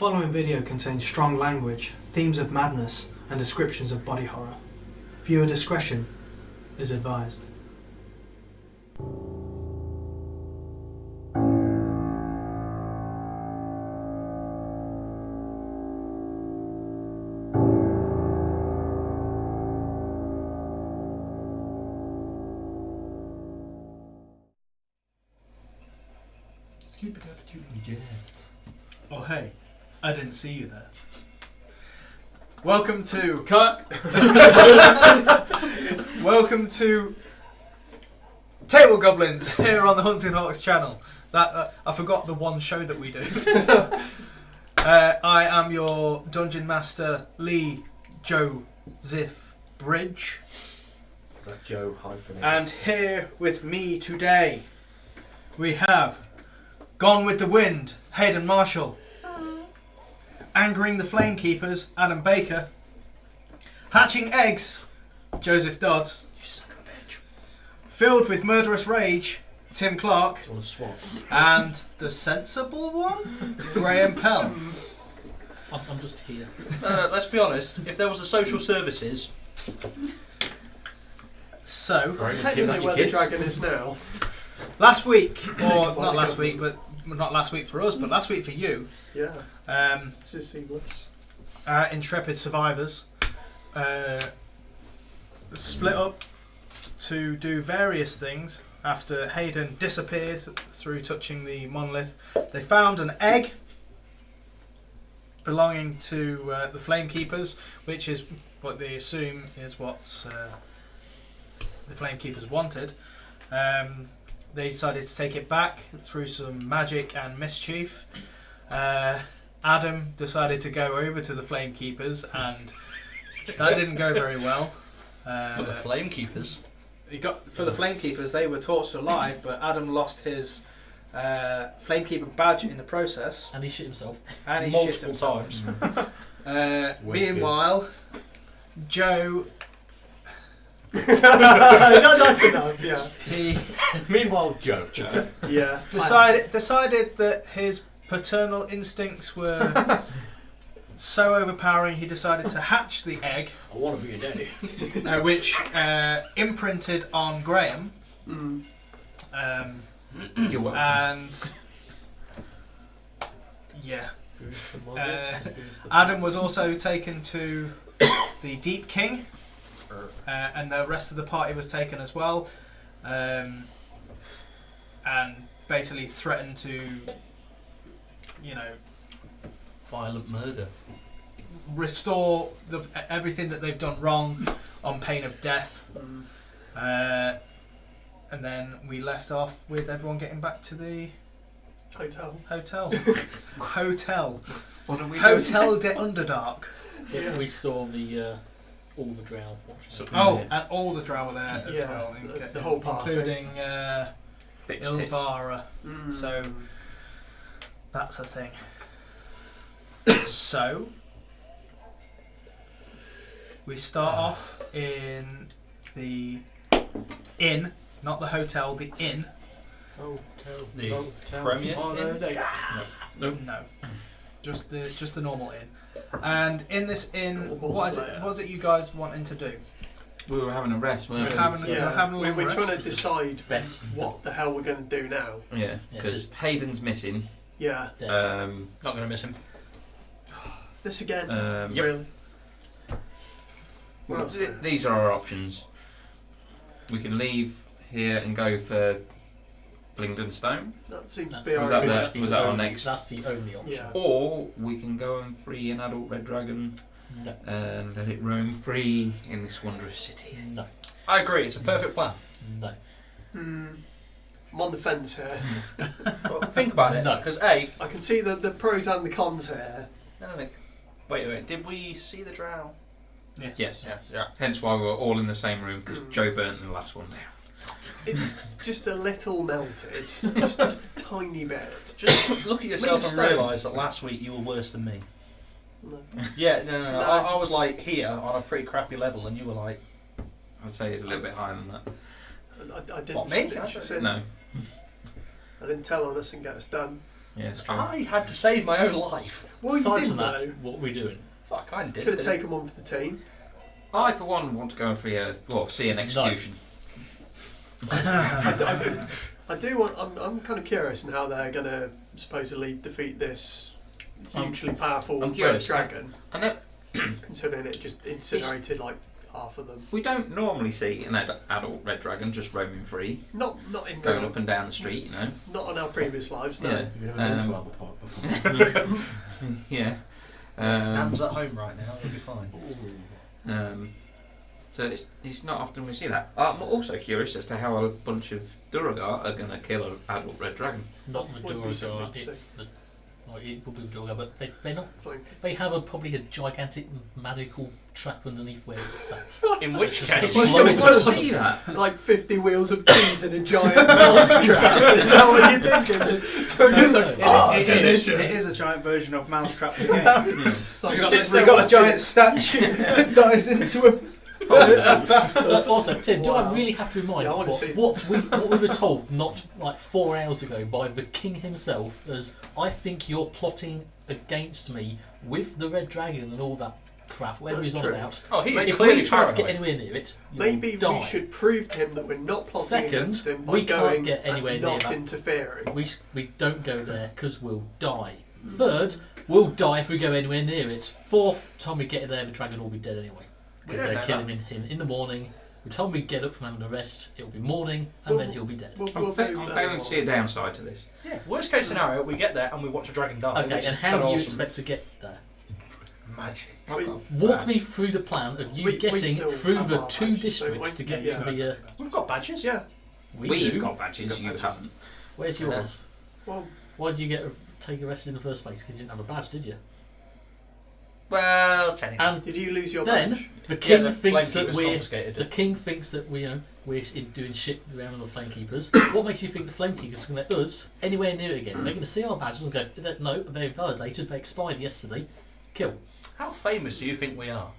following video contains strong language, themes of madness, and descriptions of body horror. Viewer discretion is advised. Oh hey, I didn't see you there. Welcome to... Cut! Welcome to... Table Goblins, here on the HuntingHawks channel. I forgot the one show that we do. I am your Dungeon Master, Leigh Joseph Bridge. Is that Joe hyphenated? And here with me today, we have Gone with the Wind, Hayden Marshall. Angering the Flame Keepers, Adam Baker. Hatching Eggs, Joseph Dodd. You son of a bitch. Filled with Murderous Rage, Tim Clark. Do you want to swap? And the sensible one, Graham Pell. I'm just here. Let's be honest, if there was a social services... So, Right. Technically where the dragon is now. last week, or not last week, but not last week for us, but last week for you, Yeah, this is seamless. Intrepid Survivors split up to do various things after Hayden disappeared through touching the monolith. They found an egg belonging to the Flame Keepers, which is what they assume is what the Flame Keepers wanted. They decided to take it back through some magic and mischief. Adam decided to go over to the Flame Keepers, and that didn't go very well. For the Flame Keepers? For the Flame Keepers, they were torched alive, but Adam lost his Flame Keeper badge in the process. And he shit himself. And he shit Multiple himself. times. Meanwhile, Joe... That's enough, yeah. He Meanwhile, Joe. Yeah. decided that his paternal instincts were so overpowering, he decided to hatch the egg, I want to be a daddy. which imprinted on Graham. Mm. You're welcome. And yeah, Who's the mother? Who's the Adam was also taken to the Deep King, and the rest of the party was taken as well, and basically threatened to, Violent murder. restore everything that they've done wrong on pain of death. And then we left off with everyone getting back to the Hotel. Hotel. What are we Hotel de Underdark. Yeah, we saw the all the drow watching. So- Oh, and all the drow were there as Yeah, well, the whole party. including Bitch tits. Ilvara. Mm. So that's a thing. So we start off in the inn, not the hotel, the inn. Hotel. The Premier No, just the normal inn. And in this inn, what is it you guys wanting to do? We were having a rest, weren't we? We're having a long We're rest. trying to decide Best. what the hell we're going to do now. Yeah, because Hayden's missing. Yeah. Not going to miss him. This again. Yep. Really? Well, Well, these are our options. We can leave here and go for Blingdon Stone, That seems to That's- be Was our that good. was that our next? That's the only option. Yeah. Or we can go and free an adult red dragon No. and let it roam free in this wondrous city. No. I agree, it's a perfect plan. No. I'm on the fence here. Well, think about it, No. because A... I can see the pros and the cons here. Wait, did we see the drow? Yes. Yeah. Hence why we were all in the same room, because Joe burnt the last one down. It's just a little melted. Just a tiny bit. Just look at yourself and stone. realise that last week you were worse than me. No. Yeah, no. No. I was like here on a pretty crappy level, and you were like, I'd say it's a little bit higher than that. I didn't What, me? snitch us in. No. I didn't tell on us and get us done. Yeah, it's true. I had to save my own life. Well, you Aside didn't from that, though. what are we doing? Fuck, I did. Could have taken one for the team. I, for one, want to go and see an execution. I do want. I'm kind of curious in how they're going to supposedly defeat this hugely powerful I'm red curious. dragon, I know considering it just incinerated like half of them. we don't normally see an adult red dragon just roaming free, Not in going real- up and down the street, you know. Not on our previous lives. No. Yeah. Have you ever been to Albert Park before? Yeah. Nan's at home right now. It'll be fine. So it's not often we see that. I'm also curious as to how a bunch of Duragar are going to kill an adult red dragon. It's not the Wouldn't be Duragar, something it's the... Well, it will do Duragar, but they're not... Fine. They have probably a gigantic magical trap underneath where it's sat. In which Just case, like- I Slow want it to see that. Like 50 wheels of cheese in a giant mouse trap. Is that what you're thinking? It is. It is a giant version of Mousetrap the game. Like, We've got a giant statue that dives into a battle. Also, Tim, do Wow. I really have to remind Yeah, I wanna what, see what we were told not like 4 hours ago by the king himself as I think you're plotting against me with the red dragon and all that crap, whatever That's he's on true. about. oh, he's If clearly we try to paranoid. get anywhere near it, you'll Maybe die. we should prove to him that we're not plotting against Second, him by we can't going get anywhere and near not that. interfering. We don't go there because we'll die. Third, we'll die if we go anywhere near it. Fourth, time we get there, the dragon will be dead anyway. Because We don't they're know killing him in the morning. By the time we get up from having a rest, it'll be morning, and then he'll be dead. We'll I'm do failing that. to see a downside to this. Yeah. Worst case scenario, we get there and we watch a dragon die. Okay, which and is how kinda do you awesome. expect to get there? Magic. We- Walk me through the plan of you We getting still through have the our 2 badges, districts don't to we? get Yeah, to the... We've got badges. Yeah. We've do. got badges, We've got you badges. haven't. Where's yours? Well, Why did you take arrested in the first place? Because you didn't have a badge, did you? Well, technically. And did you lose your then badge? the king the thinks that Flamekeeper's we're... confiscated The it. king thinks that we're doing shit around on the Flamekeepers. What makes you think the Flamekeepers can let us anywhere near it again? They're going to see our badges and go, no, they're invalidated, they expired yesterday. Kill. How famous do you think we are?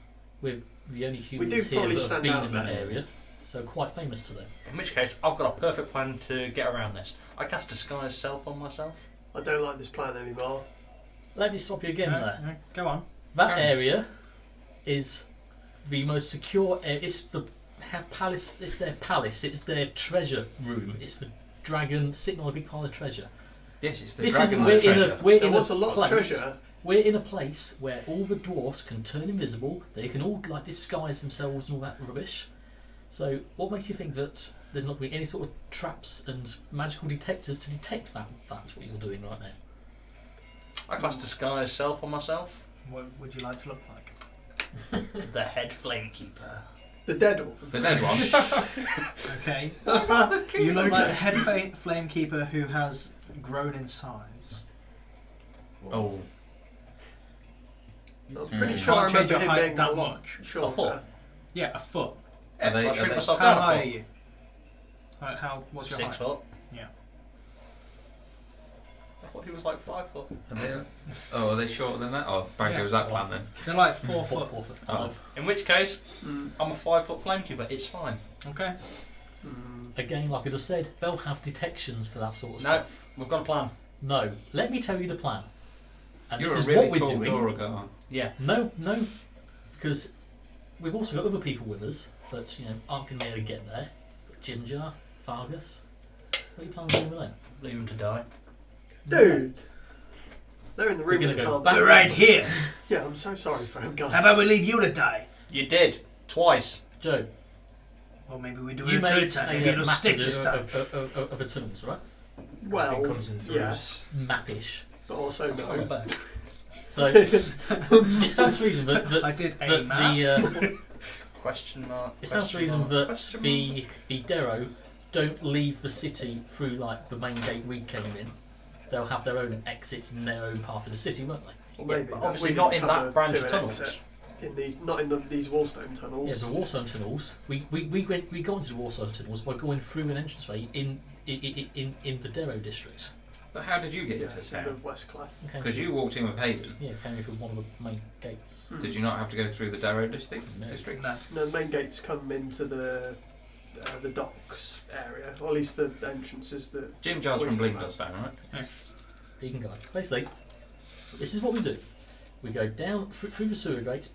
We're the only do humans here probably that have stand been out in that there. area, so quite famous to them. In which case, I've got a perfect plan to get around this. I cast Disguise Self on myself. I don't like this plan anymore. Let me stop you again there. Go on. That area is the most secure area. It's the palace. It's their palace. It's their treasure room. It's the dragon sitting on a big pile of treasure. Yes, it's the This is dragon's treasure. we're There in was a a lot of place. treasure. We're in a place where all the dwarfs can turn invisible. They can all like disguise themselves and all that rubbish. So, what makes you think that there's not going to be any sort of traps and magical detectors to detect that? That's what you're doing right now. I cast Disguise Self on myself. What would you like to look like? The head Flamekeeper. The dead one. The dead one. Okay. You look like the head flamekeeper who has grown in size. Oh. I'm pretty sure Can't I change remember your him height being that a lot much. shorter. A foot. Yeah, a foot. Yeah, Are they- so I are shrink they- myself How down a high are foot. you? What's your 6 height? foot. Yeah. I thought he was like 5 foot. Are they shorter than that? Oh, bang Yeah. goes that plan then. They're like 4 4 foot. foot Oh. 5. In which case, I'm a 5 foot Flamekeeper. It's fine. Okay. Again, like I just said, they'll have detections for that sort of No, stuff. we've got a plan. No, let me tell you the plan. And You're this a is really what we're tall doing. Duragar. Yeah. No, because we've also got other people with us that aren't going to be able to get there. Jimjar, Fargus. What are you planning on doing with them? Leave him to die. Dude! They're in the We're room gonna with go us, back. We're right here. Yeah, I'm so sorry for him, guys. How about we leave you to die? You did. Twice. Joe, Well, maybe we do you it a made third time. a Maybe it'll map stick this time. of the tunnels, right? Well, Everything comes in throughs. yes, Mappish. but also Not no. bad. So it stands to reason that I did a that map. Question mark. it stands to question reason mark, that question the Darrow don't leave the city through like the main gate we came in. They'll have their own exit in their own part of the city, won't they? Well, Yeah, maybe but that obviously we not in come that branch to of an tunnels. exit. In these, not in these wallstone Yeah, tunnels. the Warstone tunnels. We go into the Warstone tunnels by going through an entranceway in the Darrow district. But how did you get into Yes, in the town? West Clef. Okay. Because you walked in with Hayden. Yeah, came in through one of the main gates. Did you not have to go through the Darrow district? No. No. No, the main gates come into the docks area, or at least the entrances that. Jim Jar's from Blingdale's town, right? You can guide. Basically, this is what we do. We go down through the sewer gates,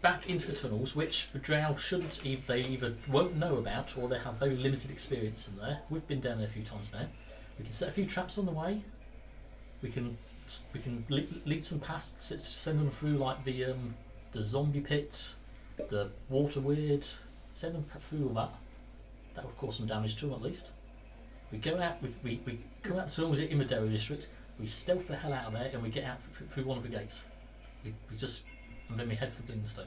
back into the tunnels, which the drow shouldn't they either won't know about or they have very limited experience in there. We've been down there a few times now. We can set a few traps on the way. We can lead some past, send them through like the zombie pit, the water weird. Send them through all that. That would cause some damage to them at least. We go out. We come out the tunnels in the Dairy District. We stealth the hell out of there and we get out through one of the gates. We just and then we head for Blingstone.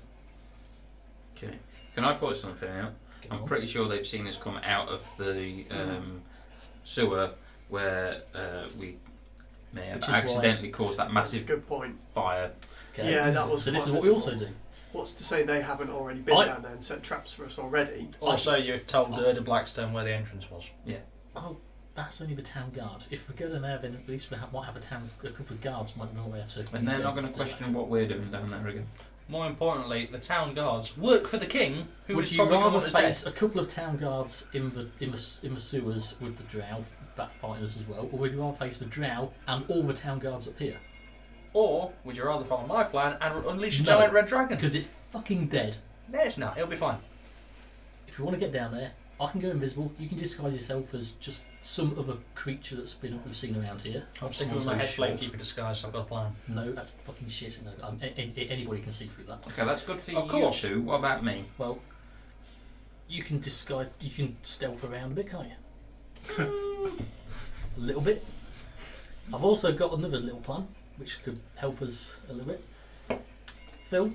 Okay. Can I point something out? I'm pretty sure they've seen us come out of the sewer where we may have accidentally caused that That's a massive good point. fire. Okay. Yeah, that was So this is quite what we also visible. do. What's to say they haven't already been down there and set traps for us already? Also, you told to Blackstone where the entrance was. Oh, that's only the town guard. If we go down there, then at least we might have a couple of guards might know where to. And they're not going to question what we're doing down there again. More importantly, the town guards work for the king, who Would is you probably rather gone as dead. face a couple of town guards in the sewers with the drow that fighting us as well, or would you rather face the drow and all the town guards up here? Or would you rather follow my plan and unleash a No. giant red dragon? Because it's fucking dead. No, it's not. It'll be fine. If you want to get down there, I can go invisible. You can disguise yourself as just some other creature we've seen around here. I'm Someone sticking with my so head short. flamekeeper disguise, so I've got a plan. No, that's fucking shit. No, anybody can see through that. Okay, that's good for Of you course. two. What about me? Well, you can disguise. You can stealth around a bit, can't you? A little bit. I've also got another little plan, which could help us a little bit. Phil, I'm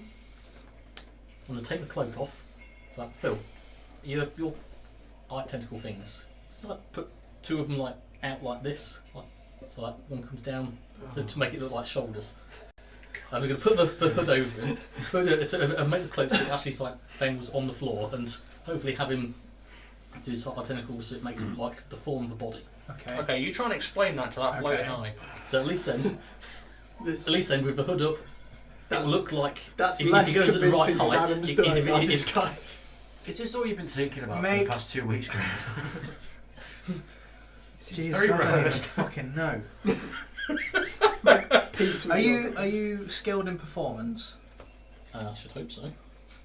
going to take the cloak off. So, Phil, your eye tentacle things. So, put two of them like out like this, so like one comes down, so to make it look like shoulders. And we're going to put the hood over him, and make the cloak so it actually like dangles on the floor, and hopefully have him do his eye tentacles so it makes it look like the form of the body. Okay. Okay, you try and explain that to that floating Okay. eye. So at least then with the hood up, it'll That's- look like That's if he less goes at the right convincing than height, Adam Stone if- our if- disguise. Is this all you've been thinking about for Mate. the past 2 weeks, Graham? Jesus, very I don't even rehearsed. fucking know. Peace with Are you organs. skilled in performance? I should hope so.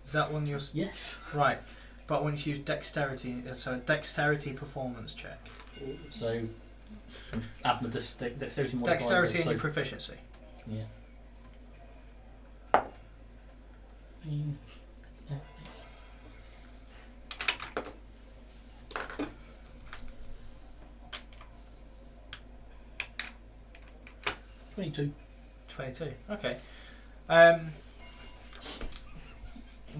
Is that one you're Yes. right? But when you use dexterity, so a dexterity performance check. So add my dexterity modifiers. Dexterity and so, your proficiency. yeah. Yeah. 22. 22. Okay.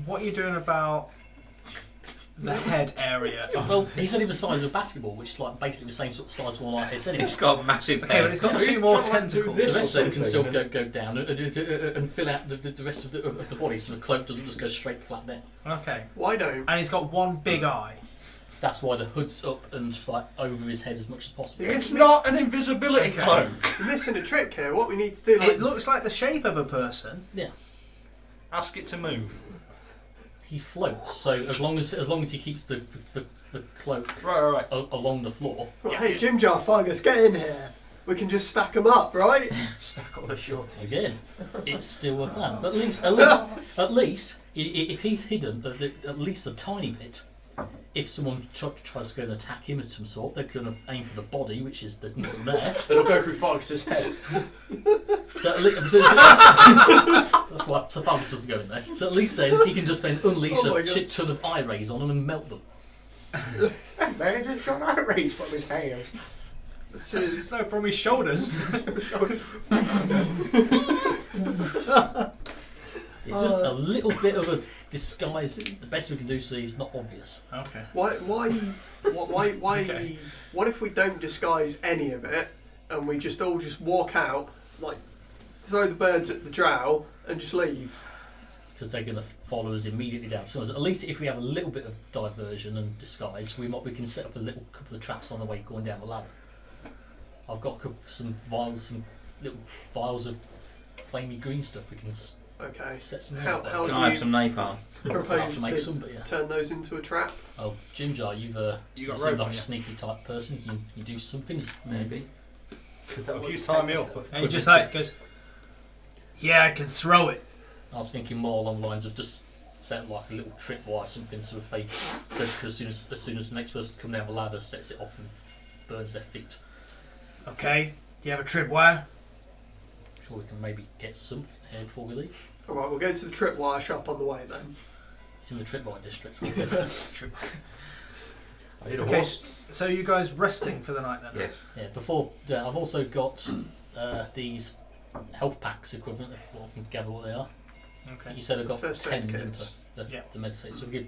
What are you doing about the head area? Well, he's only the size of a basketball, which is like basically the same sort of size for all our heads anyway. It's got a massive Okay, but head. it's got Are two you more trying to do tentacles. this? The rest of them can still something, go down and fill out the rest of the body, so the cloak doesn't just go straight flat down. Okay. Why don't? And he's got one big eye. That's why the hood's up and just like over his head as much as possible. It's not an invisibility Okay. cloak. You're missing a trick here. What we need to do, like, It looks like the shape of a person. Yeah, Ask it to move. he floats. So as long as he keeps the cloak Right. along the floor. right, hey, Jim Jar Fungus, get in here. We can just stack them up, right? Stack all the shorties. Again, it's still a plan. But at least, if he's hidden at least a tiny bit, if someone tries to go and attack him of some sort, they're going to aim for the body, which is there's nothing there. It'll go through Fox's head. So that's why so Fargus doesn't go in there. So at least then he can just then unleash Oh my a God. shit ton of eye rays on them and melt them. Man, just got outraged from his hands. No, from his shoulders. It's just a little bit of a disguise. The best we can do so he's not obvious. Okay. Why? Okay. What if we don't disguise any of it and we just all just walk out, like throw the birds at the drow and just leave? Because they're going to follow us immediately down. So at least if we have a little bit of diversion and disguise, we can set up a couple of traps on the way going down the ladder. I've got some little vials of flamey green stuff. We can Okay. set some How out there. how Can do I have you some napalm? I'll have propose to make to some, but yeah. turn those into a trap? Oh, Jim Jar, you You got seem rope like on a you. sneaky type person. You do some things. Maybe. If you tie me up, And he just like goes, yeah, I can throw it. I was thinking more along the lines of just set like a little tripwire, something sort of fake. Because as soon as the next person comes down the ladder, sets it off and burns their feet. Okay, do you have a tripwire? I'm sure we can maybe get something here before we leave. Alright, we'll go to the tripwire shop on the way then. It's in the tripwire district. I need a Okay, horse. so you guys resting for the night then? Yes. Yeah, before I've also got these health packs equivalent of what I can gather what they are. Okay. You said I got First 10, aid didn't kits. I? The Yeah. medicine. So we give.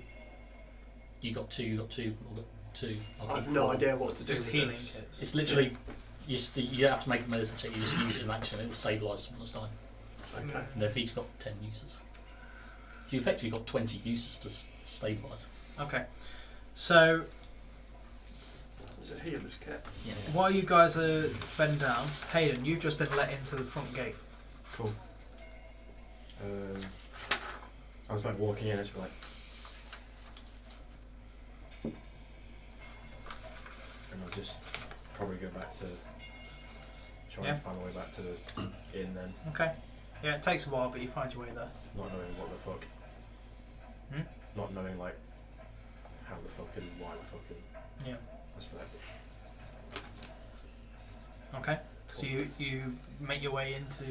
You got two. I've got two. I'll I give have no 4. idea what to do Just with healing this. kits. It's literally you have to make a medicine check. You just use it in action. It will stabilise someone's time. Okay. And they've each got 10 uses. So you effectively got 20 uses to stabilise. Okay. So There's a healer's kit. Yeah. while you guys are bent down, Hayden, you've just been let into the front gate. Cool. I was like walking in, it's like. And I'll just probably go back to. Try Yeah. and find my way back to the inn then, Okay. Yeah, it takes a while, but you find your way there. not knowing what the fuck. Hmm? Not knowing like how the fuck and why the fuck and. Yeah. That's what Okay. So you make your way into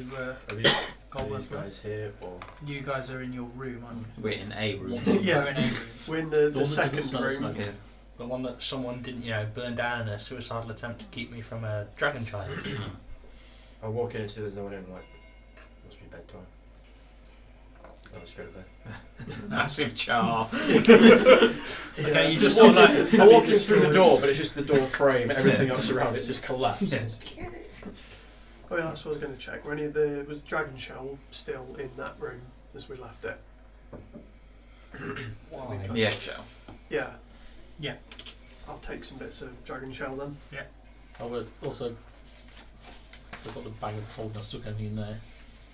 Are these Goblins. guys here or? You guys are in your room, aren't you? We're in a room. Yeah. You're in a room. We're in The the one that doesn't second smell of room. smoke. Yeah. the one that someone didn't, burn down in a suicidal attempt to keep me from a dragon child. I walk in and see there's no one in, like, must be bedtime. I'll just go to bed. Massive char. Okay, you just saw that. I walk in through the door, but it's just the door frame, everything else around it's just collapsed. Oh yeah, that's what I was going to check. Was the dragon shell still in that room as we left it? Why? The eggshell. Yeah. Yeah. I'll take some bits of dragon shell then. I would also. So I've got the bag of holding. I stuck everything in there.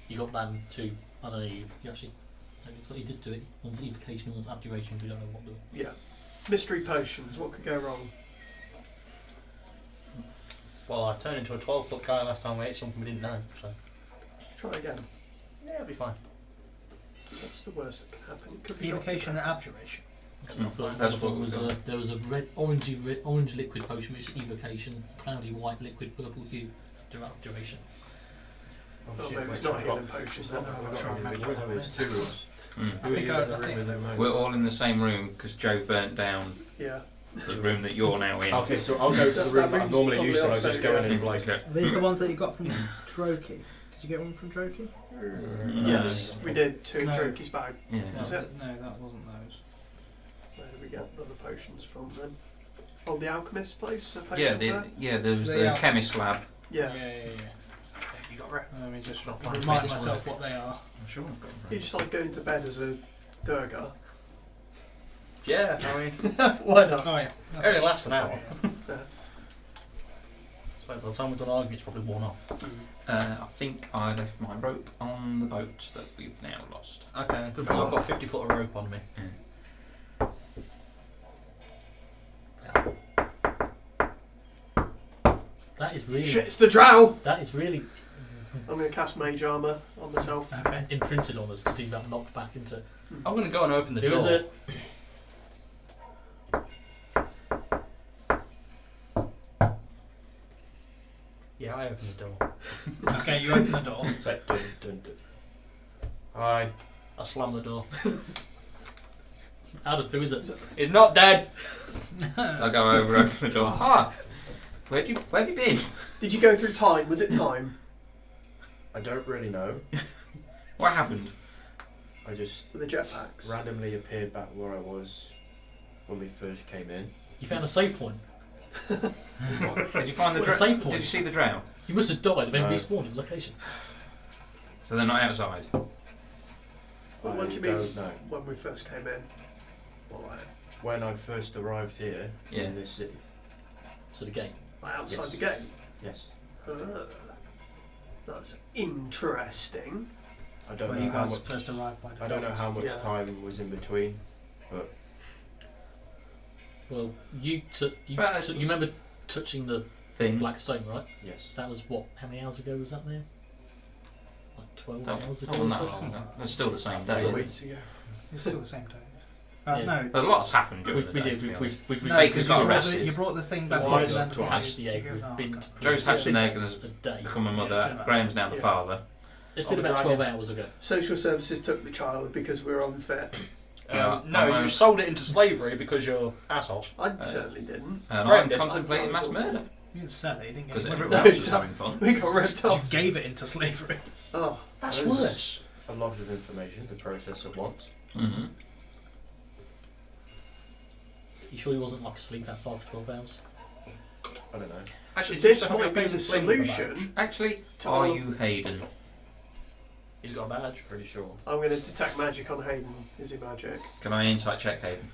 You got them too. I know you actually. It looks like you did do it. One's evocation, one's abjuration. We don't know what the. Yeah. Mystery potions. What could go wrong? Well, I turned into a 12-foot guy last time we ate something we didn't know, so Let's try again. yeah, it'll be fine. What's the worst that can happen? It could be Evocation and abjuration. That's what was we've there was a orange liquid potion which is evocation, cloudy white liquid purple hue, abjuration. Oh, shit, maybe it's wait, not try healing it. potions. Not Then. that we've Try got and any, match we up don't have with these two rooms. I think We're all in the same room because Joe burnt down Yeah. the room that you're now in. Okay, so I'll go to the room that I'm normally used to and I'll just go in and be like, Okay. Are these the ones that you got from Droki? Did you get one from Droki? Yes, we did. Two in No. Droki's bag. Yeah. Was it? No, that wasn't those. Where did we get other potions from then? Oh, the alchemist place? Yeah, there was the Yeah. chemist lab. Yeah. Yeah. You got right. Let me just Not planning remind this one. myself what they are. I'm sure I've got You just like going to bed as a Durga. Yeah, I mean, Why not? Oh yeah. it only lasts an hour. Yeah. So by the time we've done arguing, it's probably worn off. I think I left my rope on the boat that we've now lost. Okay, good point. I've got 50 foot of rope on me. That is really. Shit, it's the drow! That is really I'm going to cast mage armour on myself. Okay. imprinted on us to do that knock back into. I'm going to go and open the Who door. is it? Yeah, I opened the door. Okay, you open the door. it's like, dun, dun, dun. Hi. I slam the door. Adam, who is it? He's not dead! I go over, open the door. Ah, where have you been? Did you go through time? Was it time? I don't really know. What happened? I just For the jetpacks? randomly appeared back where I was when we first came in. You found a save point. Did you find the What's the save drow? point? Did you see the drow? You must have died and then No. respawned in location. So they're not outside. Well, what do you I mean? don't know. When we first came in? Well, When I first arrived here Yeah. in this city. So the game. like outside Yes. the gate? Yes. That's interesting. I don't When know you how guys much. first arrived by I don't know how much Yeah. time was in between, but Well, you took. You But- took, you remember touching the thing. Blackstone, right? Yes. That was what? How many hours ago was that there? Like 12 That hours not ago or that so? long. It's still the same day. 2 isn't it? weeks ago. It's still the same day. Yeah. No. But a lot's happened We, during the we day. did. to be We, honest. we, we, No, Baker's because got you brought arrested. You brought the thing back Twice. in and then hatched the egg. you go, We've "Oh, been. God." Joe's hatched an egg and has a day. become a mother. Yeah. Graham's now the Yeah. father. It's been On the about dragon. 12 hours ago. Social services took the child because we were unfit. No, you sold it into slavery because you're assholes. I certainly didn't. And Graham I'm did. contemplating mass I- murder. You didn't sell it, you didn't get Because money everyone for it. else is having fun. We got ripped You off. gave it into slavery. Oh, That's There's worse. A lot of information to process at once. Mm-hmm. You sure he wasn't like asleep outside for 12 hours? I don't know. Actually, this might be the solution. Actually, To are all- you Hayden? He's got a badge. Pretty sure. I'm going to detect magic on Hayden. Is he magic? Can I insight check Hayden?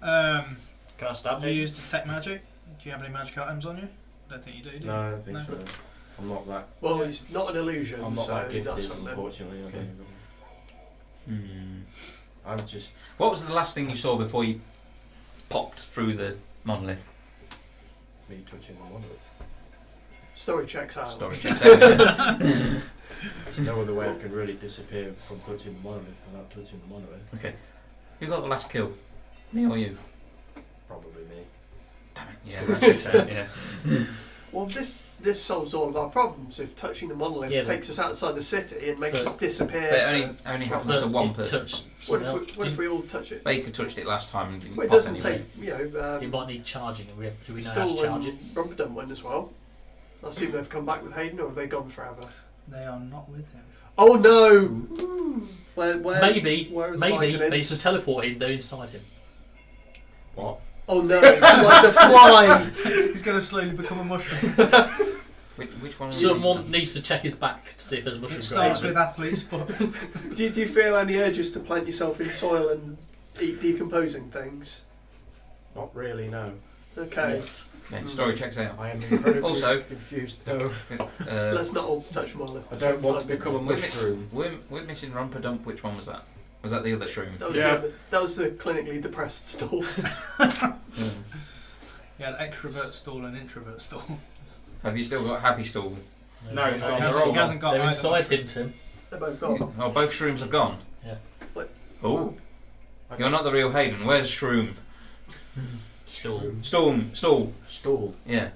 Can I stab You him? use detect magic. Do you have any magic items on you? I don't think you do, do you? No, I don't think No. so. I'm not that. Well, he's not an illusion, I'm not so that gifted, that's something. unfortunately. I Okay. don't Hmm. even- I'm just What was the last thing you saw before you popped through the monolith? me touching the monolith. Story checks out. Story checks out. There's no other way I can really disappear from touching the monolith without touching the monolith. Okay. Who got the last kill? Me or you? Probably me. Damn it. Still Yeah, that checks out, yeah. Well, this solves all of our problems. If touching the monolith Yeah, but- takes us outside the city and makes but- us disappear. But it for- only happens But to one it person. touched what someone else. if we all touch it? Baker touched it last time and didn't Well, it pop doesn't anyway. take, It might need charging, and do we know how to Stool charge and it? Rumperdum one as well. I assume they've come back with Hayden, or have they gone forever? They are not with him. Oh no! Where, Maybe where are the they Bygonids? used to teleport in, they're inside him. What? Oh no! It's like the fly. He's going to slowly become a mushroom. Which one? Someone needs to check his back to see if there's a mushroom It starts growing. with athlete's foot. Do you feel any urges to plant yourself in soil and eat decomposing things? Not really, no. Okay. What? Okay, story checks out. I am incredibly Also- confused though. Let's not all touch monolith. I at the don't same want to time. become a mushroom. We're missing Rumperdump. Which one was that? Was that the other shroom? That was, Yeah. that was the clinically depressed stall. He had extrovert stall and introvert stall. Have you still got Happy Stool? No, he's He gone. hasn't, They're all he hasn't got They're either inside mushroom. him, Tim. They're both gone. Oh, both shrooms have gone. Yeah. What? Oh, you're not the real Hayden. Where's Shroom? Still. Stall. Stall. Yeah.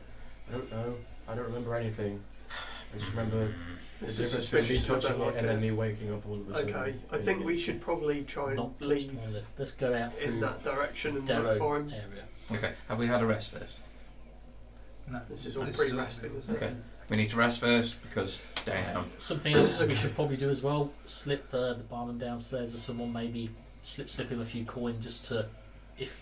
I don't know. I don't remember anything. I just remember the This is difference between me suspicious. I don't touching it like and then it. me waking up all of a sudden. Okay, I think we should probably try and Not touch leave monolith. Let's go out in through that direction and Darrow look for him. area. Okay. Have we had a rest first? No. This is all This is all- pre-resting, isn't Okay. it? We need to rest first because damn. Something else we should probably do as well, slip the barman downstairs or someone, maybe slip him a few coins just to, if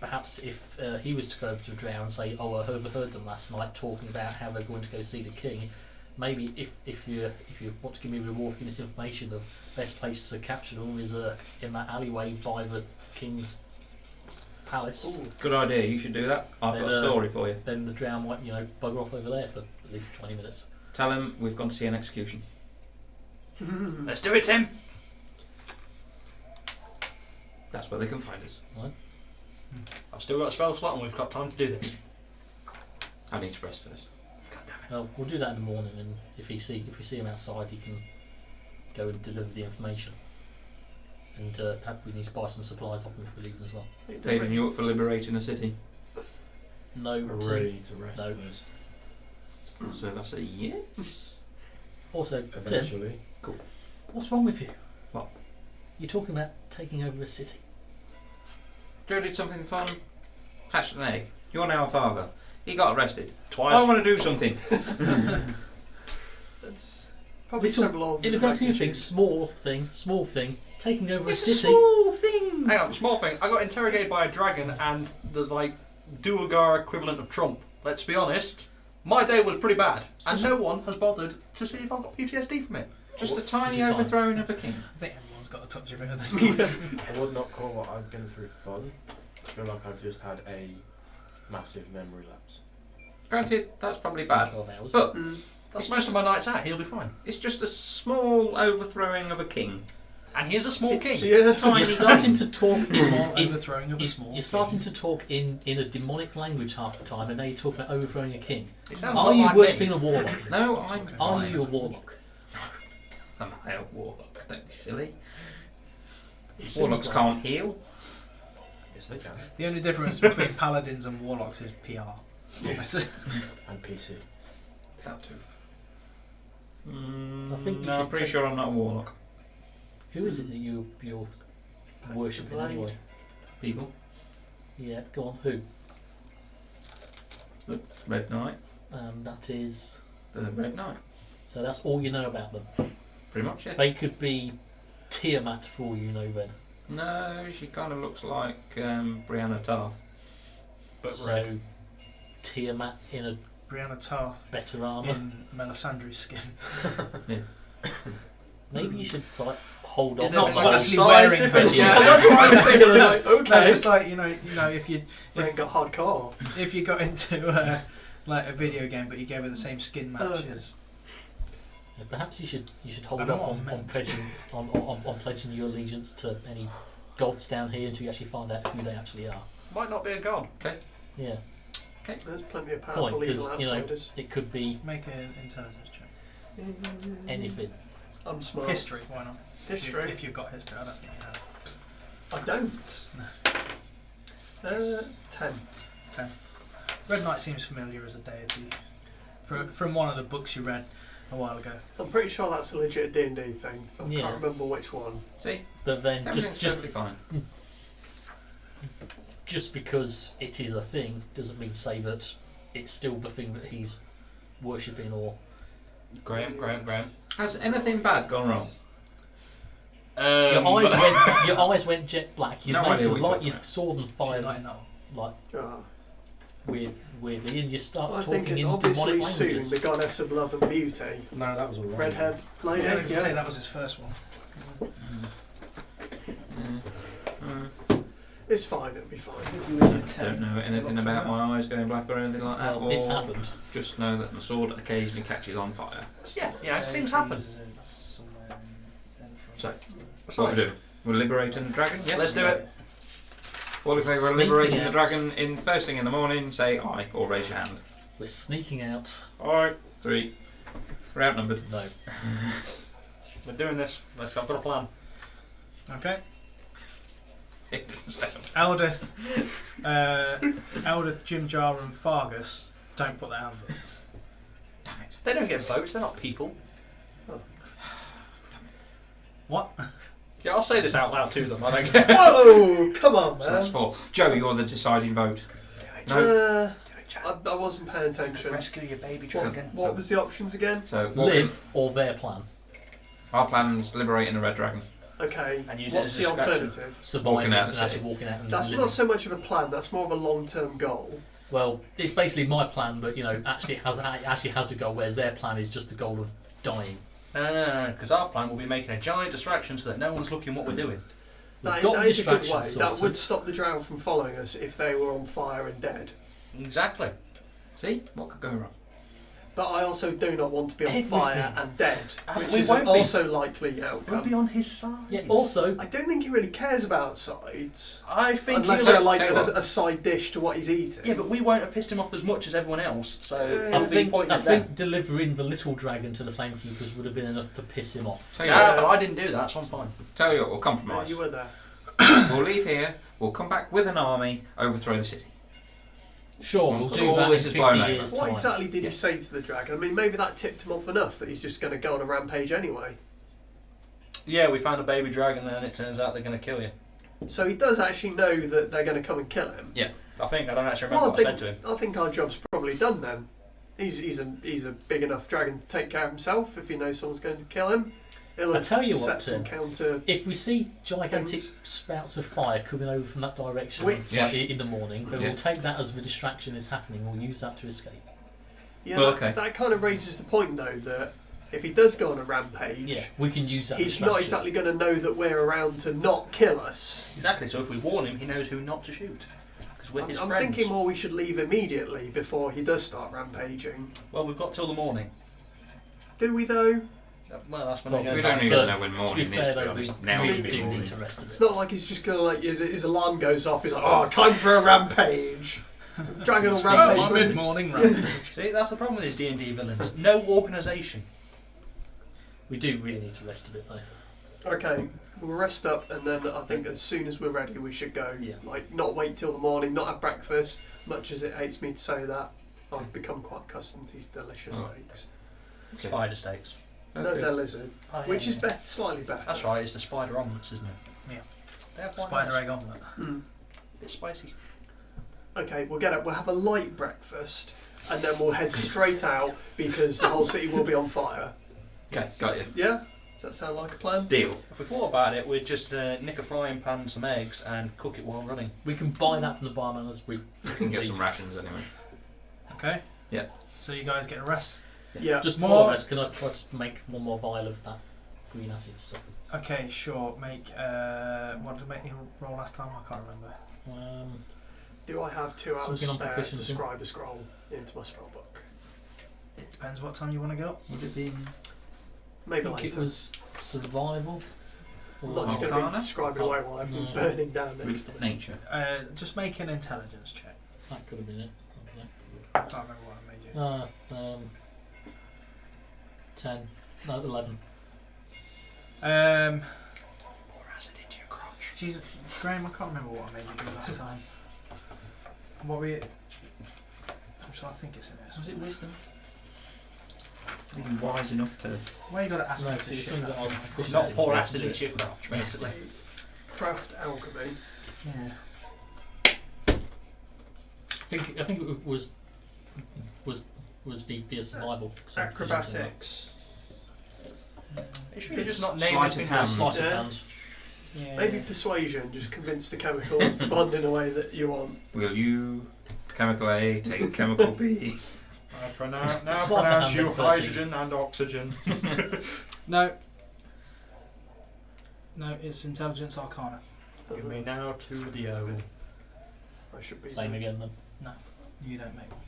perhaps he was to go over to Drow and say, oh, I overheard them last night talking about how they're going to go see the king, maybe if you want to give me a reward for giving us information, the best place to capture them is in that alleyway by the king's palace. Ooh. Good idea. You should do that. I've got a Then, story for you. Then the Drow might, bugger off over there for at least 20 minutes. Tell him we've gone to see an execution. Let's do it, Tim. That's where they can find us. I've still got a spell slot and we've got time to do this. I need to rest first. Well, we'll do that in the morning, and if we see him outside, he can go and deliver the information. And perhaps we need to buy some supplies off him if we're leaving as well. Hayden, you up for liberating a city? No, I Tim. really need to rest No. first. So that's a yes. Also, Tim, Eventually. what's wrong with you? What? You're talking about taking over a city. Joe did something fun. Hatched an egg. You're now a father. He got arrested. Twice. I want to do something. That's probably Little- several orders In the of grand scheme of magnitude. things, small thing, taking over It's a a city. small thing. Hang on, small thing. I got interrogated by a dragon and the Duergar equivalent of Trump. Let's be honest. My day was pretty bad, and no one has bothered to see if I've got PTSD from it. Just a tiny Fine. overthrowing of a king. I think everyone's got a touch of it at this point. I would not call what I've been through fun. I feel like I've just had a massive memory lapse. Granted, that's probably bad. 12 hours. But Mm. That's It's most of my nights out. He'll be fine. it's just a small overthrowing of a king. And he is a small king. Yeah. You're starting to talk Small in, overthrowing of a small. you're starting to talk in a demonic language half the time, and now you're talking about overthrowing a king. It sounds Are not you like worshipping me. a warlock? No, I'm Are fine. you a warlock? I'm a warlock. Don't be silly. It Warlocks seems can't heal. Yes, they can. The only difference between paladins and warlocks is PR. That's it. And PC. That too. I think you no, should I'm pretty take- sure I'm not a warlock. Who is it that you're worshipping Blade. anyway? People. Yeah, go on. Who? It's the Red Knight. That is. The Red Knight. So that's all you know about them. Pretty much, yeah. They could be Tiamat for all you know then. No, she kind of looks like Brianna Tarth. But So red. Tiamat in a Brianna Tarth better armour. in Melisandre's skin. Maybe you should like hold Is off. there not like a actually size wearing difference? her. Yeah, that's what I'm thinking. Like, No, okay. just like you know, if you We ain't got hardcore. if you got into like a video game, but you gave her the same skin matches. Yeah, perhaps you should hold I know off what I on meant. pledging on pledging your allegiance to any gods down here until you actually find out who they actually are. Might not be a god. Yeah, There's plenty of powerful point evil because you know outsiders. it could be Make an intelligence check. anything. I'm smart. History, why not? History. If you've got history, I don't think you have. I don't. 10. 10. Red Knight seems familiar as a deity from one of the books you read a while ago. I'm pretty sure that's a legit D&D thing. I Yeah. can't remember which one. See? But then Everything's just totally fine. just because it is a thing doesn't mean say that it's still the thing that he's worshipping or. Graham. Has anything bad gone wrong? Your eyes went jet black. You No managed idea to what you're light talking your about. sword and She's fire not in that one. like Ah. weirdly, and you start I talking think it's in obviously demonic Sue, languages. the goddess of love and beauty. No, that was all right. Redhead lady. Yeah, I was gonna say Yeah. that was his first one. It's fine, it'll be fine. Don't know anything about my eyes going black or anything like that. Well, it's or happened. Just know that my sword occasionally catches on fire. Yeah, things happen. So, what we do? We're liberating the dragon? Yeah, Let's do it. All in favour of Sneaking liberating the out. dragon in first thing in the morning, say aye or raise your hand. We're sneaking out. Aye. 3. We're outnumbered. No. We're doing this. I've got a plan. Okay. It doesn't sound. Eldith, Jim Jar and Fargus don't put their hands up. Damn it. They don't get votes. They're not people. What? Yeah, I'll say this out loud to them. I don't care. Whoa! Come on, So that's man. 4. Joe, you're the deciding vote. No. I wasn't paying attention. Rescue your baby What, dragon. what was the options again? So Live or their plan. our plan's liberating the red dragon. Okay, And use it what's as the distraction. alternative? Surviving Walking out and the actually city. walking out and That's living. not so much of a plan, that's more of a long-term goal. Well, it's basically my plan, but you know, actually has a goal. Whereas their plan is just the goal of dying. No, because our plan will be making a giant distraction so that no one's looking what we're doing. We've That, got that the is a good distraction way. sorted. That would stop the drow from following us if they were on fire and dead. Exactly. See? What could go wrong? But I also do not want to be on Everything. fire and dead, which We is won't be. also likely We'll outcome. be on his side. Yeah. Also, I don't think he really cares about sides, I think unless he'll- they're like tell you what. a side dish to what he's eating. Yeah, but we won't have pissed him off as much as everyone else, so I it'll be pointing I at them. think delivering the little dragon to the flamekeepers would have been enough to piss him off. Tell you Yeah, what, but I didn't do that, so I'm fine. tell you what, we'll Yeah, compromise. you were there. We'll leave here, we'll come back with an army, overthrow the city. Sure, Well, we'll so do all that this in is 50 blown over. years' What time. exactly did Yeah. you say to the dragon? I mean, maybe that tipped him off enough that he's just going to go on a rampage anyway. Yeah, we found a baby dragon and it turns out they're going to kill you. So he does actually know that they're going to come and kill him. I think. I don't actually remember Well, what I said to him. I think our job's probably done then. He's a big enough dragon to take care of himself if he knows someone's going to kill him. He'll I tell you set what, some Tim. counter. If we see gigantic Things. spouts of fire coming over from that direction Which- in the morning, then Yeah. we'll take that as the distraction is happening. We'll use that to escape. Yeah, Well, that, okay. that kind of raises the point though that if he does go on a rampage, Yeah, we can use that he's distraction. not exactly going to know that we're around to not kill us. Exactly, so if we warn him, he knows who not to shoot. Because we're his I'm friends. thinking more we should leave immediately before he does start rampaging. Well, we've got till the morning. Do we though? Well, that's when Well, they We go don't down. even But know when to morning be is, fair, to be though, we honest. Now really it's do morning. need to rest a It's bit. not like he's just gonna like his alarm goes off. He's like, oh, time for a rampage. Dragon on Oh, rampage. mid-morning rampage. See, that's the problem with these D&D villains. No organisation. We do really need to rest a bit, though. Okay, we'll rest up, and then I think as soon as we're ready, we should go. Yeah. Like, not wait till the morning, not have breakfast. Much as it hates me to say that, I've become quite accustomed to these delicious Oh. steaks. Okay. Spider steaks. No, Okay. they're lizard, Oh, which yeah, is yeah. slightly better. That's right, it's the spider omelets, isn't it? Yeah. They are quite Spider nice. egg omelette. Mm. Bit spicy. Okay, we'll get up. We'll have a light breakfast, and then we'll head straight out because the whole city will be on fire. Okay, got you. Yeah? Does that sound like a plan? Deal. If we thought about it, we'd just nick a frying pan, some eggs, and cook it while running. We can buy that from the barman as we We can get some rations anyway. Okay. Yeah. So you guys get a rest. Yeah. Just More- more or less. Can I try to make one more vial of that green acid stuff? Okay, sure. Make what did I make you roll last time? I can't remember. Do I have 2 hours Something on spare to proficiency. scribe a scroll into my spell book? It depends what time you want to get up. Would it be I Maybe think later. it was survival. I'm Or not just going to Arcana? be scribing away while everyone's No. burning down next to with me. nature? Just make an intelligence check. that could have been it. Okay. I can't remember what I made you. 10. No, 11. Pour acid into your crotch. Jesus, Graham, I can't remember what I made you do last time. What were you? So I think it's in it. Was it wisdom? Are you wise enough to? Why you got to ask No, me because this it's shit? something that I was That? proficient Not in, pour so I acid have into to your crotch, basically. Craft alchemy. Yeah. I think it was via survival. so I'm proficient in that. Acrobatics. You should just not name Sleight of anything hand. just Sleight of Yeah. hand. Yeah. Maybe persuasion, just convince the chemicals to bond in a way that you want. Will you, chemical A, take chemical B? I pronounce, now Sleight of pronounce hand you at 13. hydrogen and oxygen. No. No, it's intelligence arcana. Give me now to the O. I should be. Same again then. You don't make one.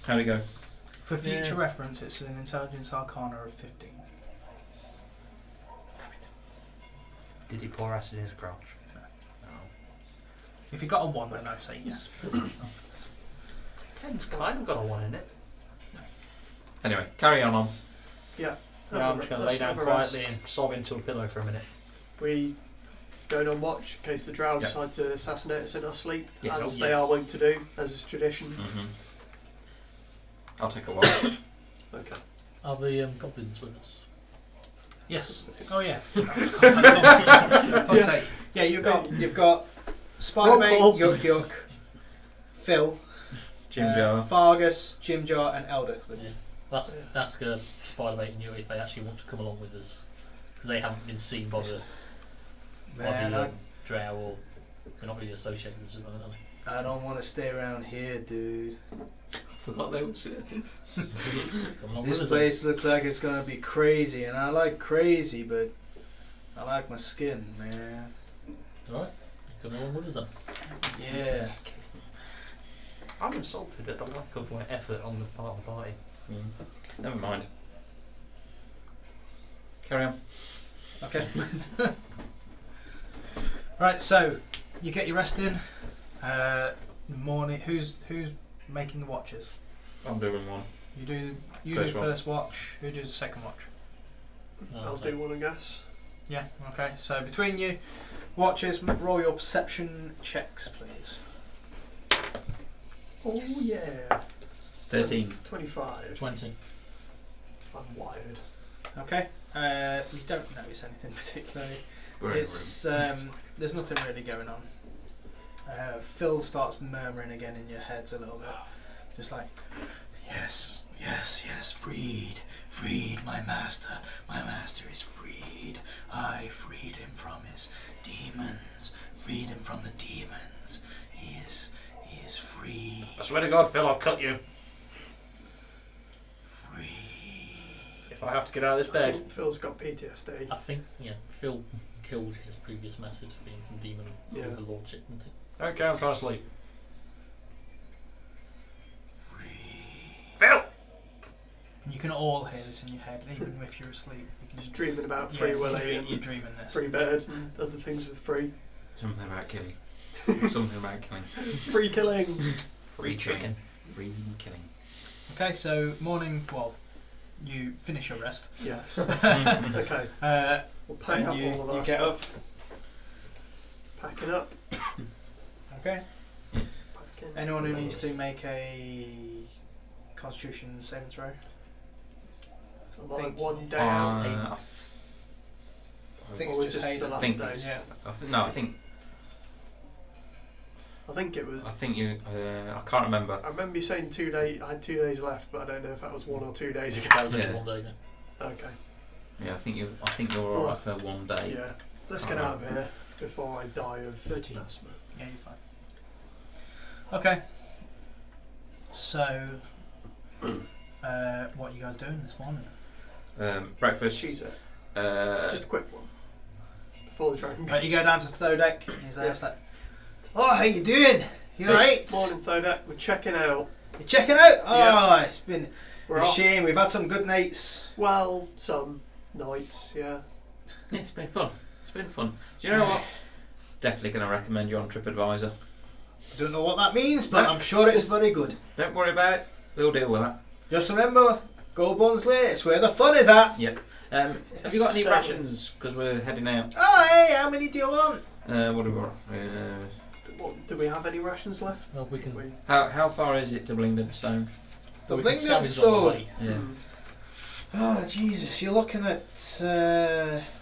How'd it go? For future Yeah. reference, it's an intelligence arcana of 15. Damn it. Did he pour acid in his crotch? If you got a 1, then I'd say yes. 10's kind of got a 1 in it. Anyway, carry on. Yeah, I'm just going to lay down quietly and sob into a pillow for a minute. We going on watch in case the drow Yeah. decide to assassinate us in our sleep, Yes. as Oh, they yes. are wont to do, as is tradition. I'll take a while. Okay. Are the goblins with us? Yes. Oh yeah. Fuck's sake. Yeah, you've got Spider-Bait, Roll call. Yuck Yuck, Phil, Jim Jar. Fargus, Jim Jar, and Eldith with you. That's ask Spider-Bait and you if they actually want to come along with us, because they haven't been seen by the Man, drow, or we're not really associated with them, are they? I don't want to stay around here, dude. Forgot they would say this. Come along This with us. place looks like it's gonna be crazy, and I like crazy, but I like my skin, man. Alright, come along with us then. Yeah. I'm insulted at the lack of effort on the part of the party. Never mind. Carry on. Okay. Right, so you get your rest in. Morning. Who's making the watches? I'm doing one. You do First one. first watch. Who does the second watch? I'll do one, I guess. Yeah. Okay. So between you, watches. Roll your perception checks, please. Oh yeah. 13. 25. 20. I'm wired. Okay. You don't notice anything particularly. We're in a room. It's there's nothing really going on. Phil starts murmuring again in your heads a little bit, just like, yes, yes, yes, freed, my master is freed. I freed him from his demons, freed him from the demons. He is free, I swear to God, Phil, I'll cut you. free. If I have to get out of this I bed. think Phil's got PTSD. I think, Phil killed his previous message being from demon overlordship, didn't he? Okay, I'm trying to sleep. Free. Phil! And you can all hear this in your head, even if you're asleep. You can Just dreaming about Free Willy you're and dreaming this. free birds and other things with free. Something about killing. Something about killing. Free killing. Free chicken. Free killing. Okay, so morning. Well, you finish your rest. Yes. Okay. We'll pack And up you, all of our you get up. stuff. Packing up. Okay. Packing. Anyone who needs to make a Constitution saving throw? I'm like think- 1 day Uh, out. I I think Or it's was just this Hayden. the last think- day? Yeah. no, I think it was. you. I can't remember. I remember you saying 2 days. I had 2 days left, but I don't know if that was 1 or 2 days ago. That was only Yeah. 1 day ago. Okay. Yeah, I think you're all right for 1 day. Yeah. Let's get out of here before I die of asthma. Yeah, you're fine. Okay. So, what are you guys doing this morning? Breakfast. Choose it. Just Just a quick one. Before the dragon Right, you go comes. down to Thodek. He's there. Yeah. It's like, oh, how you doing? You Hey. alright? Morning, Thodak. We're checking out. You checking out? Oh, Yeah. it's been We're a off. shame. We've had some good nights. Well, some nights, yeah. It's been fun. It's been fun. Do you know what? Definitely going to recommend you on TripAdvisor. Don't know what that means, but I'm sure it's very good. Don't worry about it. We'll deal with that. Just remember, Goblins, Leigh, it's where the fun is at. Yep. Have you got any rations? Because we're heading out. Oh, hey, how many do you want? What do we got? What, do we have any rations left? Well, we can. We, How far is it to Blingden Stone? The we can Blingden scavenge on the Stone. way. Yeah. Oh, Jesus, you're looking at,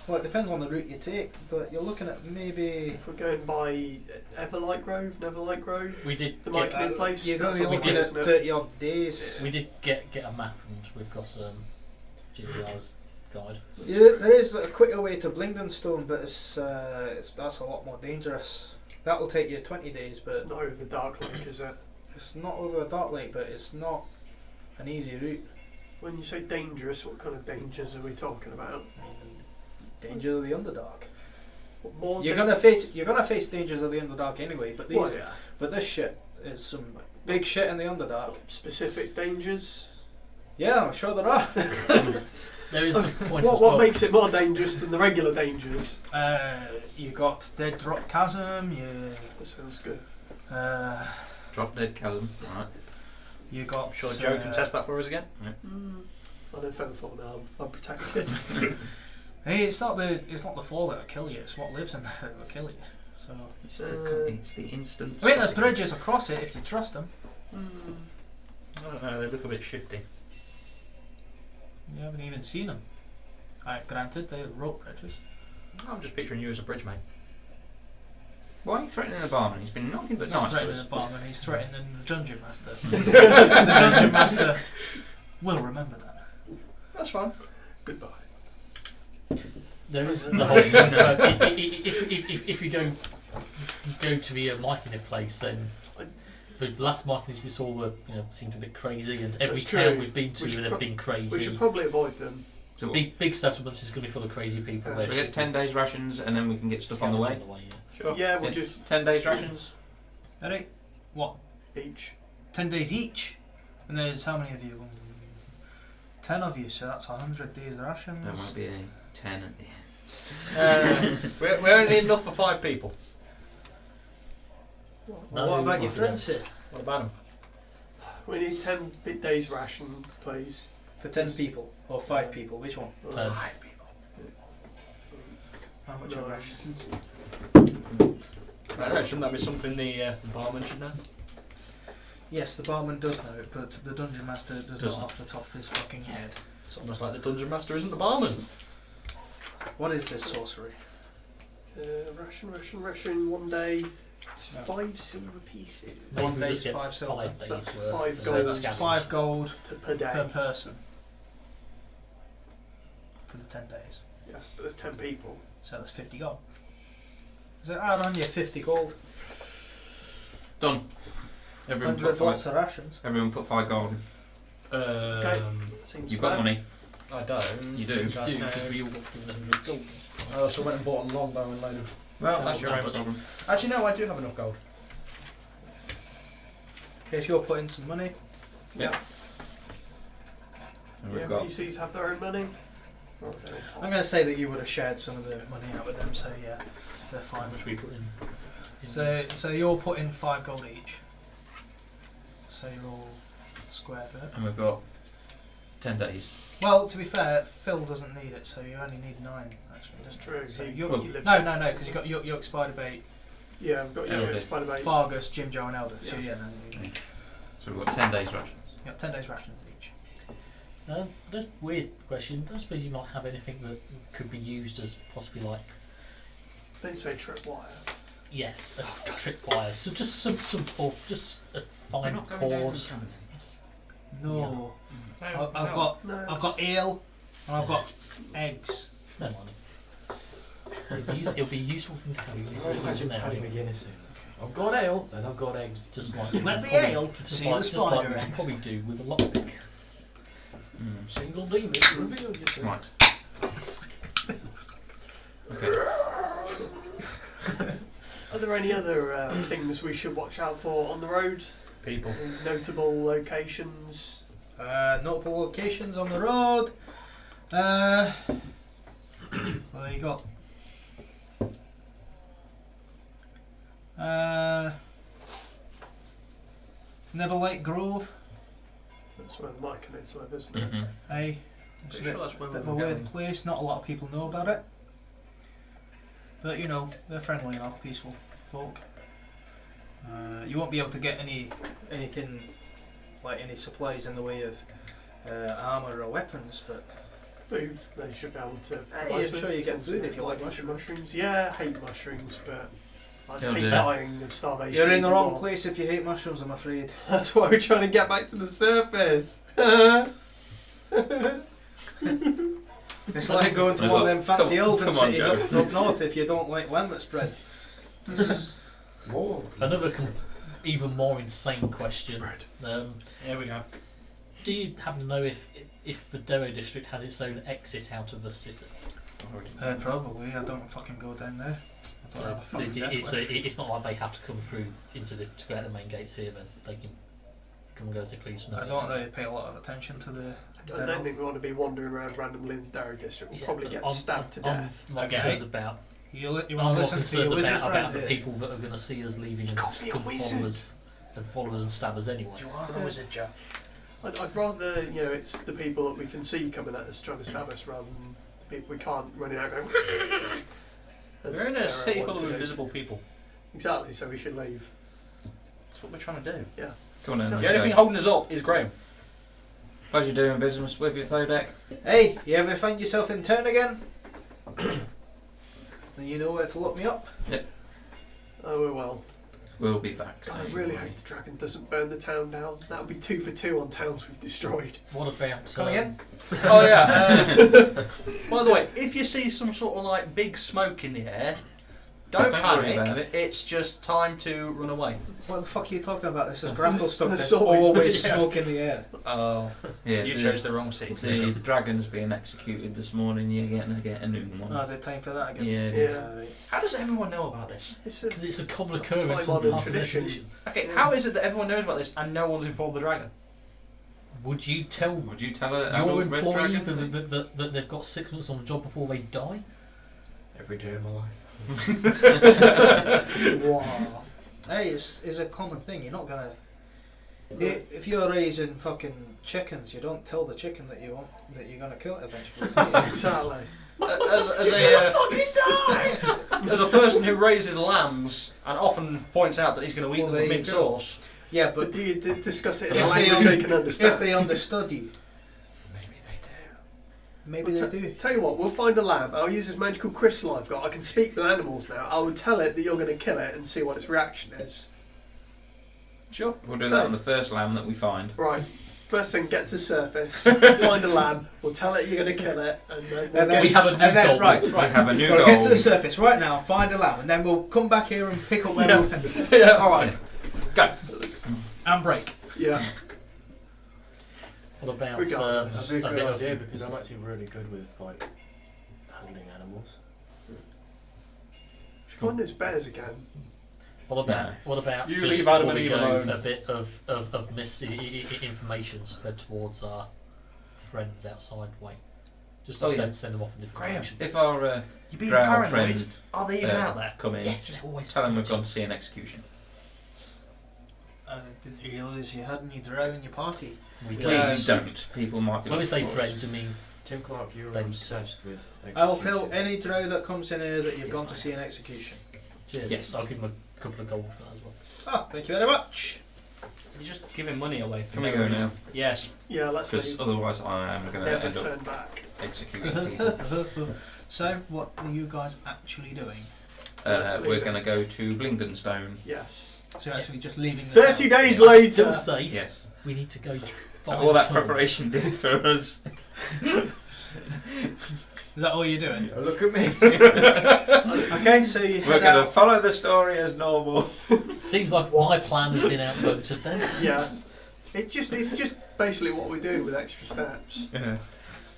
well, it depends on the route you take, but you're looking at maybe... If we're going by Everlight Grove, Neverlight Grove, We did. the Get, Mykening place, You're that's going to be what we looking did, at isn't it? 30 odd days. we did get a map, and we've got GDR's guide. Yeah, there is a quicker way to Blingden Stone, but that's a lot more dangerous. That will take you 20 days, but It's not over the Dark Lake, is it? it's not over a dark lake, but it's not an easy route. When you say dangerous, what kind of dangers are we talking about? I mean, danger of the Underdark. What more You're gonna face dangers of the Underdark anyway, but Well, yeah. but this shit is some big shit in the Underdark. Specific dangers? Yeah, I'm sure there are. There is the point as What well. makes it more dangerous than the regular dangers? You got Dead Drop Chasm. That sounds good. Drop Dead Chasm. Right. You got. Sure, Joe can test that for us again. I don't feather fall now. I'm protected. Hey, it's not the fall that'll kill you. It's what lives in there that'll kill you. So. It's the instant. I mean, there's bridges across it if you trust them. I don't know, they look a bit shifty. You haven't even seen them. Granted, they're rope bridges. I'm just picturing you as a bridge mate. Why are you threatening the barman? He's been nothing but Not nice to threatening us. the barman, he's threatening the dungeon master. The dungeon master will remember that. That's fine. Goodbye. There is the whole point about if you go to the Mykening place, then the last Mykenings we saw were seemed a bit crazy, and every That's town true. we've been to We should they've been We crazy. should probably avoid them. So, Big settlements is going to be full of crazy people. Yeah. They're so we get 10 days rations and then we can get stuff on the way. yeah. Sure. Yeah, we'll Yeah. just 10 days rations? Alright, what? each. 10 days each? And there's how many of you? 10 of you, so that's 100 days rations. There might be a 10 at the end. We're only enough for 5 people. Well, No, what about we your won't friends do here? What about them? We need 10 days ration, please. For 10 people? Or 5 people? Which one? 10. 5 people. How much are rations? I don't know, shouldn't that be something the barman should know? Yes, the barman does know it, but the dungeon master does Doesn't. not off the top of his fucking head. It's almost like the dungeon master isn't the barman. What is this sorcery? Ration. 1 day. It's 5 silver pieces One Maybe we day's just get 5 silver. 5 days So that's worth. 5 So gold. that's Scavenge. 5 gold per day. per person for the 10 days. Yeah, but there's 10 people. So that's 50 gold. So add on your 50 gold. Done. Everyone 100 put lots 5. of rations. Everyone put 5 gold in. Seems You've got fair. money. I don't. You do. You do, because we all got given 100 gold. I also went and bought a longbow and load of... Well, No, that's your not own much. problem. Actually, no, I do have enough gold. Okay, so you're putting some money. Yeah. And The we've got NPCs have their own money. Or they don't. I'm going to say that you would have shared some of the money out with them, so yeah, they're How fine. much we put in. So you're putting 5 gold each. So you're all squared with it. and we've got 10 days. Well, to be fair, Phil doesn't need it, so you only need 9 actually. That's doesn't true. it? So He- you're, he lives no, in- because you got your Spider-Bait, Yeah, we've got Elder. your Spider-Man. Fargus, Jim, Joe, and Elder. So Yeah. yeah, no, you So we've got 10 days ration. got 10 days rations each. Just weird question. Don't suppose you might have anything that could be used as possibly like Don't say tripwire. yes, a tripwire. So just some or just a fine cord. Yes. No, No, I've got No. I've got ale and I've got eggs. No money. It'll be useful for them to have if they're using there. Paddy Anyway. McGuinness in. I've got ale and I've got eggs. Just like Let the probably- ale just see like, the just like spider we eggs. probably do with a lockpick. Single demon, reveal yourself. Right. Okay. Are there any other things we should watch out for on the road? People. Any notable locations? Notable locations on the road. Well, you got. Neverlight Grove. That's where the Mike and it's live, isn't it? Mm-hmm. Hey, it's a Pretty bit, sure that's where bit of we a were weird going. place. Not a lot of people know about it, but you know they're friendly enough, peaceful folk. You won't be able to get anything like any supplies in the way of armor or weapons, but Food, they should be able to. Hey, provide I'm sure you get some food if you like mushrooms. Yeah, I hate mushrooms, but I They'll hate do. dying of starvation. you're in the even wrong more. place if you hate mushrooms. I'm afraid. That's why we're trying to get back to the surface. It's like going to There's one of a- them fancy come- elven come on, cities Joe. up north if you don't like lemon spread. More. Another even more insane question. Here we go. Do you happen to know if the Dero district has its own exit out of the city? Probably. I don't fucking go down there. I don't have a fucking death wish. It's not like they have to come through to go out the main gates here. Then they can come and go as they please. I don't really pay a lot of attention to the. I don't think we want to be wandering around randomly in the Darrow district. We'll probably get stabbed to death. I'm not Okay. concerned about. You want I'm to more listen to concerned your wizard about friend the here? people that are going to see us leaving and can't be a come wizard. follow us and stab us anyway. You are a wizard, Joe. I'd rather, it's the people that we can see coming at us trying to stab us rather than the people we can't running out going. as We're in a Darrow city want full of to do. invisible people. Exactly, so we should leave. That's what we're trying to do. Yeah. Come on then. So The let's only thing go. holding us up is Graham. Pleasure doing business with you, Thodek. Hey, you ever find yourself in town again? Then you know where to look me up. Oh well. We'll be back. God, I don't you really worry. hope the dragon doesn't burn the town down. That would be 2 for 2 on towns we've destroyed. What about Come again? Oh yeah. By the way, if you see some sort of like big smoke in the air, don't Don't worry panic. about it. It's just time to run away. What the fuck are you talking about? This is That's grapple always- stuff. that's There's always- always yeah. smoke in the air. Oh, Yeah, you the- chose the wrong city. The dragon's being executed this morning. You're getting to get a new one. Oh, is it time for that again? Yeah, it is. Yeah. How does everyone know about this? It's a common It's a occurrence in time-honoured part of their tradition. tradition. Okay, how is it that everyone knows about this and no one's informed the dragon? Would you tell Would you tell her your adult red employee dragon? that they've got 6 months on the job before they die? Every day of my life. Wow. Hey, it's a common thing. You're not gonna. If you're raising fucking chickens, you don't tell the chicken that you want that you're gonna kill it eventually. Exactly. As a person who raises lambs and often points out that he's going to eat Well, them with there you mint go. sauce, Yeah, But but do you discuss it in If a they language un- they can understand? if they understood you, maybe Well, they do. Tell you what, we'll find a lamb. I'll use this magical crystal I've got. I can speak with animals now. I will tell it that you're going to kill it and see what its reaction is. sure. We'll do that on the first lamb that we find. Right. First thing, get to surface. Find a lamb. We'll tell it you're going to kill it, and then we'll And then We have a new and then, goal. right, We right. have a new Gotta goal. get to the surface right now. Find a lamb, and then we'll come back here and pick up where Yeah. we can Yeah, alright. Go. and break. Yeah. What about Regardless. That'd be a a good bit of idea because I'm actually really good with like handling animals. Find those bears again. What about No. what about You just leave Adam before and we Eve go, alone. a bit of information spread towards our friends outside way, just to Oh, yeah. send them off in different Graham, directions. If our You're being drow paranoid. friend Are they even out there? come in, Yes, they're always tell them we've gone to predictions. see an execution. I didn't realise you had any drow in your party. We Please don't. don't. People might be. When we say looking for us. friends, we mean Tim Clark, you're Then- obsessed with I'll tell execution. any drow that comes in here that you've Yes, gone I to see an execution. cheers. Yes. I'll give them a couple of gold for that as well. Ah, thank you very much. You're just giving money away. For Can we no go reason. now? Yes. Yeah, let's Because leave. otherwise I am going to Never end up turn back. executing people. So, what are you guys actually doing? We're going to go to Blingdenstone. Yes. So, you're actually just leaving the 30 town? days I later. still say Yes. we need to go to So find all that tunnels. preparation did for us. Is that all you're doing? Oh, look at me. Okay, so you We're head going to out. follow the story as normal. Seems like my plan has been outvoted then. Yeah. It's just basically what we're doing with extra steps.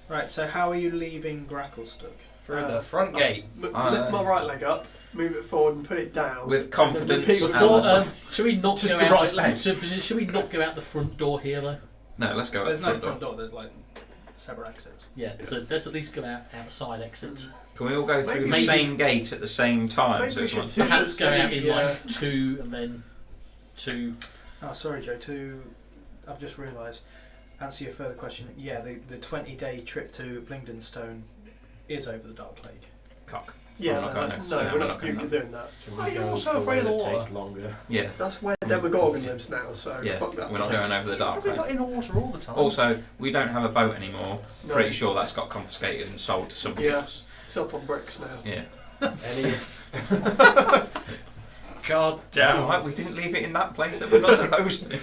Right, so how are you leaving Gracklestuck? Through the front gate. Lift my right leg up, move it forward and put it down. With confidence. repeat and- Before, should we not Just go the out? right leg. Should we not go out the front door here though? No, let's go There's at the no front front door. door, there's like separate exits. Yeah. So let's at least go out outside exit. Can we all go through the Maybe- same gate at the same time? Maybe So we it's should one- see- Perhaps go out in Yeah. like 2 and then 2. Oh, sorry, Joe. I've just realised. Answer your further question. Yeah, the 20-day trip to Blingdenstone is over the Dark Lake. Cock. Yeah, I'm not going that's, there. no, I'm we're not not going doing there. that. Can Why are we you go all so to afraid of where the it water? takes longer? Yeah. That's where Demogorgon lives now, so Yeah. fuck that. We're not going over the It's dark probably lake. not in the water all the time. Also, we don't have a boat anymore. No. Pretty sure that's got confiscated and sold to somebody Yeah. else. It's up on bricks now. Yeah. Any God Damn damn. right, we didn't leave it in that place that we're not supposed to.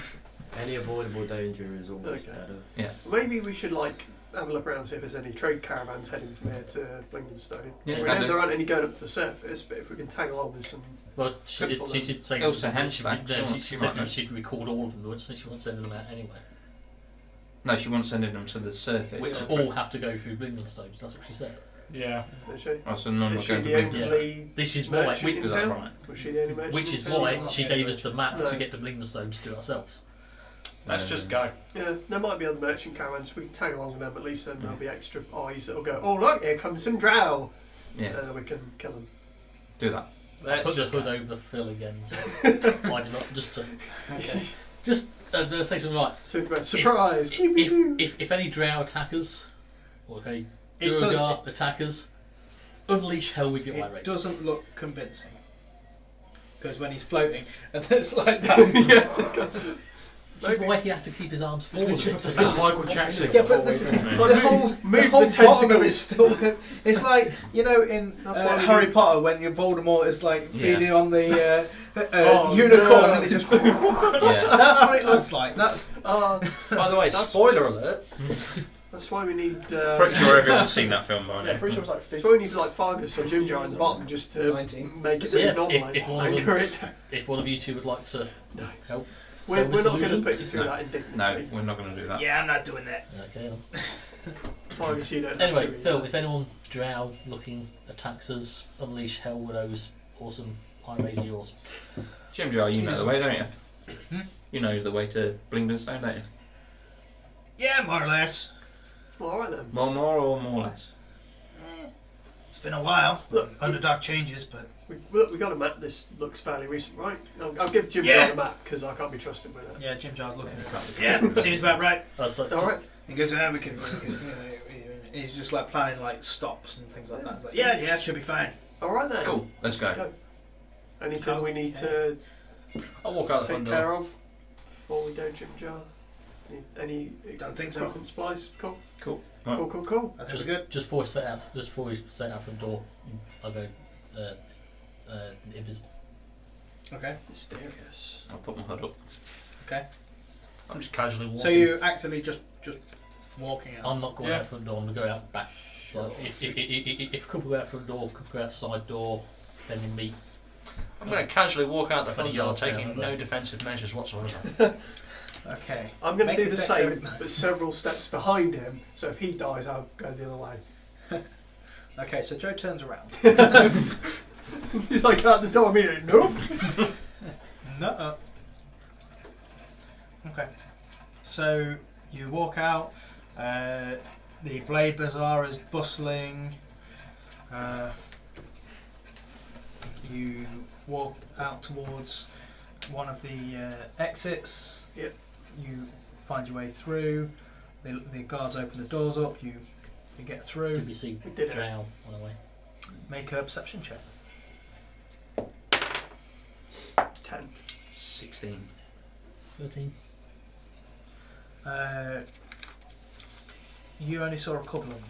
any avoidable danger is always Okay. better. Maybe we should have a look around, see if there's any trade caravans heading from here to Blingdenstone. Yeah, we can know do. there aren't any going up to the surface, but if we can tag along with some. Well, she did say. Also, she, henchback, no, she she might said know. she'd record all of them, but she won't send them out anyway. No, she wants sending them to the surface. Which all have to go through Blingdenstones. That's what she said. Yeah. Is she? Oh, so none Is are she going to the Blingdenstone. only This is why. merchant in Is that town? right? Was she the only merchant Which in is town? why she gave us the map No. to get to Blingdenstone to do it ourselves. Let's just go. Yeah, there might be other merchant caravans. We can tag along with them. At least then there'll be extra eyes that'll go. Oh look, here comes some drow. Yeah, We can kill them. do that. Let's Put the just hood go. over Phil again. So I did not just to Okay. just say something right. So surprise! Pew, pew, pew. If any drow attackers or if any It does- Durgar attackers, unleash hell with your eye It rays. doesn't look convincing. Because when he's floating, and it's like that. Which is why he has to keep his arms forward. This is Michael Jackson. Yeah, but the whole, Move the whole the bottom of tentacles. it's still. It's like, you know, in That's why we Harry need- Potter when your Voldemort is like Yeah. feeding on the Oh, unicorn no. and it just. Yeah. That's what it looks like. That's. By the way, That's- spoiler alert. That's why we need. Pretty sure everyone's seen that film by Yeah, now. pretty sure it's like That's why we need like Fargus or Jim Jar in the bottom just to 19. make it So, yeah, normal. if one of them- Anchor it. If one of you two would like to No. help, We're sell not this going to illusion. put you through No. that indignity. No, we're not going to do that. Yeah, I'm not doing that. Okay. Then. Fargus, you don't. Anyway, have to Phil, if anyone drow looking attacks us, unleash hell with those awesome eye rays of yours. Jim Jar, you He know the doesn't- way, don't you? Hmm? You know the way to Blingdenstone, don't you? Yeah, more or less. Well, all right then. More or more less? It's been a while. Look, Underdark changes, but We got a map. This looks fairly recent, right? I'll give Jim Yeah. Jar the map because I can't be trusted with it. yeah, Jim Jar's looking at that. Yeah, seems about right. So, All right. He goes, yeah, we can. He's just like planning like stops and things like that. It's like, yeah, should be fine. All right then. Cool, let's go. Go. Anything we need to I'll walk out the take front care door. of before we go, Jim Jar? Any Don't think so. equipment supplies? Cool. Cool. Right. Cool. I think just we're good. just before we set out, from the door, I'll go. Invis. Okay. Mysterious. I'll put my hood up. Okay. I'm just casually walking. So you actively just walking out. I'm not going Yeah. out front door. I'm going to go out back. So if a couple go out front door, couple go out side door, then we meet. I'm going to casually walk out the 20 front door, yards down taking there. no defensive measures whatsoever. Okay. I'm going to Make do a the dexterity- same, but several steps behind him. So if he dies, I'll go the other way. Okay, so Joe turns around. He's like out the door immediately. Nope. No. Okay. So you walk out. The Blade Bazaar is bustling. You walk out towards one of the exits. Yep. You find your way through. The guards open the doors up. You get through. Did we see We did it. Drow on the way? Make a perception check. 10. 16. 13. You only saw a couple of them.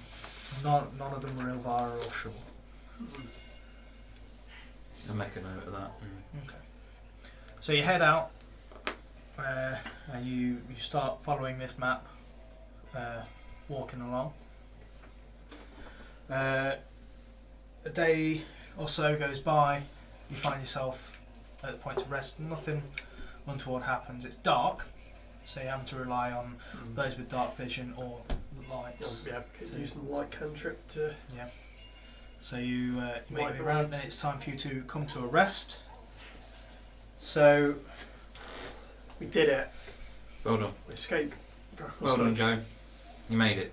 None of them were Ilvara or Shaw. I'll make a note of that. Okay. So you head out, and you start following this map, walking along. A day or so goes by. You find yourself at the point of rest. Nothing untoward happens. It's dark, so you have to rely on those with dark vision or lights. Yeah, using the light cantrip to. Yeah. So you make Light it the around, way. and it's time for you to come to a rest. So We did it. Well done. We escaped. Well done, Joe. You made it.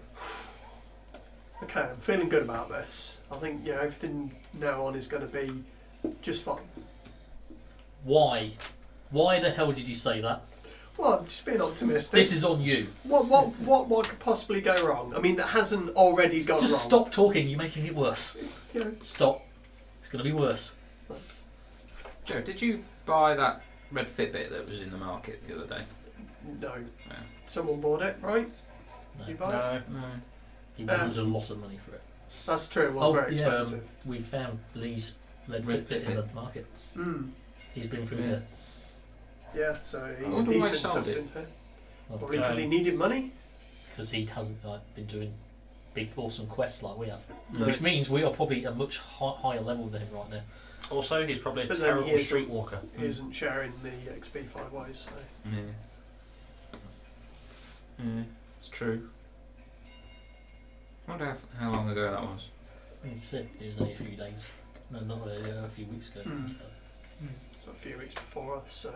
Okay, I'm feeling good about this. I think everything now on is going to be just fine. Why? Why the hell did you say that? Well, I'm just being optimistic. This is on you. What could possibly go wrong? I mean, that hasn't already gone wrong. Just stop talking. You're making it worse. It's, Stop. It's going to be worse. Joe, did you buy that red Fitbit that was in the market the other day? no. Yeah. Someone bought it, right? No. You buy it? No. He wanted a lot of money for it. That's true. It was very yeah, expensive. we found Leigh's red Red Fitbit in Fitbit. the market. Mm. He's been through Yeah. there. Yeah, so he's wonder been why he sold sucked it. into it. Well, Probably because he needed money. because he hasn't been doing big, awesome quests like we have. No. Which means we are probably a much higher level than him right now. Also, he's probably a But then terrible he is- streetwalker. He isn't sharing the XP 5 ways, so. Yeah. Yeah, it's true. I wonder how long ago that was. Like you said, it was only a few days. No, not a few weeks ago. Mm. So. So a few weeks before us, so.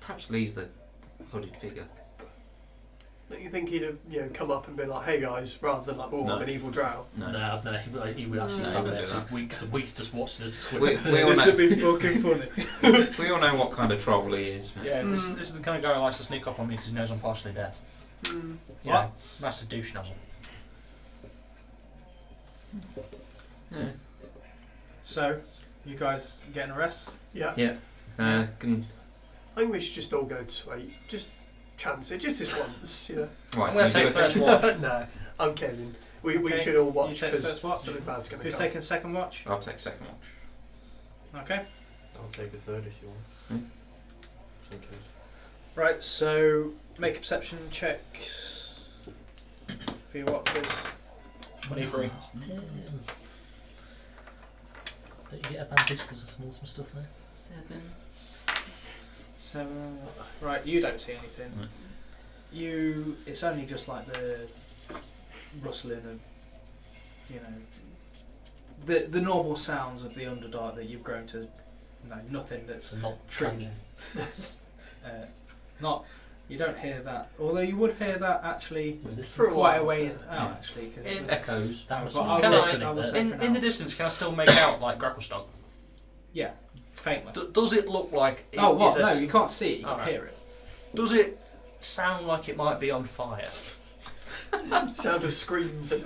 Perhaps Leigh's the hooded figure. Don't you think he'd have come up and been like, hey guys, rather than like, oh, No. I'm an evil drow? No. No, he would actually No, sat he there wouldn't do for weeks and weeks just watching us. We all this know, would be fucking funny. we all know what kind of troll he is. Yeah, this is the kind of guy who likes to sneak up on me because he knows I'm partially deaf. Mm. Yeah, massive douche nozzle. Yeah. So, you guys getting a rest? Yeah. Yeah. Can, I think we should just all go to sleep. Just chance it, just this once, right, I'm going can to we take do a first thing? watch. No, I'm kidding. We Okay. should all You watch take because first watch? something bad's going to Who's come. taking second watch? I'll take second watch. Okay. I'll take a third if you want. Just in case. Right, so make a perception check for your watches. 23. Don't you get advantage because of some awesome stuff there? 7. Right, you don't see anything. Right. It's only just like the rustling and the normal sounds of the Underdark that you've grown to know. Nothing that's So not True. training. not. You don't hear that, although you would hear that actually With this For a quite a while. ways out. Yeah. Actually, because It echoes. that was But I Can was- I- I was- definitely there. In the distance, can I still make out like Gracklestock? yeah, faintly. Does it look like? It Oh, what? is a- No, you can't see it. You can Alright. hear it. Does it sound like it might be on fire? Sound of screams. And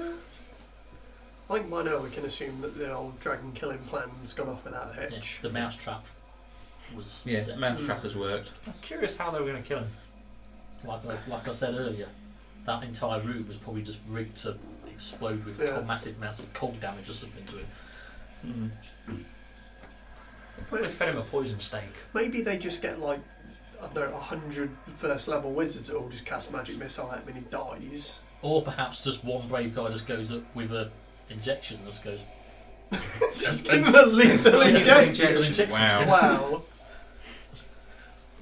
I think by now we can assume that the old dragon killing plan's gone off without a Yeah, hitch. the mouse trap was Yeah, set. mousetrap has worked. I'm curious how they were going to kill him. Like I said earlier, that entire room was probably just rigged to explode with Yeah. massive amounts of cold damage or something to it. Probably fed him a poison steak. Maybe they just get like, I don't know, 100 first level wizards that all just cast magic missile at him and he dies. Or perhaps just one brave guy just goes up with a injection and just goes. Just give him a lethal injection. Lethal injection. Wow. Wow.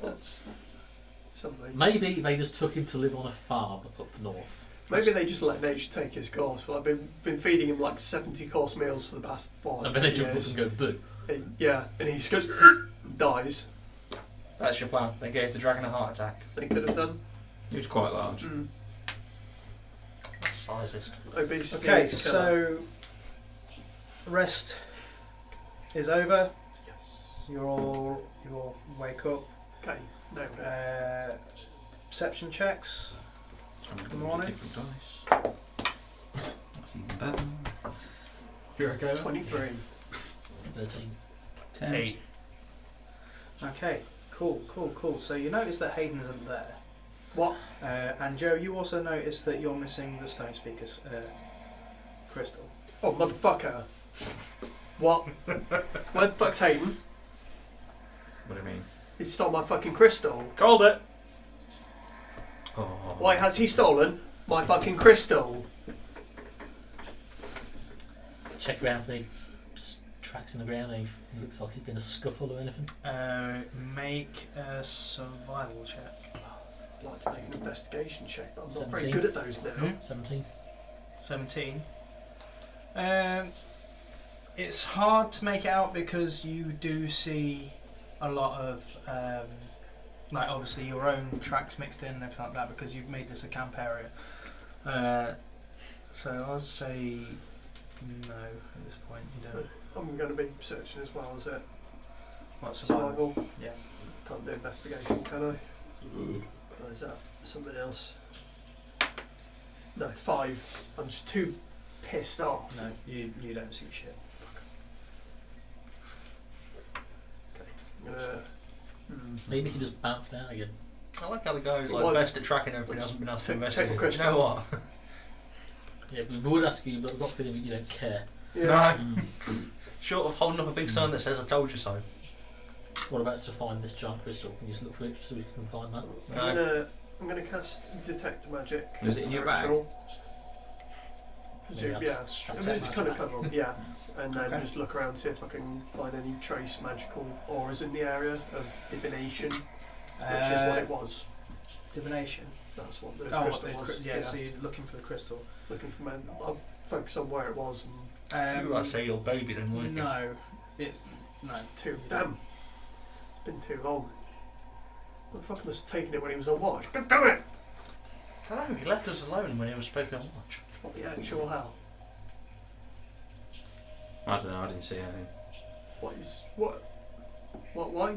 That's something. Maybe they just took him to live on a farm up north. Maybe they just let nature take his course. Well, I've been feeding him like 70 course meals for the past 5 And then they jump up years. and go boo. Yeah, and he just goes, dies. That's your plan. They gave the dragon a heart attack. They could have done. It was quite large. Mm. sizest. Obesity Okay, is a killer. so rest is over. Yes. You'll wake up. Okay, nailed it. Perception checks. I'm Good gonna morning. use different dice. That's even better. Here I go. 23. 13. 10. 8. Okay, cool. So you notice that Hayden isn't there. What? And Joe, you also notice that you're missing the stone speaker's crystal. Oh, motherfucker. What? Where the fuck's Hayden? What do you mean? He stole my fucking crystal. Called it. Oh. Why has he stolen my fucking crystal? Check around for any tracks in the ground. Any looks like it's been a scuffle or anything. Make a survival check. I'd like to make an investigation check, but I'm not very 17. good at those now. 17. 17. It's hard to make it out because you do see a lot of, like obviously your own tracks mixed in and everything like that because you've made this a camp area. So I'll say no at this point. You don't. I'm going to be searching as well, is it? What survival? Survival? Yeah. Can't do investigation, can I? Or is that something else? No, 5. I'm just too pissed off. No, you don't see shit. I'm gonna... Maybe he can just bounced out again. I like how the guy who's like Well, best at tracking everything hasn't been asked to check the investigate. You crystal. know what? Yeah, we would ask you, but I've got a feeling that you don't care. Yeah. No. Short of holding up a big sign that says "I told you so." What about to find this giant crystal? Can you just look for it so we can find that? I'm gonna cast detect magic. Is it in your bag? Actual. Maybe Yeah, that's strapped I mean, to it's my kind of back. cover. Yeah, and then Okay. just look around, see if I can find any trace magical auras in the area of divination, which is what it was. Divination. That's what the Oh, what crystal the was. yeah, so you're looking for the crystal. Looking for man. I'll focus on where it was and You might say your baby then, wouldn't you? No, it's no. too. Damn, it's been too long. The fuck must have taken it when he was on watch. God damn it! I don't know. He left us alone when he was supposed to be on watch. What the actual hell? I don't know, I didn't see anything. What is what? Why?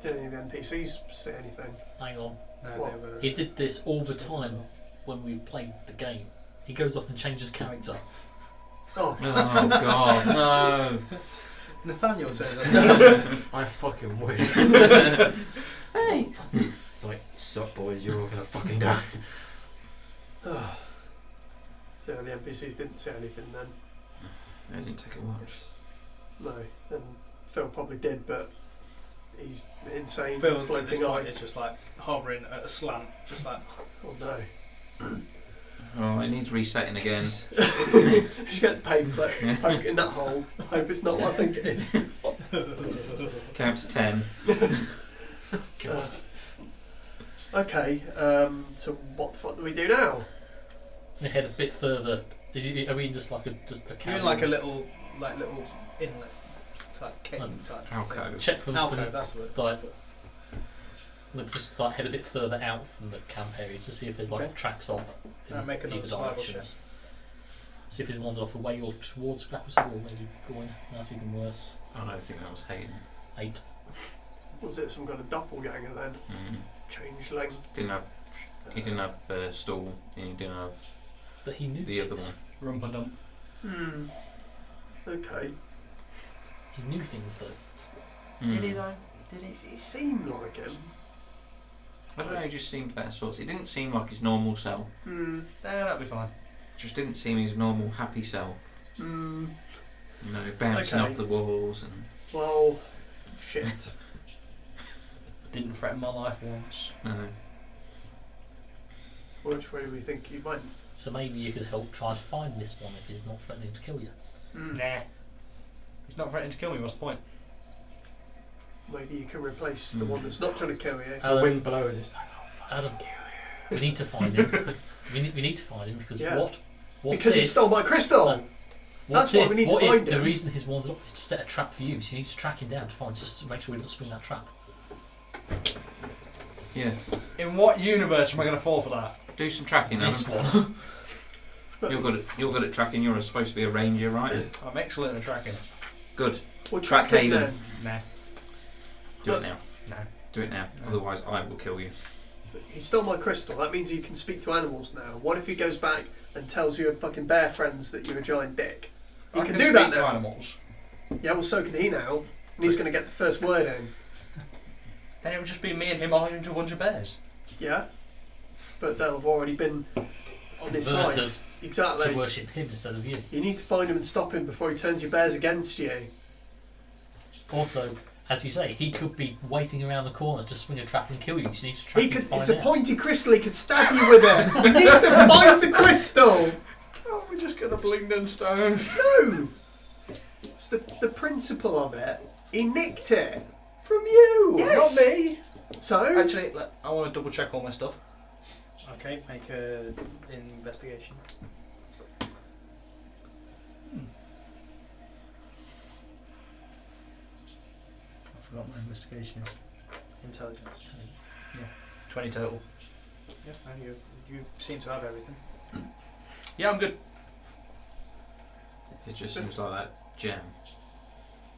Did any of the NPCs say anything? Hang on. No, What? they were. He did this all the time when we played the game. He goes off and changes character. Oh, Oh god, no! Nathaniel turns up. I fucking wish. Hey! It's like, sup boys, you're all gonna fucking die. so the NPCs didn't say anything then. I didn't take a watch. No, and Phil probably did, but he's insane, Phil at this floating point on. is just like hovering at a slant, just like. Oh no! Oh, it needs resetting again. Just get the paper, poke it in that hole. Hope it's not what I think it is. Count to 10. Okay, so what the fuck do we do now? We head a bit further. Are we in just like a You're cabin? in like a little inlet type cave Um, type. Alcove. check from Alcove, that's the word. like we'll just like head a bit further out from the camp area to see if there's like Okay. tracks off in Make another either survival directions. See if he's wandered off away or towards Grapple or maybe going. That's even worse. I don't think that was Hayden. 8. Was it some kind of doppelganger then? Changeling? He didn't have stall, and he didn't have But he knew the other things. one. Rumpa dump. Okay. He knew things though. Did he though? Did he seem like him? I don't know, he just seemed better sorts. He didn't seem like his normal self. Yeah, that'll be fine. Just didn't seem his normal happy self. You know, bouncing Okay. off the walls and. Well, shit. Didn't threaten my life once. No. Which way do we think he went? So maybe you could help try to find this one if he's not threatening to kill you. Nah. He's not threatening to kill me, what's the point? Maybe you can replace the one that's not trying to kill you. The Adam, wind blows, it's like, oh fuck. Adam, we need to find him. we need to find him because Yeah. what Because if, he stole my crystal! No. That's why we need to what find if the him. reason he's wandered off is to set a trap for you, so you need to track him down to find, just to make sure we don't spring that trap. Yeah. In what universe am I going to fall for that? Do some tracking, This Adam. one. You're good at tracking. You're supposed to be a ranger, right? I'm excellent at tracking. Good. We'll Track track him Hayden. then. Nah. Do it now. No. Do it now. No. Otherwise, I will kill you. He stole my crystal. That means he can speak to animals now. What if he goes back and tells your fucking bear friends that you're a giant dick? He I can can do speak that to now. animals. Yeah, well, so can he now. And he's going to get the first word in. Then it would just be me and him arguing to a bunch of bears. Yeah? But they'll have already been on his side. Converted Exactly. to worship him instead of you. You need to find him and stop him before he turns your bears against you. Also, as you say, he could be waiting around the corner to swing a trap and kill you. So you need to track He and could. find It's a out. pointy crystal. He could stab you with it. We need to find the crystal. Oh, we just got a Blingden stone. No. It's the principle of it. He nicked it from you, Yes. not me. So Actually, I want to double check all my stuff. Okay, make a investigation. I forgot my investigation is. Intelligence. 20 total. Yeah, and you seem to have everything. Yeah, I'm good. It just seems like that gem,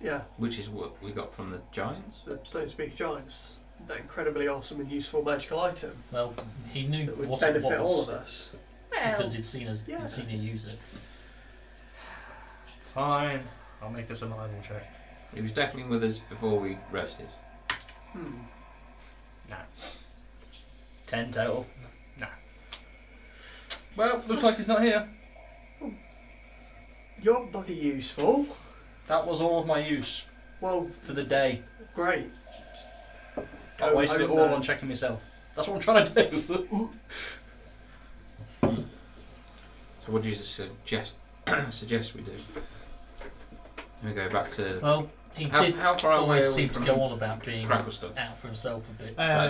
yeah, which is what we got from the giants. the Stone Speaker Giants. That incredibly awesome and useful magical item Well, he knew that would what it benefit all was of us. because he'd seen her use it. Fine. I'll make a survival check. He was definitely with us before we rested. 10 total. Nah. Well, looks like he's not here. You're bloody useful. That was all of my use Well, for the day. great. I Go wasted it home all then. on checking myself. That's what I'm trying to do. So what do you suggest we do? We go back to Well, he How- did how far away always are we seem to from go on about being Cracklestone? out for himself a bit. About a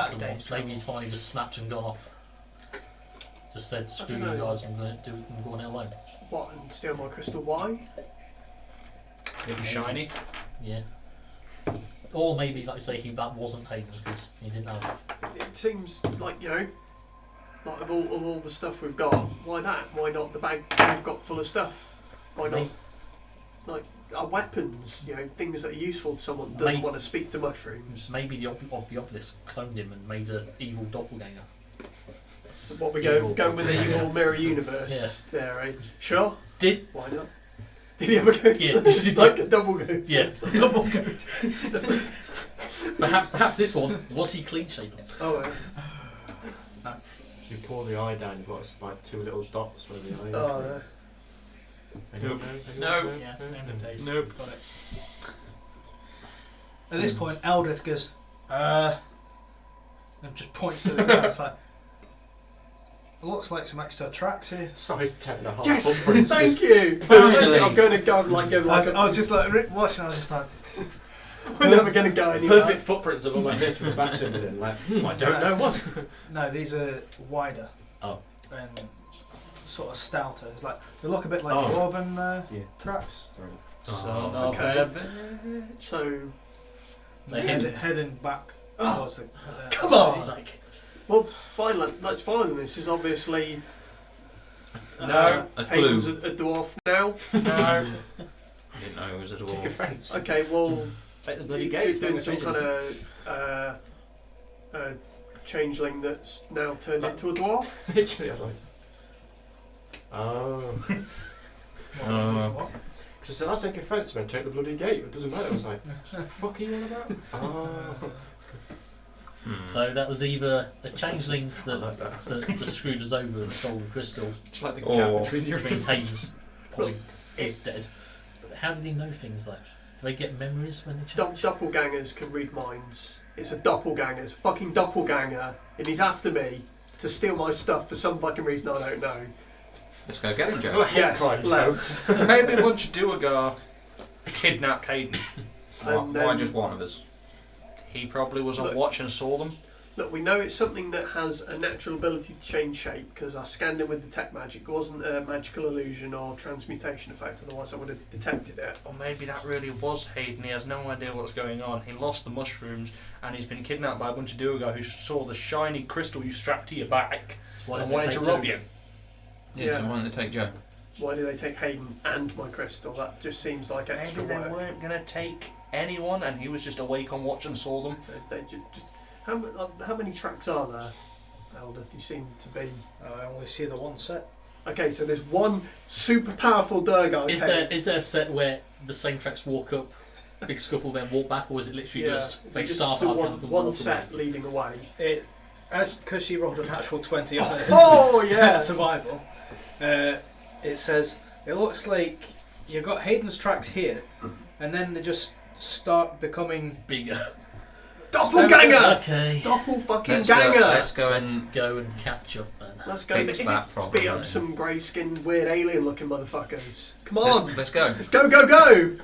For day's once. Maybe he's finally just snapped and gone off. Just said, screw you don't know. guys, I'm going to do it and go on it alone. What, and steal my crystal? Why? It was shiny. Yeah. Or maybe, like I say, that wasn't Hayden because he didn't have. It seems like, like of all the stuff we've got, why that? Why not the bag we've got full of stuff? Why not, like, our weapons, things that are useful to someone that doesn't Maybe- want to speak to mushrooms? Maybe the obelisk cloned him and made an evil doppelganger. So what, we Evil. go with the evil mirror universe there, eh? Sure? Did Why not? Did he ever go? Yeah, this is- like a double goat. Yeah. Double goat. perhaps this one was he clean shaven? Oh, You pour the eye down, you've got like two little dots where the eye is. oh no. Anyone Nope. know? No. Anyone know? Yeah, end of days. Nope. Got it. At this point, Eldrith goes, and just points to the ground. It's like, it looks like some extra tracks here. Size 10.5 Yes, footprints. thank you. Finally. I'm going to go like I was just like watching. I was just like, we're never going to go anywhere. Perfect footprints that look like this with back symbol in. Like, I don't know what. no, these are wider. Oh. And sort of stouter. It's like they look a bit like Oh. dwarven Yeah. tracks. Sorry. Son Oh, of okay. a bitch. So, Heading back towards the. Come on! city. Like, well, fine. Let's follow them. This is obviously No. A clue. Hayden's a dwarf now. No. I didn't know it was a Take dwarf. offence. Okay, well, Take the bloody you gate. doing some kind of changeling that's now turned into a dwarf. Literally, I was like, oh. What? So I said, I'll take offence when I take the bloody gate. It doesn't matter. I was like, fuck are you on about? Oh. so that was either a changeling I that, like that. that just screwed us over and stole the crystal, It's like the Or- gap between your which means Hayden's probably is dead. But how do they know things like? Do they get memories when they change? Doppelgangers can read minds. It's a doppelganger. It's a fucking doppelganger, and he's after me to steal my stuff for some fucking reason I don't know. Let's go get him, Oh, Joe. hate Yes, crimes, let's. Maybe a bunch of Duergar kidnapped Hayden. Why just one of us? He probably was on Look. watch and saw them. Look, we know it's something that has a natural ability to change shape because I scanned it with detect magic. It wasn't a magical illusion or transmutation effect, otherwise I would have detected it. Or maybe that really was Hayden. He has no idea what's going on. He lost the mushrooms and he's been kidnapped by a bunch of Duergar who saw the shiny crystal you strapped to your back That's why and they wanted to take rob Joe. you. Yeah, so why don't they take Joe? Why do they take Hayden and my crystal? That just seems like extra Maybe they work. weren't going to take anyone and he was just awake on watch and saw them. They just how many tracks are there, Eldith? You seem to be... I only see the one set. Okay, so there's one super powerful Durgar. Is there a set where the same tracks walk up, big scuffle, then walk back, or is it literally just they start to up one, and one walk set away? leading away? Because she rolled a natural 20 on it. Oh yeah! Survival. It says it looks like you've got Hayden's tracks here, and then they just start becoming Bigger. Doppelganger! Okay. Doppel fucking Let's ganger! Let's go and catch up then. Let's go fix that problem, beat up then. some grey-skinned, weird alien-looking motherfuckers. Come on! Let's go. Let's go, go, go!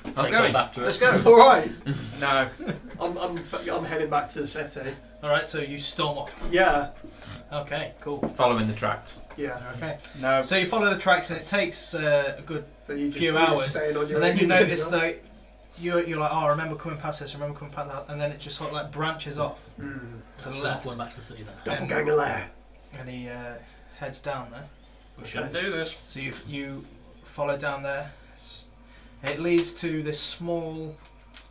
I'm Take going. off after Let's it. go. All right. No. I'm heading back to the city. Alright, so you storm off. Yeah. Okay, cool. Following the tracks. Yeah. Okay. No. So you follow the tracks, and it takes a good So you few you're just hours, staying on your and then own, you notice know? that you're like, oh, I remember coming past this, I remember coming past that, and then it just sort of like branches off to So the we're left, going back to the city then. Doppelganger lair. and he heads down there. We shouldn't do this. So you follow down there. It leads to this small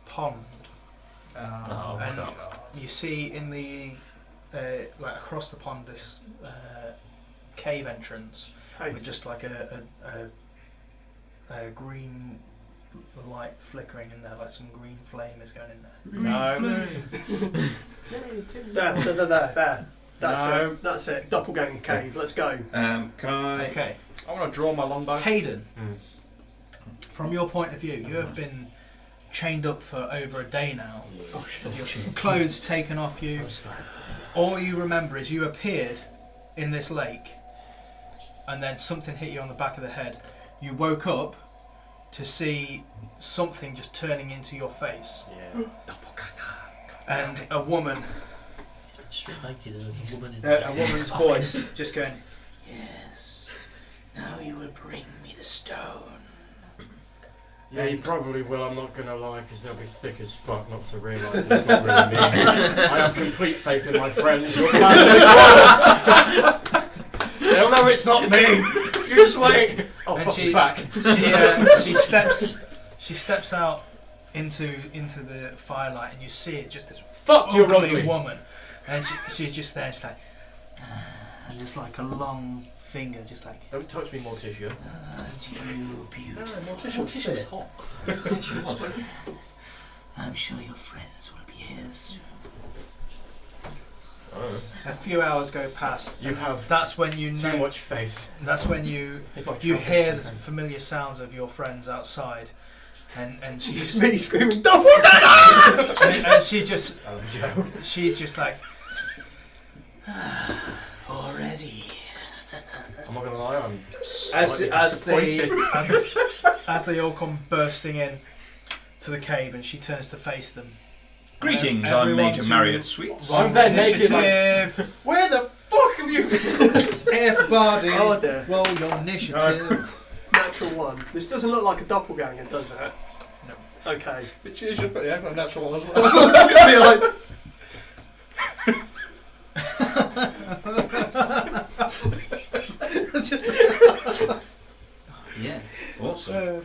pond, Oh, and God. you see in the like across the pond this cave entrance Hey. with just like a green light flickering in there, like some green flame is going in there. No. There. That's No. it. That's it. Doppelganger cave. Let's go. Can I? Okay, I want to draw my longbow. Hayden. From your point of view, you have been chained up for over a day now. Your clothes taken off you. All you remember is you appeared in this lake, and then something hit you on the back of the head. You woke up to see something just turning into your face, Yeah. and a woman, He's been stripped naked and there's a woman in a woman's voice, just going, Yes, now you will bring me the stone. Yeah, you probably will, I'm not going to lie, because they'll be thick as fuck not to realise it's not really me. I have complete faith in my friends. Your plan They'll know it's not me! You just wait! Oh, and fuck, she he's back. she steps out into the firelight, and you see it just this Fuck, you're ugly ugly! woman, and she's just there, just like, and just like a long finger, just like, Don't touch me, Morticia. Aren't you beautiful? Morticia was hot. I'm sure your friends will be here soon. Oh. a few hours go past. You have That's when you too know. much faith. That's when you hear the familiar sounds of your friends outside, and she Just just me screaming Doppelganger! and she just Joe. she's just like, Already. I'm not going to lie, I'm as slightly disappointed. as they all come bursting in to the cave, and she turns to face them. Greetings, I'm Everyone Major to- Marriott Sweets. I'm there naked like... Initiative. Where the fuck have you been? Everybody, Oh dear. roll your initiative. Natural one. This doesn't look like a doppelganger, does it? No. Okay. Which is your, yeah, I've got a natural one as well. It's gonna be like. Yeah, awesome.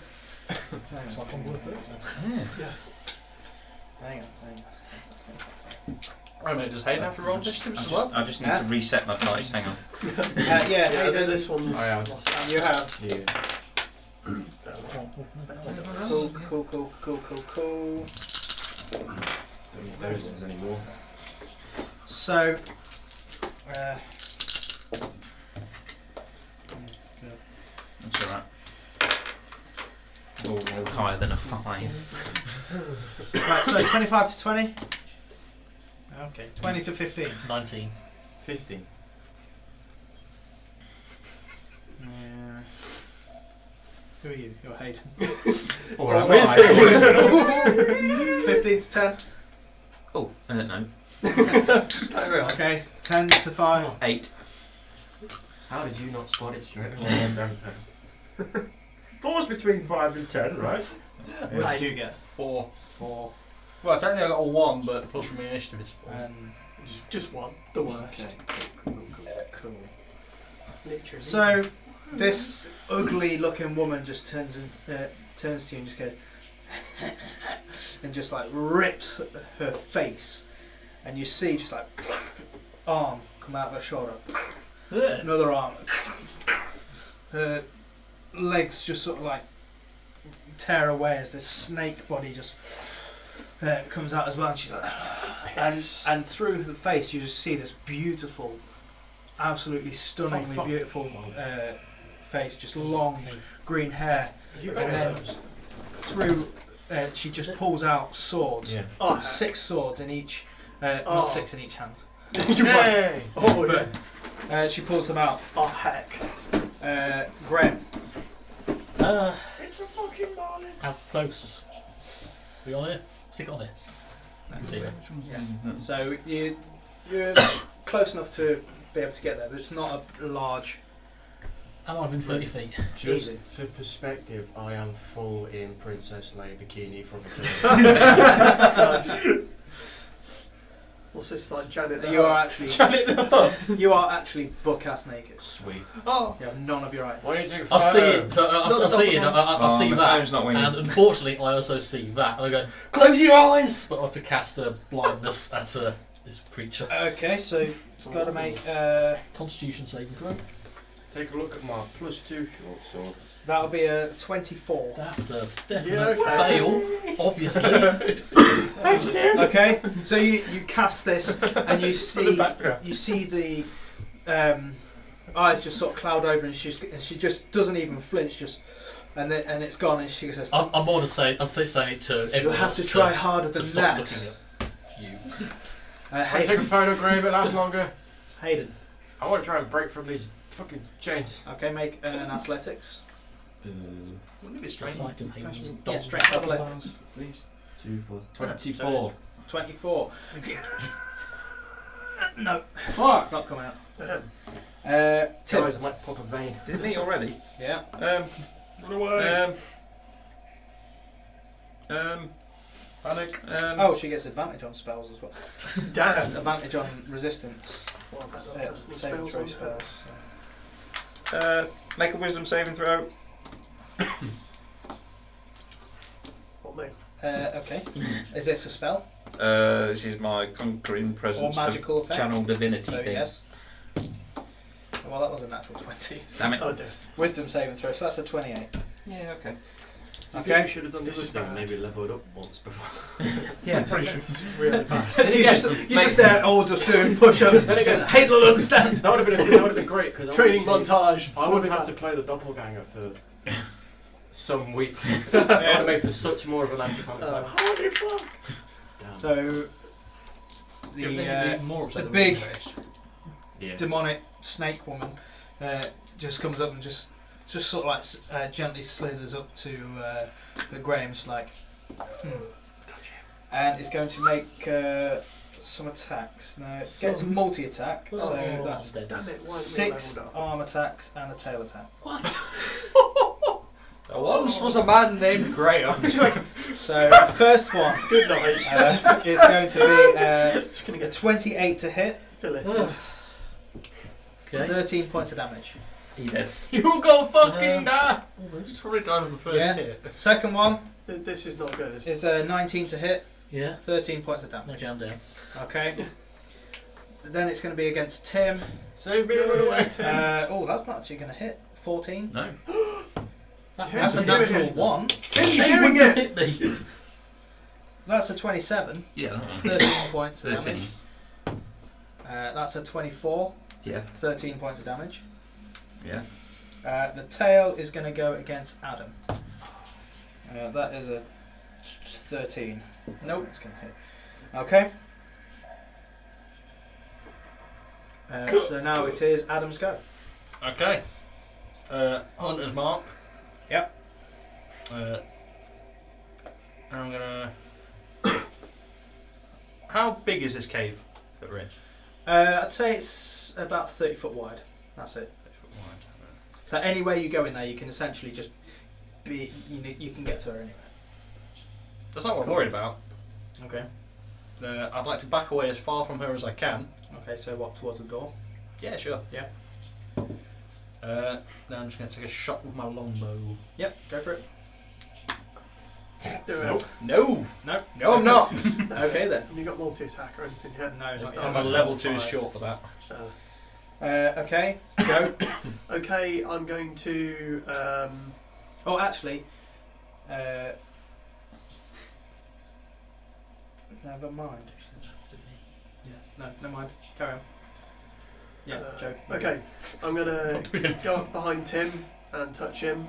It's like on board first then. Hang on. Wait a minute, does Hayden have to roll initiative as well? I just need to reset my dice. Hang on. Yeah, Yeah, Hayden, this one's. I am. you have. Yeah. Cool. There isn't anymore. So, That's alright. Oh, higher than a 5. right, so 25 to 20. Okay, 20 to 15. 19. 15. Who are you? You're Hayden. Or Oh, am is I? it? 15 to 10. Oh, no. Okay, 10 to 5. 8. How did you not spot it straight away? Pause between 5 and 10, right? What did you get? 4. 4. Well, technically I got a 1, but plus from my initiative it's 4. And Just one. The worst. cool. Literally. So this ugly-looking woman just turns to you and just goes, and just like rips her face, and you see just like arm come out of her shoulder, another arm, her legs just sort of like tear away as this snake body just comes out as well, and she's like, and through the face you just see this beautiful, absolutely stunningly beautiful face, just long green hair, and then through she just pulls out swords, 6 swords in each, not 6 in each hand. Hey! Oh yeah. She pulls them out. Oh heck. Graham. It's a fucking morning. How close? We on it? Stick it on it. That's it. So you're close enough to be able to get there, but it's not a large. Am I within 30 feet? Just Easy. for perspective, I am full in Princess Leigh bikini from the What's this like, Janet? the You are Hutt? actually you are actually buck-ass naked. Sweet. Oh. You have none of your items. Why don't you take a I photo? see it. So I see it. I see my that. phone's not winning. And unfortunately, I also see that. And I go, close your eyes! But I also cast a blindness at this creature. Okay, so it's got to make. Constitution saving throw. Take a look at my +2 short sword. That'll be a 24. That's a definite Yeah, fail, obviously. Okay, so you cast this and you see the eyes just sort of cloud over, and she just doesn't even flinch, and it's gone, and she says, I'm more to say, I'm saying it to everyone "You'll have else to try harder to than stop that." looking at you. Can I take a photo, Graham? It lasts longer. Hayden. I want to try and break from these fucking chains. Okay, make an athletics. Wouldn't it be The strange? sight of Hayden's Yeah, dog. strength athletics. Please. 2, 4, 24. 24. No, Fuck! it's not come out. Tim. Guys, I might pop a vein. Is it me already? Yeah. Run away. Panic. Oh, she gets advantage on spells as well. Damn. Advantage on resistance. Well, I bet not casting Saving throw spells on spells. Make a wisdom saving throw. What, mate? Okay. Is this a spell This is my conquering or presence. magical effect? Channel divinity So thing. yes. Well, that was a natural 20. Damn it. Oh dear. Wisdom saving throw. So that's a 28. Yeah, okay. Okay. You should have done This this is wisdom. bad. Maybe level it up once before. Yeah, Pretty sure this is really bad. you just there all just doing push-ups. Hayden will understand. That would have been great because Training montage. I would have had to play the doppelganger for some weeks. That would have made for such more of an anticlimax. Like, holy fuck! Damn. So the big demonic snake woman just comes up and just sort of like gently slithers up to the Graham's like, and it's going to make some attacks. Now it gets a multi-attack, so Oh, that's dead. Damn it, why 6 leveled up? arm attacks and a tail attack. What? There once was a man named Graham. So the first one Good night. is going to be Just gonna a get 28 to hit, filleted. Okay. 13 points of damage. He dead. You go fucking die! He's probably died on the first Yeah. hit. Second one This is not good. is a 19 to hit, Yeah. 13 points of damage. Okay, I'm down. Okay. Then it's going to be against Tim. Save me, run away. Oh, that's not actually going to hit. 14. No. That's a Tim's doing natural it. 1. Tim's You doing wouldn't have it! hit me. That's a 27. Yeah. 13 points of 13. damage. That's a 24. Yeah. 13 points of damage. Yeah. The tail is going to go against Adam. That is a 13. Nope, it's going to hit. Okay. So now it is Adam's go. Okay. Hunter's mark. Yep. I'm gonna. How big is this cave that we're in? I'd say it's about 30 foot wide. That's it. So anywhere you go in there, you can essentially just be. You can get to her anywhere. That's not what I'm worried about. Okay. I'd like to back away as far from her as I can. Okay. So what, towards the door? Yeah, sure. Then I'm just going to take a shot with my longbow. Yep, go for it. Do it. No! No. No, I'm not! Okay then. Have you got multi-attack or anything yet? No, not I'm yet. a level 2 is short for that. Okay, go. Okay, I'm going to. Oh, actually, never mind. Yeah, no, never mind. Carry on. Yeah, Joe. Okay, I'm gonna go up behind Tim and touch him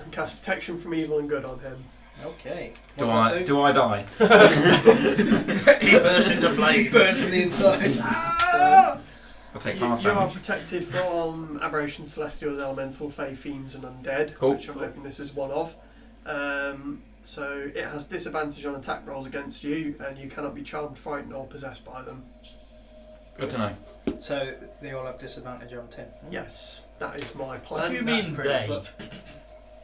and cast protection from evil and good on him. Okay. Do What's I that do I die? He bursts into flame. Burn from the inside. I'll take You half are damage. protected from aberrations, celestials, elemental, fae, fiends, and undead, Cool. which I'm hoping this is one of. So it has disadvantage on attack rolls against you, and you cannot be charmed, frightened, or possessed by them. Good to know. So they all have disadvantage on Tim. Yes, that is my plan. What do you That's mean pretty they? close.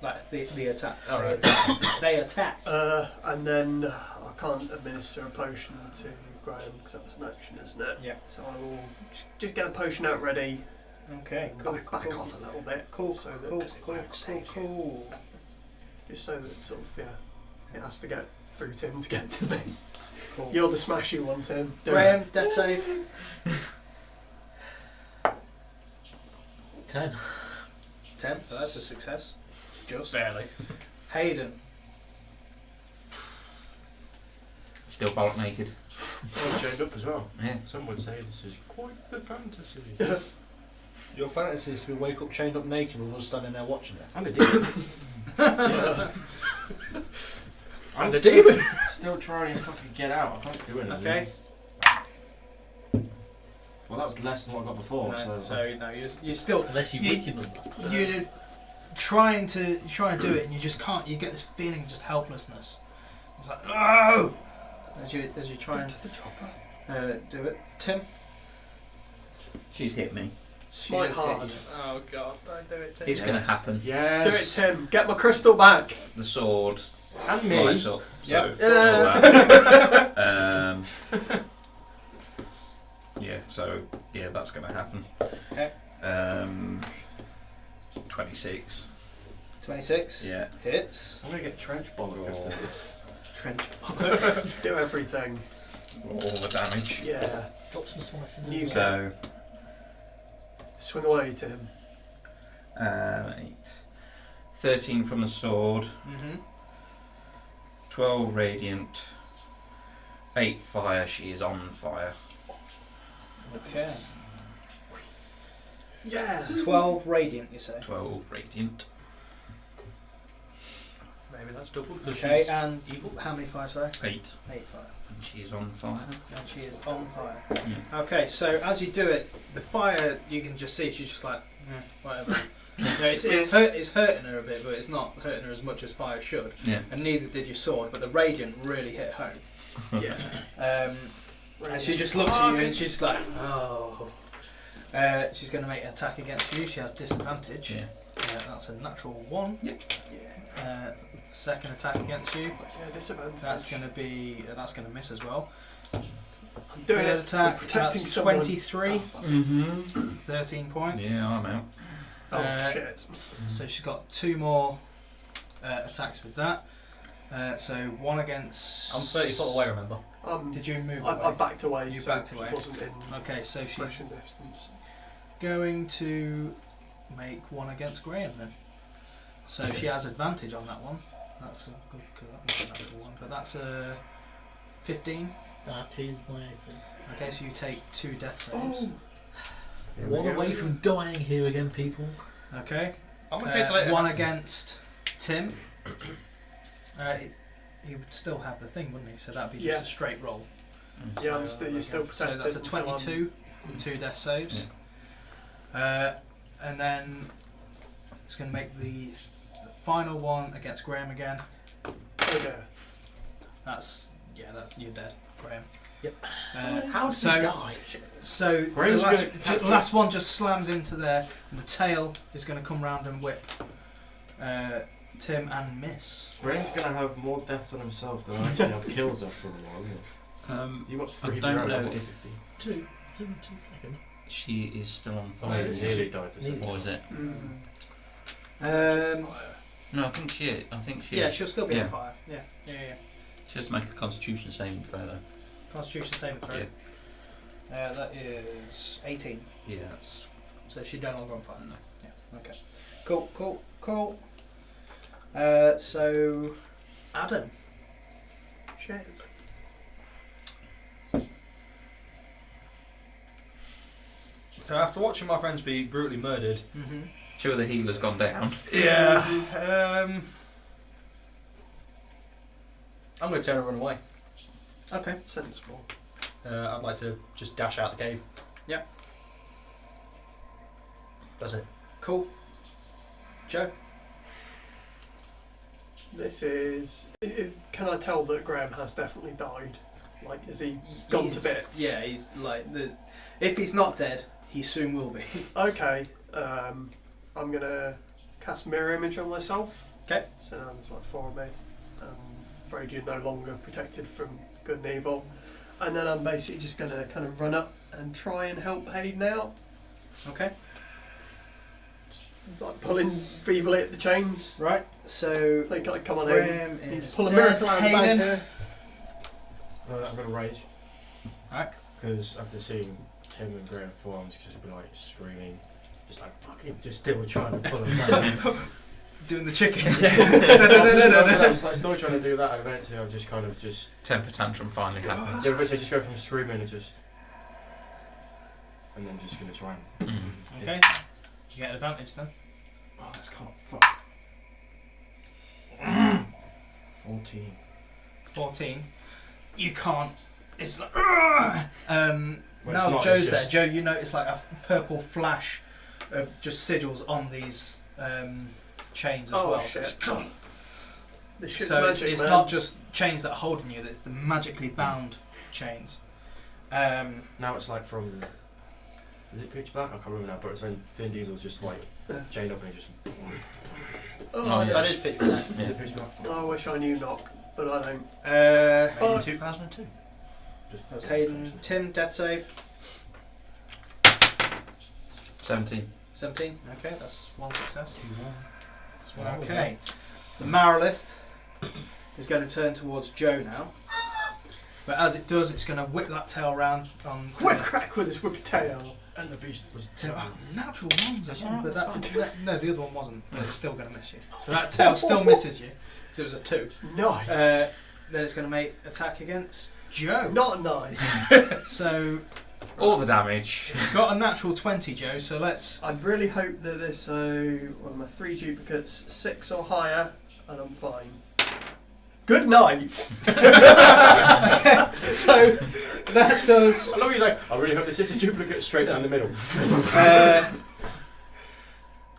Like the attacks. Oh, right. They attack. And then I can't administer a potion to Graham because that's an action, isn't it? Yeah. So I will just get a potion out ready. Okay. Cool. Back off a little bit. Cool. So that, Cool. Cool. just so that sort of it has to get through Tim to get to me. Cool. You're the smashy one, Tim. Do Graham, it. death save. 10. 10. So that's a success. Just. Barely. Hayden. Still bollock naked. I'm chained up as well. Yeah. Some would say this is quite the fantasy. Your fantasy is to be wake up chained up naked with us standing there watching it. I'm a demon. I'm the demon. Still trying to fucking get out. I can't do anything. Okay. Well, that was less than what I got before. No, so no, you're still. Unless you You- weaken them. You're trying to do it, and you just can't. You get this feeling of just helplessness. It's like no. As you try and to the chopper. do it, Tim. She's hit me. Smite She has hit hard. you. Oh god, don't do it, Tim. It's gonna happen. yes. Do it, Tim. Get my crystal back. The sword And me. lights up. Yep. So Yeah. yeah. So yeah, that's gonna happen. Okay. 26. 26. Yeah. Hits. I'm gonna get trench bollock this time. Trench. Do everything. All the damage. Yeah. Drop some spice in You there. So Swing away, Tim. 8. 13 from the sword. Mm-hmm. 12 radiant. 8 fire. She is on fire. Okay. Yeah. 12 radiant, you say. 12 radiant. Maybe that's double. because Okay, she's and evil. how many fire? Sorry. 8. 8 fire. And she's on fire. And she is on fire. Yeah. Okay, so as you do it, the fire you can just see she's just like, whatever. No, it's hurting her a bit, but it's not hurting her as much as fire should. Yeah. And neither did your sword, but the radiant really hit home. Yeah. And she just looks at you and she's like, oh. She's going to make an attack against you. She has disadvantage. Yeah. That's a natural 1. Yep. Second attack against you. Yeah, disadvantage. That's going to miss as well. I'm doing Third it. attack. I'm protecting That's someone. 23. Mm-hmm. 13 points. Yeah, I'm out. Oh shit. So she's got 2 more attacks with that. So 1 against. I'm 30 foot away, remember? Did you move I away? backed away. You so backed away. She wasn't in Okay, so she's slashing distance. going to make 1 against Graham then. So she has advantage on that one. That's a good, because that was a natural 1. But that's a 15. That is my AC. Okay, so you take 2 death saves. Here we One go. away from dying here again, people. Okay. I'm gonna get later. 1 against Tim. He would still have the thing, wouldn't he? So that'd be just Yeah. a straight roll. Yeah, I'm still, you're still okay. protected. So that's a until I'm- 22 with 2 death saves. And then it's going to make the final one against Graham again. Okay. That's you're dead, Graham. Yep. How did he die? So the Graham's last, gonna capture- last one just slams into there, and the tail is going to come round and whip Tim and miss. Graham's gonna have more deaths on himself than actually have kills after a while. Isn't it? You got 3 I don't of your own, know what, if- 50? 2. 2 seconds. She is still on Oh, fire. you nearly died this Nearly. Or is it? Um, No, I think she. yeah, she'll still be on Yeah. fire. Yeah. Just make a Constitution saving throw though. Constitution saving throw. That is 18. Yeah. That's... So she's no longer on fire. No. Yeah. Okay. Cool. So, Adam. Shit. So after watching my friends be brutally murdered, Mm-hmm. 2 of the healers gone down. yeah, I'm going to turn and run away. Okay. Sensible. I'd like to just dash out the cave. Yep. That's it. Cool. Joe. This is. Can I tell that Graham has definitely died? Like, is he gone to bits? Yeah, he's like the. If he's not dead, he soon will be. Okay. I'm gonna cast mirror image on myself. Okay. So now there's like 4 of me. I'm afraid you're no longer protected from good and evil. And then I'm basically just gonna kind of run up and try and help Hayden out. Okay. Like pulling feebly at the chains. Right. So Like come on, Hayden. Graham You need to is pull a dead. miracle out of the bag Hayden. here. I'm going to rage. Alright. Because after seeing Tim and Graham forms, because they'd be like screaming, just like fucking, just still trying to pull them down. Doing the chicken. I'm still trying to do that, and eventually I'll just kind of just. Temper tantrum finally happens. Yeah, eventually I just go from screaming and just. And then just going to try and. Okay. You get an advantage then. Oh, that's can't. Fuck. 14. 14. You can't. It's like. Well, now it's not, Joe's it's there. just- Joe, you notice like a purple flash of just sigils on these chains as Oh, well. shit. So The shit's so magic, it's man. not just chains that are holding you, it's the magically bound chains. Now it's like from. Is it Pitch Black? I can't remember now, but it's when Vin Diesel's just like chained up and he just. Oh, yeah. That is Pitch Black. Is it Pitch Black? I wish I knew knock, but I don't. Made in 2002. Just that was Hayden. Tim, death save. 17. 17. Okay, that's one success. That's what I was Okay. The Marilith is going to turn towards Joe now. But as it does, it's going to whip that tail round on. Whip crack with his whippy tail. And the beast was. Natural ones again, alright, but that's no, the other one wasn't. But it's still going to miss you. So that tail still misses you. So it was a 2. Nice. Then it's going to make attack against Joe. Not nice. So All the damage. got a natural 20, Joe. So let's. I'd really hope that this. So one of my 3 duplicates, 6 or higher, and I'm fine. Good night. So that does. I love he's like, I really hope this is a duplicate straight down the middle.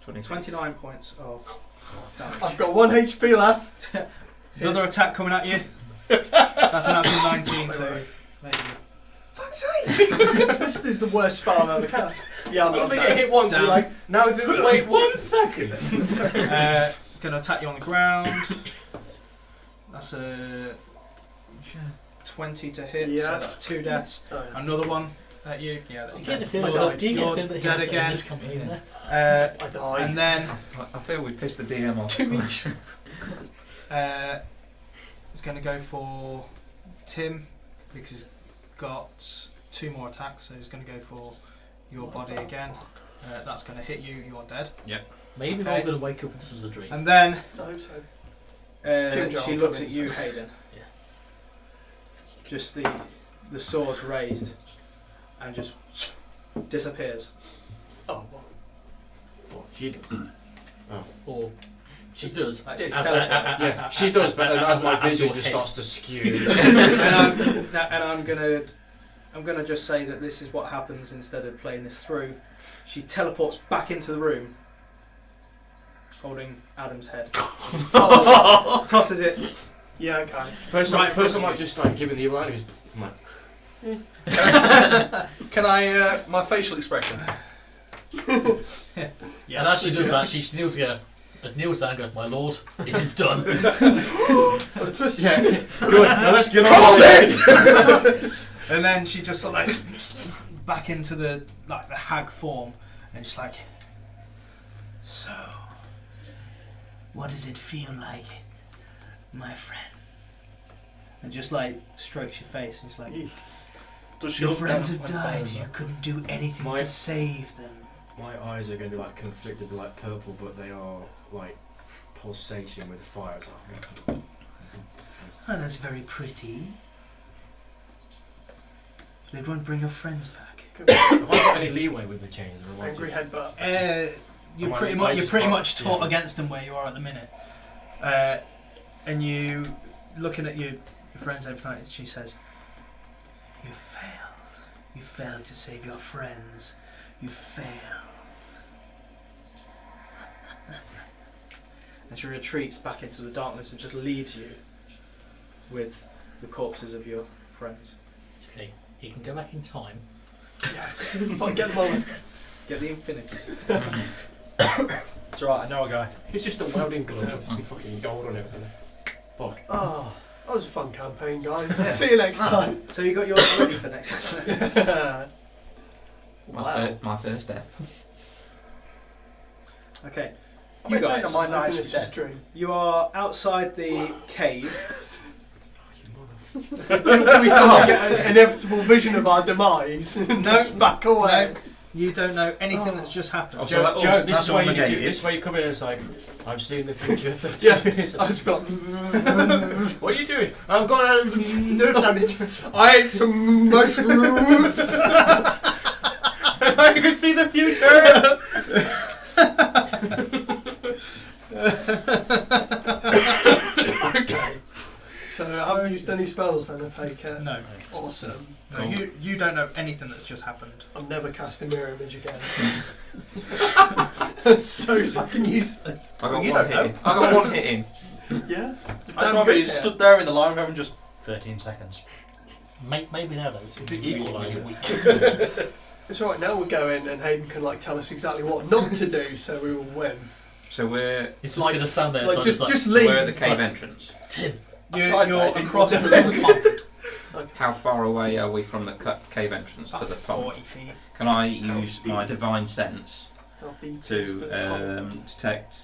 29 points of damage. I've got 1 HP left. Another attack coming at you. That's an actual 19, so maybe. Fuck's sake! This is the worst spell I've ever cast. Yeah, I'm I not don't think it hit once, Down. you're like, now just wait 1 second. It's going to attack you on the ground. That's a 20 to hit, so Yeah. that's 2 deaths. Oh, Another one at you. Yeah, Do you get the that's feeling you're that, do you get the feeling that he dead has to again. end this company in there? I died. And then I feel we pissed the DM off. it's going to go for Tim because he's got 2 more attacks, so he's going to go for your body again. That's going to hit you. You're dead. Maybe Okay. not going to wake up and this was a dream. And then I hope so. she Jim Jarl looks come at in, you, so- Hayden. Just the sword raised and just disappears. Oh, well. What, she does? Or she does. Like she's It's teleported. Yeah, she does, but then as my as vision your just head. starts to skew. and I'm gonna just say that this is what happens instead of playing this through. She teleports back into the room, holding Adam's head. Tosses it. Yeah, okay. First, Right, first I might just like giving the evil eye, and I'm like, Can I, my facial expression? Yeah. And as she does that, she kneels again. Kneels down and goes, "My lord, it is done." Twist. yeah, good. Now let's get on Hold with it. And then she just sort of like back into the hag form, and just like, so, what does it feel like, my friend? And just like strokes your face, and it's like, your friends have died. You couldn't do anything to save them. My eyes are going to be like conflicted, they're like purple, but they are like pulsating with fire. Oh, that's very pretty. They won't bring your friends back. Have I got any leeway with the chains? Or am I Angry just- headbutt. You're Am I- pretty I much just you're pretty can't- much taught yeah. against them where you are at the minute. And you looking at your friends and everything, she says, "You failed. You failed to save your friends. You failed." And she retreats back into the darkness and just leaves you with the corpses of your friends. It's okay. He can go back in time. Yes. If I get them on. Get the infinities. It's alright, I know a guy. It's just a welding glove with some fucking gold on it. Fuck. Oh, that was a fun campaign, guys. See you next time. So you got yours ready for next time. My first death. Okay. I You maintain guys, that my I knight's finished dead. this dream. you are outside the cave. Did we suddenly get an inevitable vision of our demise and just back away? No, you don't know anything that's just happened. Oh, so Joe, that- Joe, this that's is where all you negative. this is where you come in and it's like, I've seen the future 30 Yeah. minutes. I just got What are you doing? I've got nerve damage. I ate some mushrooms. I can see the future. Okay. So I haven't used any spells then, I take it. No. Awesome. No, you don't know anything that's just happened. I'm never casting mirror image again. That's so fucking useless. I got You one don't know. hit in. I got one hit in. Yeah? I just remember he stood there in the line room and just 13 seconds. Maybe now though. It's Equaliser. It's alright, now we'll go in and Hayden can like tell us exactly what not to do so we will win. So we're It's just Like- going to stand there. like, so just I'm leave. we're at the cave entrance. Tim. You're tried that, I didn't across want the to. pond. How far away are we from the cave entrance to About the pond? 40 feet. Can I use my divine sense How deep is to the pond? detect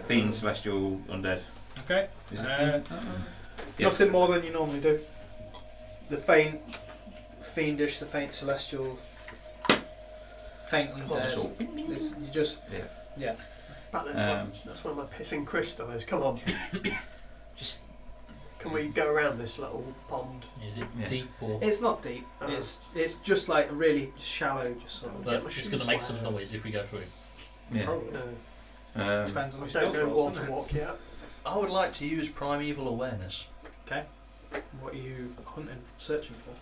fiend, celestial, undead? Okay. Is it Yes. Nothing more than you normally do. The faint, fiendish, the faint celestial, faint That's all. undead. You just But that's where my pissing crystal is. Come on. Just- Can we go around this little pond? Is it Yeah. deep or? It's not deep. It's just like really shallow. Just sort of. Get my But it's shoes going to make some wet. noise if we go through. Yeah. Probably. No, Depends on I the don't stealth know rolls, water doesn't it? walk yet. I would like to use primeval awareness. What are you hunting, searching for?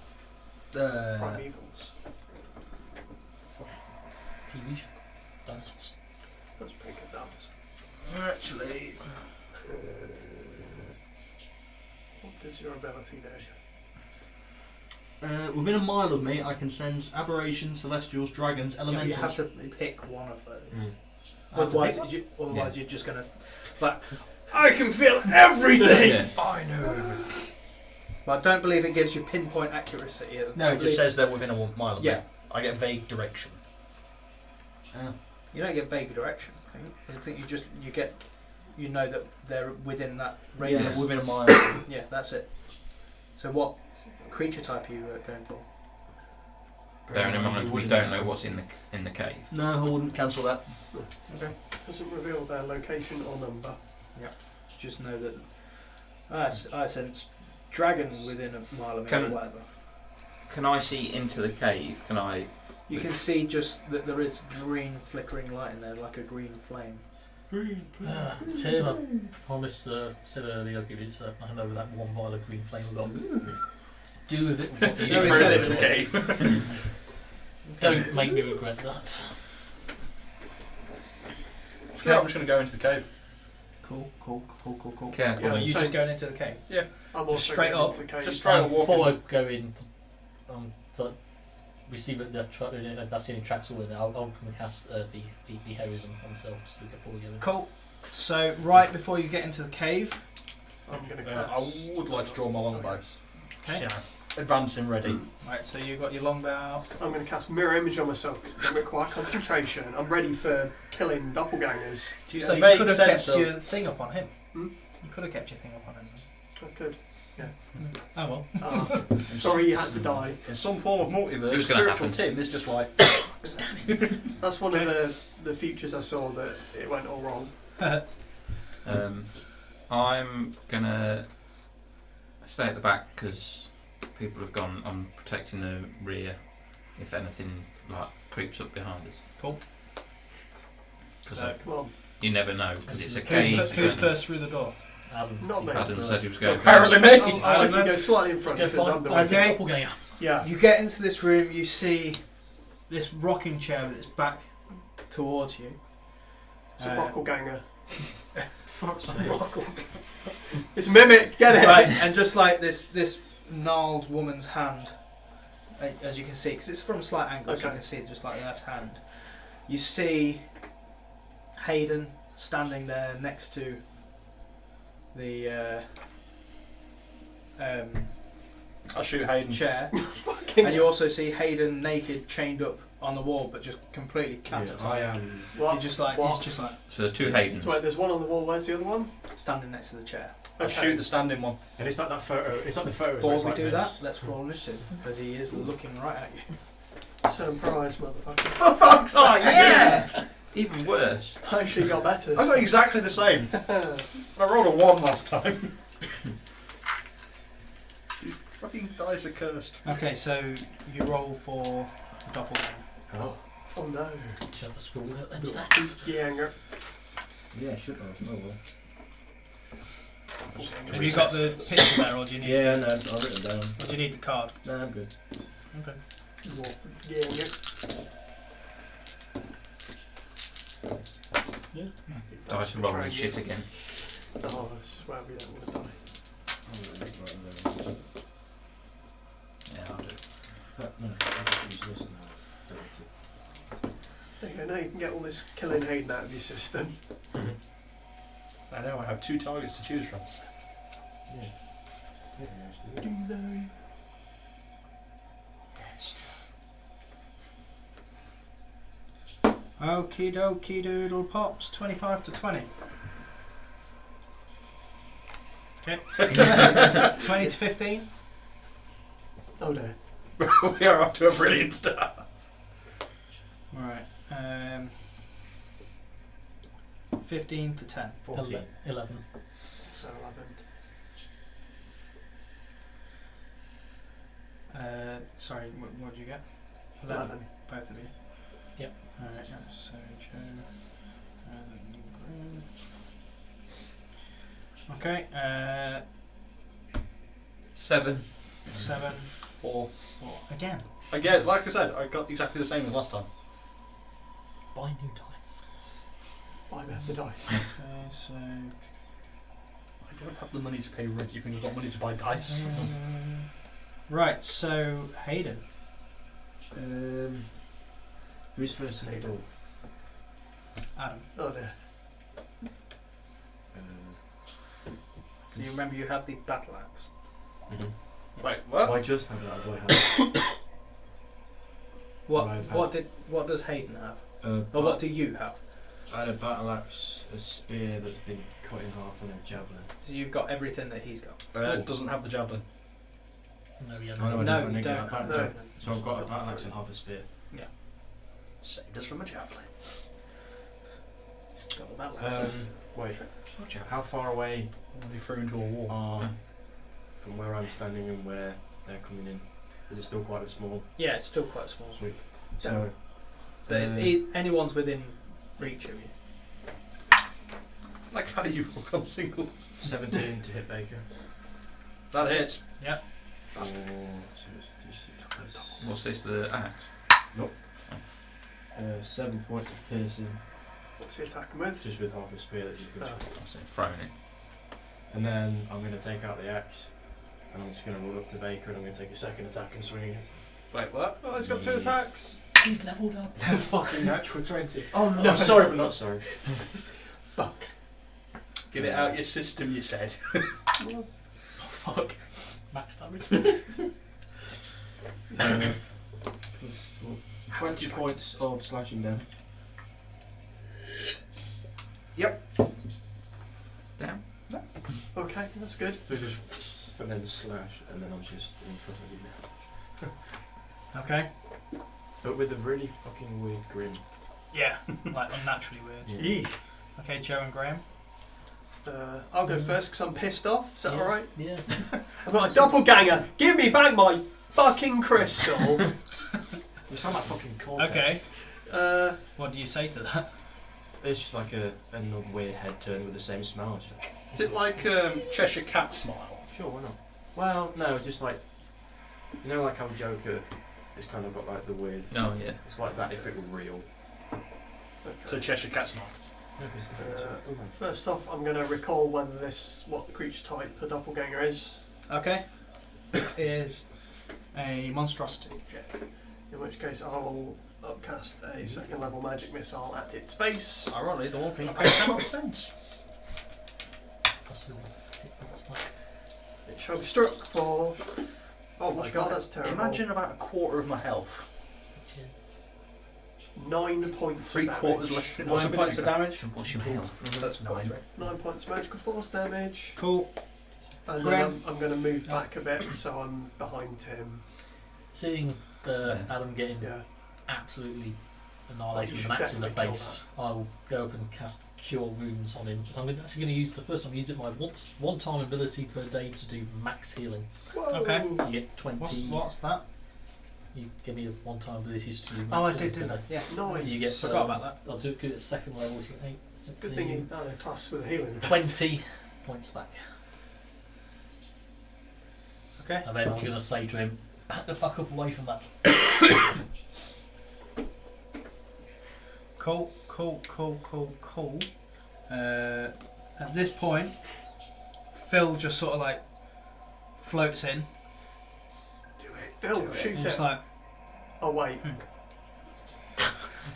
Primevals. TV show. Dinosaurs. That's pretty good, that was. Actually, What does your ability do? within a mile of me, I can sense aberrations, celestials, dragons, Yeah, but you have elementals. to pick one of those. I have to Otherwise, pick you're just gonna like. I can feel everything. Yeah. I know everything. But I don't believe it gives you pinpoint accuracy. No, it just says they're within a mile of Yeah. me. I get vague direction. You don't get vague direction. I think you know that they're within that radius. Yeah, within a mile. Yeah, that's it. So what creature type are you going for? Bearing in mind we don't know what's in the cave. No, I wouldn't cancel that. Doesn't reveal their location or number. Just know that I sense dragon within a mile of me or whatever. Can I see into the cave? Can I? You can see just that there is green flickering light in there, like a green flame. Tim, I promised, said earlier, I'll give you I hand over that one vial of green flame I've got. Do with it what you No, he will. said into the cave. Don't make me regret that. Yeah, I'm just going to go into the cave. Cool. Careful. Are you so- just going into the cave? I'm also straight going up. into the cave. Just straight up Before walking. I go in, we see that that's the only tracks all in there. I'm going to cast the heroism on myself just to get forward again. Cool. So right before you get into the cave, I'm going to I cast. would like to draw my longbow. okay. advancing ready. Right, so you've got your longbow out. I'm going to cast mirror image on myself because I don't require concentration. I'm ready for killing doppelgangers. So you vague could have sense kept of- your thing up on him. Hmm? You could have kept your thing up on him. I could. Oh well. Sorry you had to die. In some form of multiverse, It was gonna spiritual happen. Tim is just like. That's one of the features I saw that it went all wrong. I'm gonna stay at the back because people have gone. I'm protecting the rear if anything like creeps up behind us. Cool. Because So, Come on. you never know because it's a who's, cage. who's first through the door? Adam, Not me. Adam said he was going. Apparently first. me. I'll let you go slightly in front Let's go because I'm find the this Okay. doppelganger. Yeah. You get into this room. You see this rocking chair with its back towards you. It's a doppelganger. Fuck's sake. It's mimic. Get it. Right, and just like this gnarled woman's hand, as you can see, because it's from a slight angle, so you Okay. can see it just like the left hand. You see Hayden standing there next to the I shoot Hayden. chair, Fucking and you also see Hayden naked, chained up on the wall, but just completely Yeah, I catatonic. am. What? He's just like So there's two Haydens. So wait, there's one on the wall. Where's the other one? standing next to the chair. I shoot the standing one. And it's like that photo. It's like the photos. Before where it's we like do this. that, let's roll initiative because he is looking right at you. Surprise, motherfucker. Oh yeah! Even worse. I actually got better. I got exactly the same. I rolled a 1 last time. These fucking dice are cursed. Okay, so you roll for doppelganger. Oh. Oh no. Shut the school without them stats. Yeah, anger. Yeah, should have. Oh well. Have you got the picture there, or do you need? Yeah, no, I've written it down. Or do you need the card? No, I'm good. Okay. Yeah, anger. Yeah. Dice are rolling shit again. Oh, I swear we don't want to die. Yeah, I'll do it. No, I'll just use this now. There you go, now you can get all this killing Hayden out of your system. I know, I have 2 targets to choose from. Okie dokie doodle pops, 25 to 20. Okay. 20 to 15. Oh dear. We are up to a brilliant start. Right. 15 to 10. 11. 11. So 11. Sorry, what did you get? 11. Both of you. Yep. Alright, so Joe. Okay, 7. 7, 4. 4. Again. Again, like I said, I got exactly the same as last time. Buy new dice. Buy better dice. Okay, so. I don't have the money to pay rent, you've got money to buy dice. Right, so Hayden. Who's first in the door? Adam. Oh dear. So you remember you had the battle axe. Wait, Do what? I just have that? Or do I have? What does Hayden have? It? Or what do you have? I had a battle axe, a spear that's been cut in half, and a javelin. So you've got everything that he's got. It doesn't have the javelin. No, yeah, Oh, no. No, I you didn't get don't that have back. No. So I've got a battle axe and half a spear. Saved us from a javelin. He's got the battle axe. Wait, how far away He threw into a wall. are from where I'm standing and where they're coming in? Is it still quite a small? Yeah, it's still quite small. So, So anyone's within reach of you. Like how you roll on single. 17 to hit Baker. That hits. Yep. What's this? The axe? 7 points of piercing, What's he attacking with? just with half a spear that you could. Oh. I said thrown it. And then I'm going to take out the axe, and I'm just going to run up to Baker, and I'm going to take a second attack and swing against him. Wait, what? Oh, he's got 2 attacks. He's levelled up. Fucking natural 20. Oh No, no. I'm sorry, but not sorry. Fuck. Get it out your system, you said. Oh, fuck. Max damage. 20 points of slashing damage. Down. Okay, that's good. So just and then slash, and then I'm just in front of you now. Okay. But with a really fucking weird grin. Yeah, like unnaturally weird. Yeah. Okay, Joe and Graham. I'll go first because I'm pissed off. Is that alright? Yeah. I'm like, doppelganger, give me back my fucking crystal. You sound like fucking Cortex. Okay. What do you say to that? It's just like a weird head turn with the same smile. It's like, Is it like Cheshire Cat smile? sure, why not? Well, no, just like, you know, like how Joker has kind of got like the weird. Oh yeah. It's like that if it were real. So Cheshire Cat smile. No, because the First off, I'm going to recall whether what the creature type a doppelganger is. Okay. It is a monstrosity. In which case, I will upcast a second level magic missile at its face. Ironically, the one thing that makes no sense. It shall be struck for. Oh my god, that's terrible. Imagine about a quarter of my health. Which is 9 points. Three of quarters damage. less than 9 points of damage. What's your health? That's fine. 9 points of magical force damage. Cool. And Graham. then I'm going to move back a bit so I'm behind him. seeing Adam getting Yeah. absolutely annihilated You with should an axe in the definitely kill face, I will go up and cast Cure Wounds on him. I'm actually going to use the first time I used it my one-time ability per day to do max healing. Whoa. Okay. So you get 20. What's that? You give me a one-time ability to do max Oh, I healing did, per didn't I? day. Yeah. Nice. So you get Forgot about that. I'll do it at second level. So you get 8, Good thing 16, you class with a healing. 20 points back. Okay. And then I'm going to say to him, "Back the fuck up away from that." Cool. At this point, Phil just sort of like floats in. Do it. Phil, And shoot just it. like Oh, wait.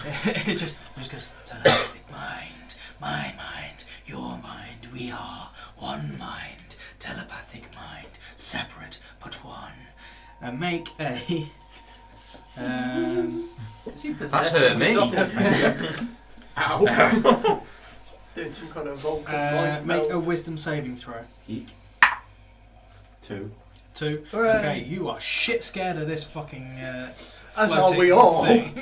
it just goes. Telepathic mind, my mind, your mind, we are one mind, telepathic mind, separate but one. And make a. That's hurt me. Ow! Doing some kind of Vulcan blind Make a meld. wisdom saving throw. Eek. 2. 2. Hooray. Okay, you are shit scared of this fucking. As are floating we all. thing.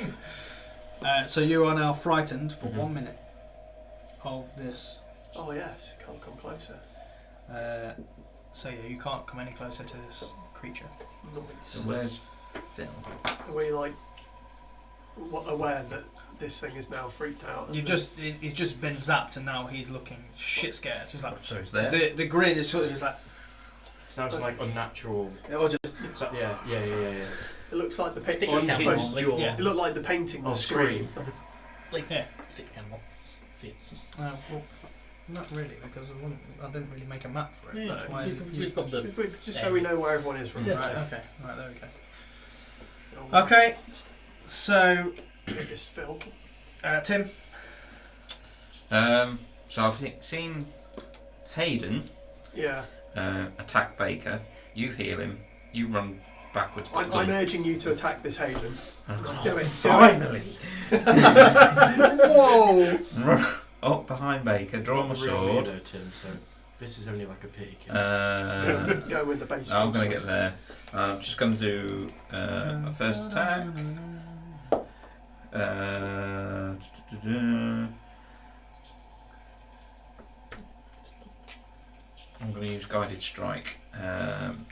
So you are now frightened for 1 minute of this. Oh, yes. Can't come closer. So yeah, you can't come any closer to this creature. So Nice. where's Phil? Are we, like, aware that this thing is now freaked out? He's just been zapped and now he's looking shit scared. Just like So it's there. the grin is sort of just like. Sounds like unnatural. Or just. So, yeah. It looks like the Stick painting. your camera on, Leigh. jaw. Yeah. It looked like the painting Oh, was Scream. Yeah. Stick the camera on. See it. Well, not really because I didn't really make a map for it. Yeah, That's why we've got the. Just so we know where everyone is from. Yeah. Right. Okay. Right. There we go. Oh, Okay. So Biggest Phil. Tim. So I've seen Hayden Yeah. attack Baker. You heal him. You run backwards. I'm urging you to attack this Hayden. Oh, Do it. finally! Whoa! Run up behind Baker. Draw my Not the real sword. weirdo, Tim, so this is only like a pity kill. Go with the baseball. I'm going to sword. get there. I'm just going to do a first attack. I'm going to use guided strike.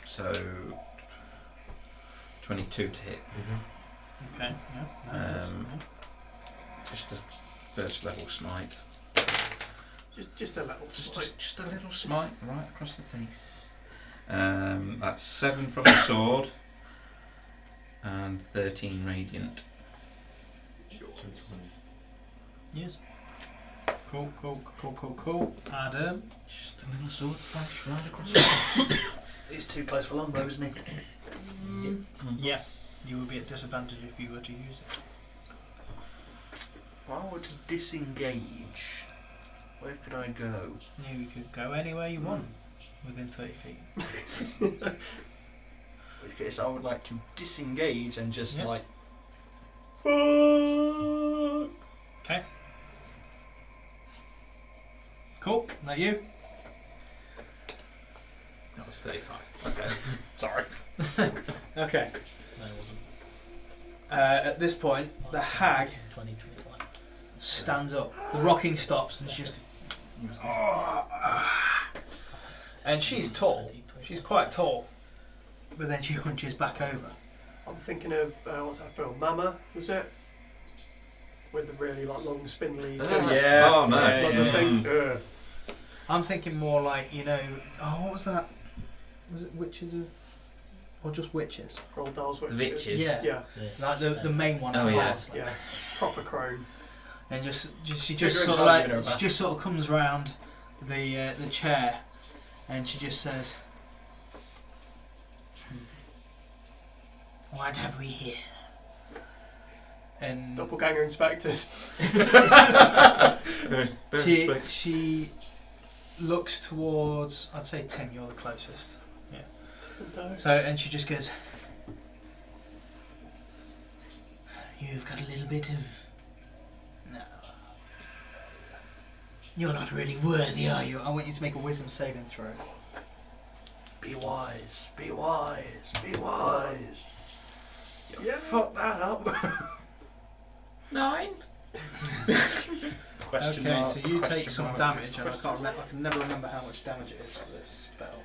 So 22 to hit. Okay. Yeah. Just a first level smite. Just a level smite. Just a little smite right across the face. That's 7 from the sword and 13 radiant. Yes. Cool. Adam. Just a little sword slash right across the face. He's too close for longbow, isn't he? Yeah. You will be at disadvantage if you were to use it. If I were to disengage, where could I go? You could go anywhere you want within 30 feet. In which focus, I would like to disengage and just Yep. like. Fuck. Okay. Cool. That you? That was 35. Okay. Sorry. Okay. No, it wasn't. At this point, the hag 20, 25. stands up. The rocking stops and she's just. And she's tall. She's quite tall. But then she hunches back over. I'm thinking of what's that film? Mama, was it? With the really like long spindly. Yeah. Oh no. Yeah, Like the thing. Ugh. I'm thinking more like, what was that? Was it Witches of. Or just Witches? Roald Dahl's The Witches. Witches. Yeah. Yeah. Like the main one. Oh, at yeah. last, like Yeah. Proper crone. And she Bigger just sort of inside, like bigger she back. just sort of comes round the chair, and she just says, "What have we here?" And Doppelganger inspectors. she looks towards. I'd say Tim, you're the closest. No. So and she just goes, "You've got a little bit of. No. You're not really worthy, are you? I want you to make a wisdom saving throw." Be wise. Be wise. Be wise. Yeah. Fuck that up. 9. Question Okay, mark, so you question take some mark, damage, and I question can't remember. I can never remember how much damage it is for this spell.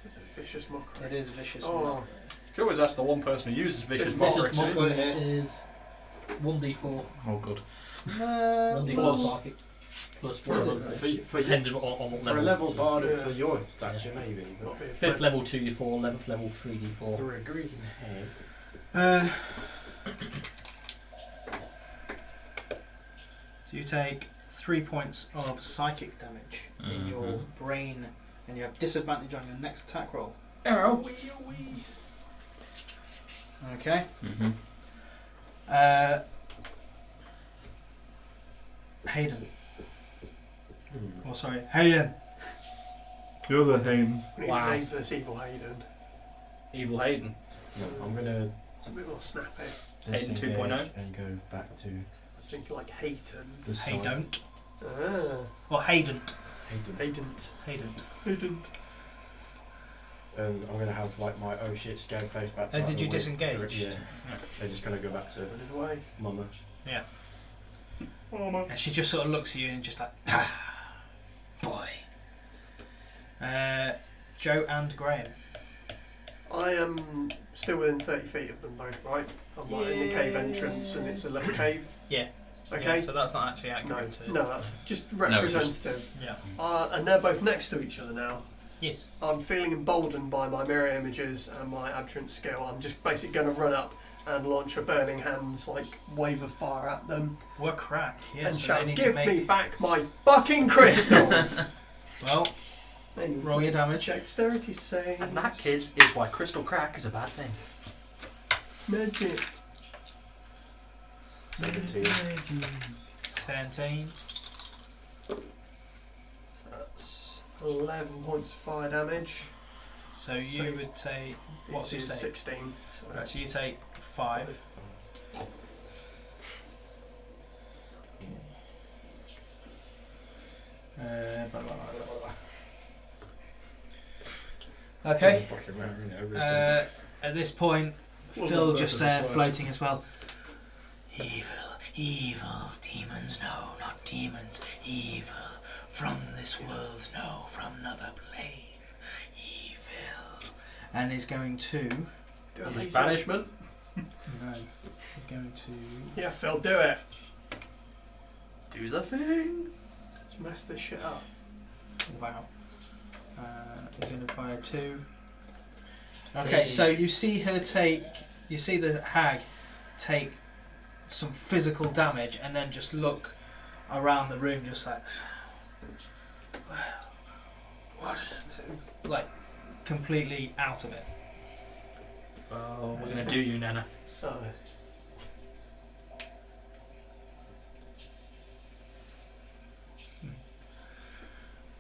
It's a vicious mockery. It is vicious. Oh. mockery. You can always ask the one person who uses vicious mockery. Vicious Got mockery it here. is 1d4. Oh good. 1d4 plus- psychic. Plus Is whatever. it? For, you, Depending on what for level. a level it is. bard, Yeah. for your stature, maybe. But Not be a 5th flip. level 2d4, 11th level 3d4. for a green head. So you take 3 points of psychic damage in your brain, and you have disadvantage on your next attack roll. Arrow. Okay. Mm-hmm. Hayden. Oh, sorry, Hayden. You're the Hayden. We need Wow. a name for this evil Hayden. Evil Hayden. No, I'm gonna It's a bit more snappy. Hayden Hayden 2.0 2.0 and go back to I was thinking like Hayton. the Hey, side. don't. Ah. Or Hayden. Hayden. Hayden. Hayden. Hayden. And I'm gonna have like my oh shit scared face back to Oh, like, did the you weird disengage? direction. Yeah. They're just gonna go back to Running away. Mama. Yeah. Mama. And she just sort of looks at you and just like, boy. Joe and Graham. I am still within 30 feet of them both, right? I'm like in the cave entrance and it's a little cave. Yeah. Okay. Yeah, so that's not actually no, accurate. to- no, that's just it's just- representative. Yeah. And they're both next to each other now. Yes. I'm feeling emboldened by my mirror images and my abjurant skill. I'm just basically going to run up and launch a burning hands, like wave of fire at them, We're crack. Yeah. and So shout, they need "Give to make. me back my fucking crystal!" Well, They need roll to your damage. dexterity save. And that, kids, is why crystal crack is a bad thing. Magic. 17. 17. That's 11 points of fire damage. So you So- would take. What's This your is save? 16. So Right, so you take 5. Blah, blah, blah, blah, blah. Okay. Doesn't fucking matter, you know, At this point, Well, Phil not just both of there us, right? floating as well. Evil, evil, demons, no, not demons. Evil, from this world, no, from another plane. Evil. And is going to. do a Use laser. banishment. No. He's going to. Yeah, Phil, do it. Do the thing. Let's mess this shit up. Wow. He's going to fire 2. Okay, so you see her take. You see the hag take some physical damage and then just look around the room, just like. What? Like, completely out of it. Oh, we're gonna do you, Nana. Oh.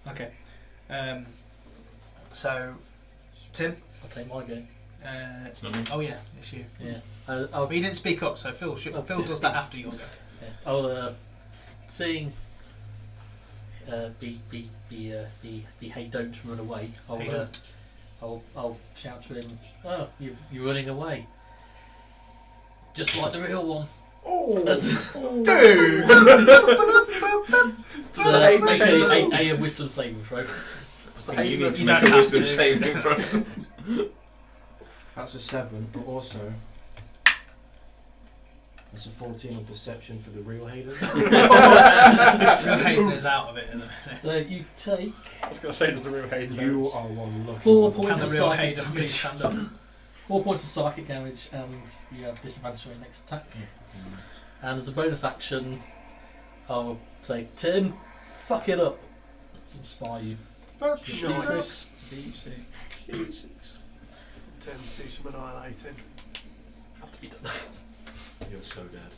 Okay. So, Tim? I'll take my go. It's not me. Oh yeah, it's you. Yeah. But I'll you didn't speak up, so Phil does that after your go. Yeah. I'll seeing be hey, don't run away. Hayden. I'll shout to him. Oh, you're running away. Just like the real one. Oh, Dude! A wisdom saving throw. I think you need to You make don't a have wisdom to. saving throw. That's a 7, but also that's a 14 on perception for the real Hayden. Hayden is out of it in a minute. So you take I was going to say, does the real Hayden You are one lucky. 4 motherfucker. points of Can the real psychic Hayden please damage. stand up? 4 points of psychic damage, and you have disadvantage on your next attack. And as a bonus action, I'll say, Tim, fuck it up. To inspire you. nice. D6. Tim, do some annihilating. Have to be done. You're so dead.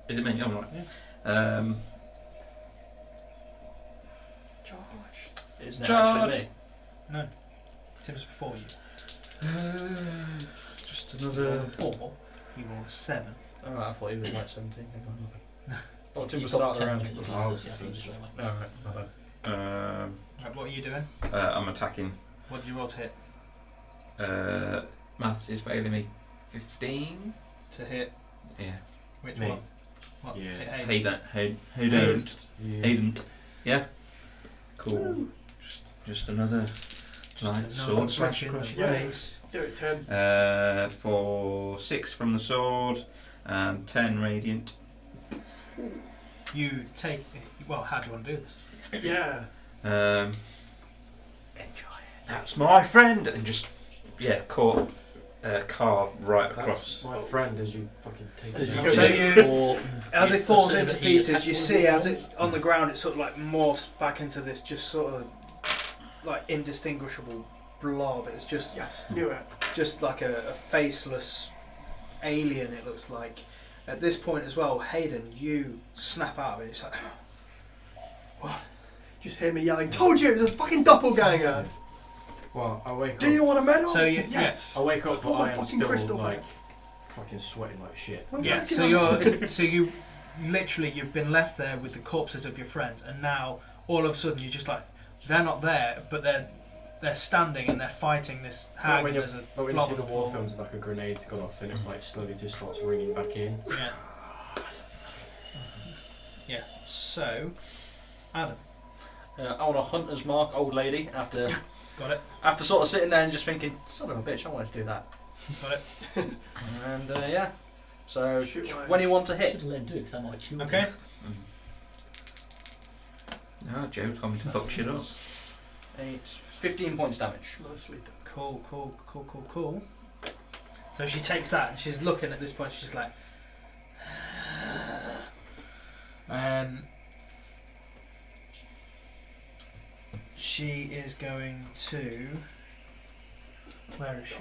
Is it me? Oh, right. Yeah. Charge. It's now Charge. actually me. No. Tim's before you. Just another. 4. You rolled a 7. Oh, I thought he was like 17. Oh, Tim You've was got starting 10 around. minutes to Oh, use this, yeah, just straight away. Alright. Right, what are you doing? I'm attacking. What did you roll to hit? Maths is failing me. 15? To hit Yeah. which Me. one? What? Yeah. Hit Hayden. Hayden. Yeah. Hayden. Yeah. Cool. Just another light sword slash across your Yeah. face. Do it, Tim. For 6 from the sword and 10 radiant. You take. Well, how do you want to do this? Yeah. Enjoy it. That's my friend, and just carve right across. That's my friend as you fucking take As it you out. So go you- As it falls so into that he pieces, attacks you all see the as ones. it's on the ground, it sort of like morphs back into this just sort of like indistinguishable blob. It's just Yes. Knew it. just like a faceless alien. It looks like. At this point as well, Hayden, you snap out of it. It's like, Just hear me yelling. Told you it was a fucking doppelganger. Well, I wake Do up. you want a medal? so you, Yes. I wake up, but Oh, my I am fucking still crystal like head. fucking sweating like shit. yeah. So you literally you've been left there with the corpses of your friends, and now all of a sudden you're just like they're not there, but they're standing and they're fighting this hag. When And you there's a when you blob see on the the war floor. films, like a grenade's gone off and it's like slowly just starts ringing back in. Yeah. Yeah. So, Adam, I want a hunter's mark, old lady, after got it. after sort of sitting there and just thinking, son of a bitch, I wanted to do that. Got it. And yeah, so Shoot away. 21 to I hit. should have let him do it because that might kill Okay. No, Joe told me to fuck shit up. 15 points damage. Nicely done. Cool. So she takes that and she's looking at this point. She's like, she is going to. Where is she?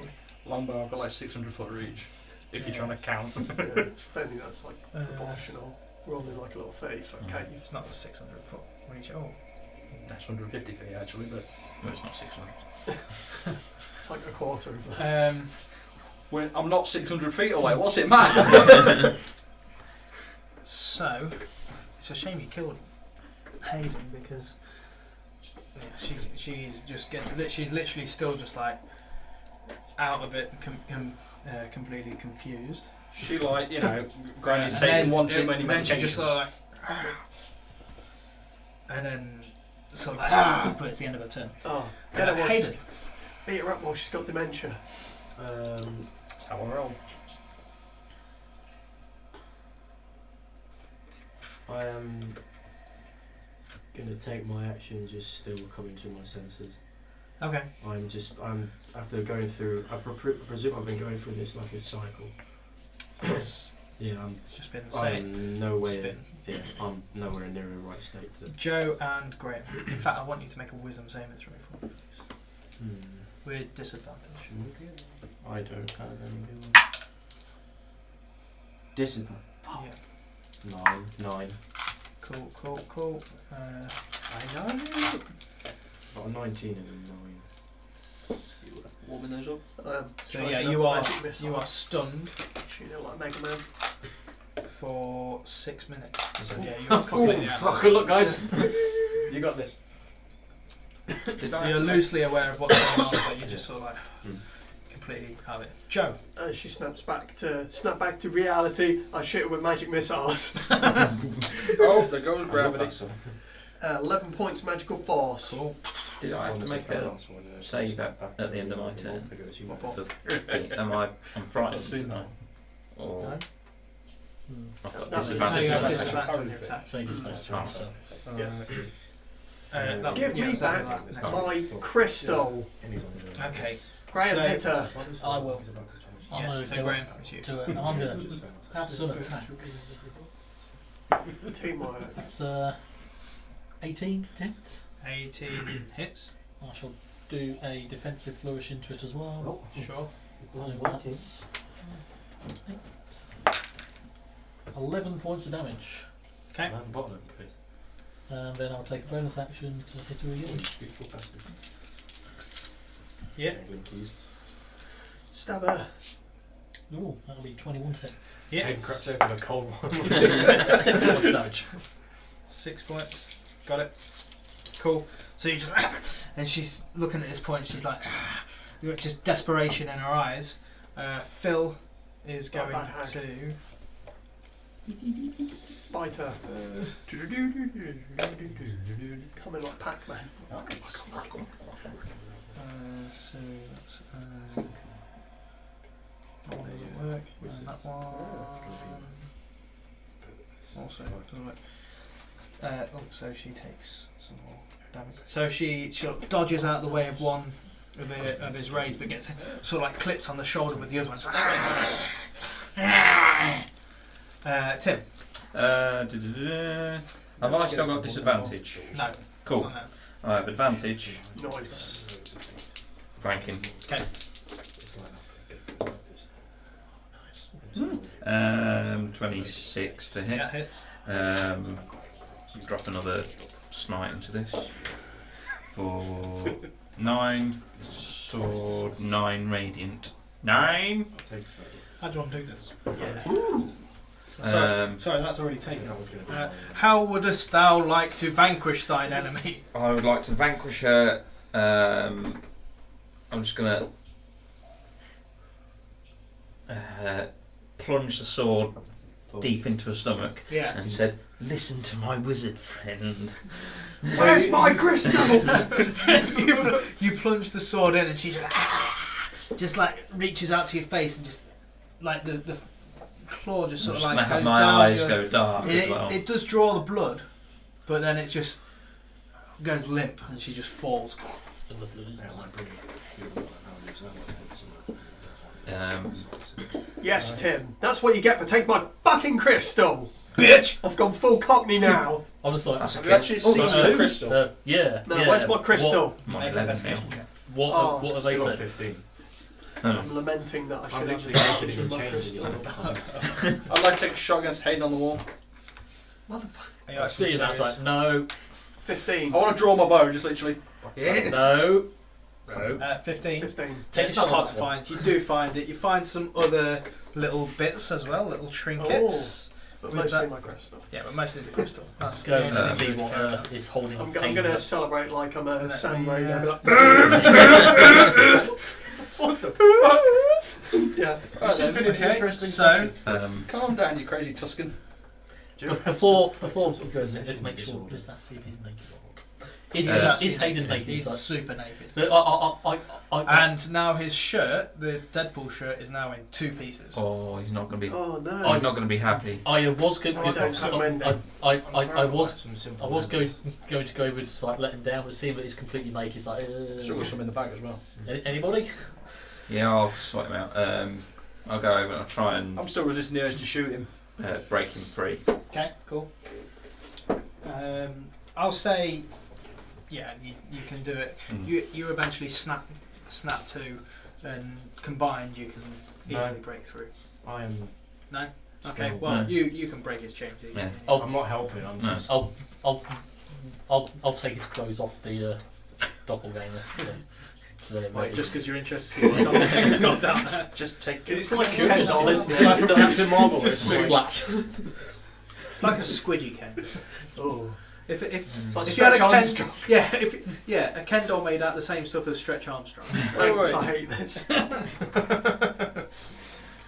Longbow, I've got like 600 foot reach. If you're Yeah. trying to count. Yeah. I don't think that's like proportional. We're only like a little 30-foot cave. It's not the 600 foot reach. Oh, That's 150 feet actually, but No, it's not 600. It's like a quarter of that. I'm not 600 feet away. What's it matter? So it's a shame you killed Hayden because she's just getting. She's literally still just like out of it, completely confused. She like, you know, Granny's And taking then- one too and many then she medications. just sort of like, and then sort of but it's the end of her turn. Oh, get her while she's, Hayden. beat her up while she's got dementia. That's how I roll. I am gonna take my action just still coming to my senses. Okay. I'm after going through. I presume I've been going through this like a cycle. Yes. Yeah, It's just been the same. I'm nowhere. It's been- Yeah, I'm nowhere near a right state. Joe and Graham. In fact, I want you to make a wisdom saving throw for me, please. With disadvantage. I don't have any. Disadvantage. Yeah. 9. Cool. I know. Got a 19 and a 9. Warming those up. So Charging yeah, up you are magic missile. you are stunned Shooting it like Mega Man. for 6 minutes. So yeah, you Oh, are completely out. fuck, good luck, guys. You got this. Did So you're loosely aware of what's going on, but you're just sort of like completely out of it. Joe. As she snaps back to reality, I shoot her with magic missiles. Oh, there goes gravity. 11 points magical force. Cool. Did I have to make a save at the end of my turn? I'm frightened tonight. Or No? I've got No, No, you have disadvantage. disadvantage on your attack. So you just managed to answer. Give me back my crystal. Okay. Graham So- hit her. I will. I'm Yeah, going so to go Graham, it's you. I'm going to have some attacks. Teamwork. That's 18 to hit. 18 hits. I shall do a defensive flourish into it as well. Sure. So that's 11 points of damage. Okay. Bottom, please. And then I'll take a bonus action to hit her again. Yeah. Stab her. Ooh, that'll be 21 to hit. Yeah. Head cracks open a cold one. 6 points damage. 6 points. Got it. Cool. So you just and she's looking at this point. She's like, you've got just desperation in her eyes. Phil is Not going bad hack. to. Bite her. Coming like Pac-Man. So that's. That one doesn't work. And that one. Also doesn't work. So she takes some more damage. So she dodges out of the way of one of his raids, but gets sort of like clipped on the shoulder with the other one. Tim. Have I still got disadvantage? No. Cool. Oh, no. I have advantage. Nice. Ranking. Okay. 26 to hit. Yeah, hits. Drop another smite into this for 9 sword, 9 radiant. 9. How do you want to do this? Um, Sorry, that's already taken. How wouldst thou like to vanquish thine enemy? I would like to vanquish her. I'm just gonna plunge the sword deep into her stomach Yeah. and said, "Listen to my wizard friend." Where's my crystal? you plunge the sword in, and she just like reaches out to your face, and just like the claw just sort of like have goes my down. eyes your- go dark as it, well. it does draw the blood, but then it just goes limp, and she just falls. And the blood is Yes, Tim. That's what you get for taking my fucking crystal. Bitch! I've gone full cockney now. I was like, That's a Have you kill. actually seen the crystal? yeah. No, yeah. where's my crystal? Not Make an then, investigation now. check. What have they Still on said? 15. I'm lamenting that I I'm should literally have hated taken it my and crystal. changed I'd like to take a shot against Hayden on the wall. Motherfucker. Are you I actually see that's serious? like, no, 15. I want to draw my bow, just literally. no. 15. 15. Take It's a not shot hard at to that one. find. You do find it. You find some other little bits as well, little trinkets. But With mostly that- my crystal. Yeah, but mostly the crystal. That's Go the and only see thing we what care about. is holding I'm Hayden going to up. celebrate like I'm a Let sound me, radio. I'll be What the like, yeah. This has been an Okay, interesting so- session. Calm down, you crazy Tuscan. Before we go in, let's make sure. Let's see if he's naked or not. Is Hayden naked? He's Like- super naked. So And now his shirt, the Deadpool shirt, is now in 2 pieces. Oh, he's not going to be. Oh no. He's not going to be happy. I was going. Oh, I don't have Wendy. I was going to go over to like let him down, but seeing that he's completely naked, it's like. Still got some in the bag as well. Anybody? Yeah, I'll sort him out. I'll go over and I'll try and I'm still resisting the urge to shoot him. break him free. Okay, cool. I'll say, yeah, you can do it. You eventually snap to, and combined you can easily break through. I am. No. Okay. Still- Well, No. you can break his chains easily. Yeah. I'm not helping. I'm No. just. I'll take his clothes off the doppelganger. Yeah. Right, just because you're interested to see what doppelganger's got down there. Just take It's like $10. $10. It's like from Captain Marvel. Just it's like- Splat. It's like a squidgy Ken. Oh. If It's like if you had a Stretch Armstrong. a Ken doll made out of the same stuff as Stretch Armstrong. Thanks, I hate this.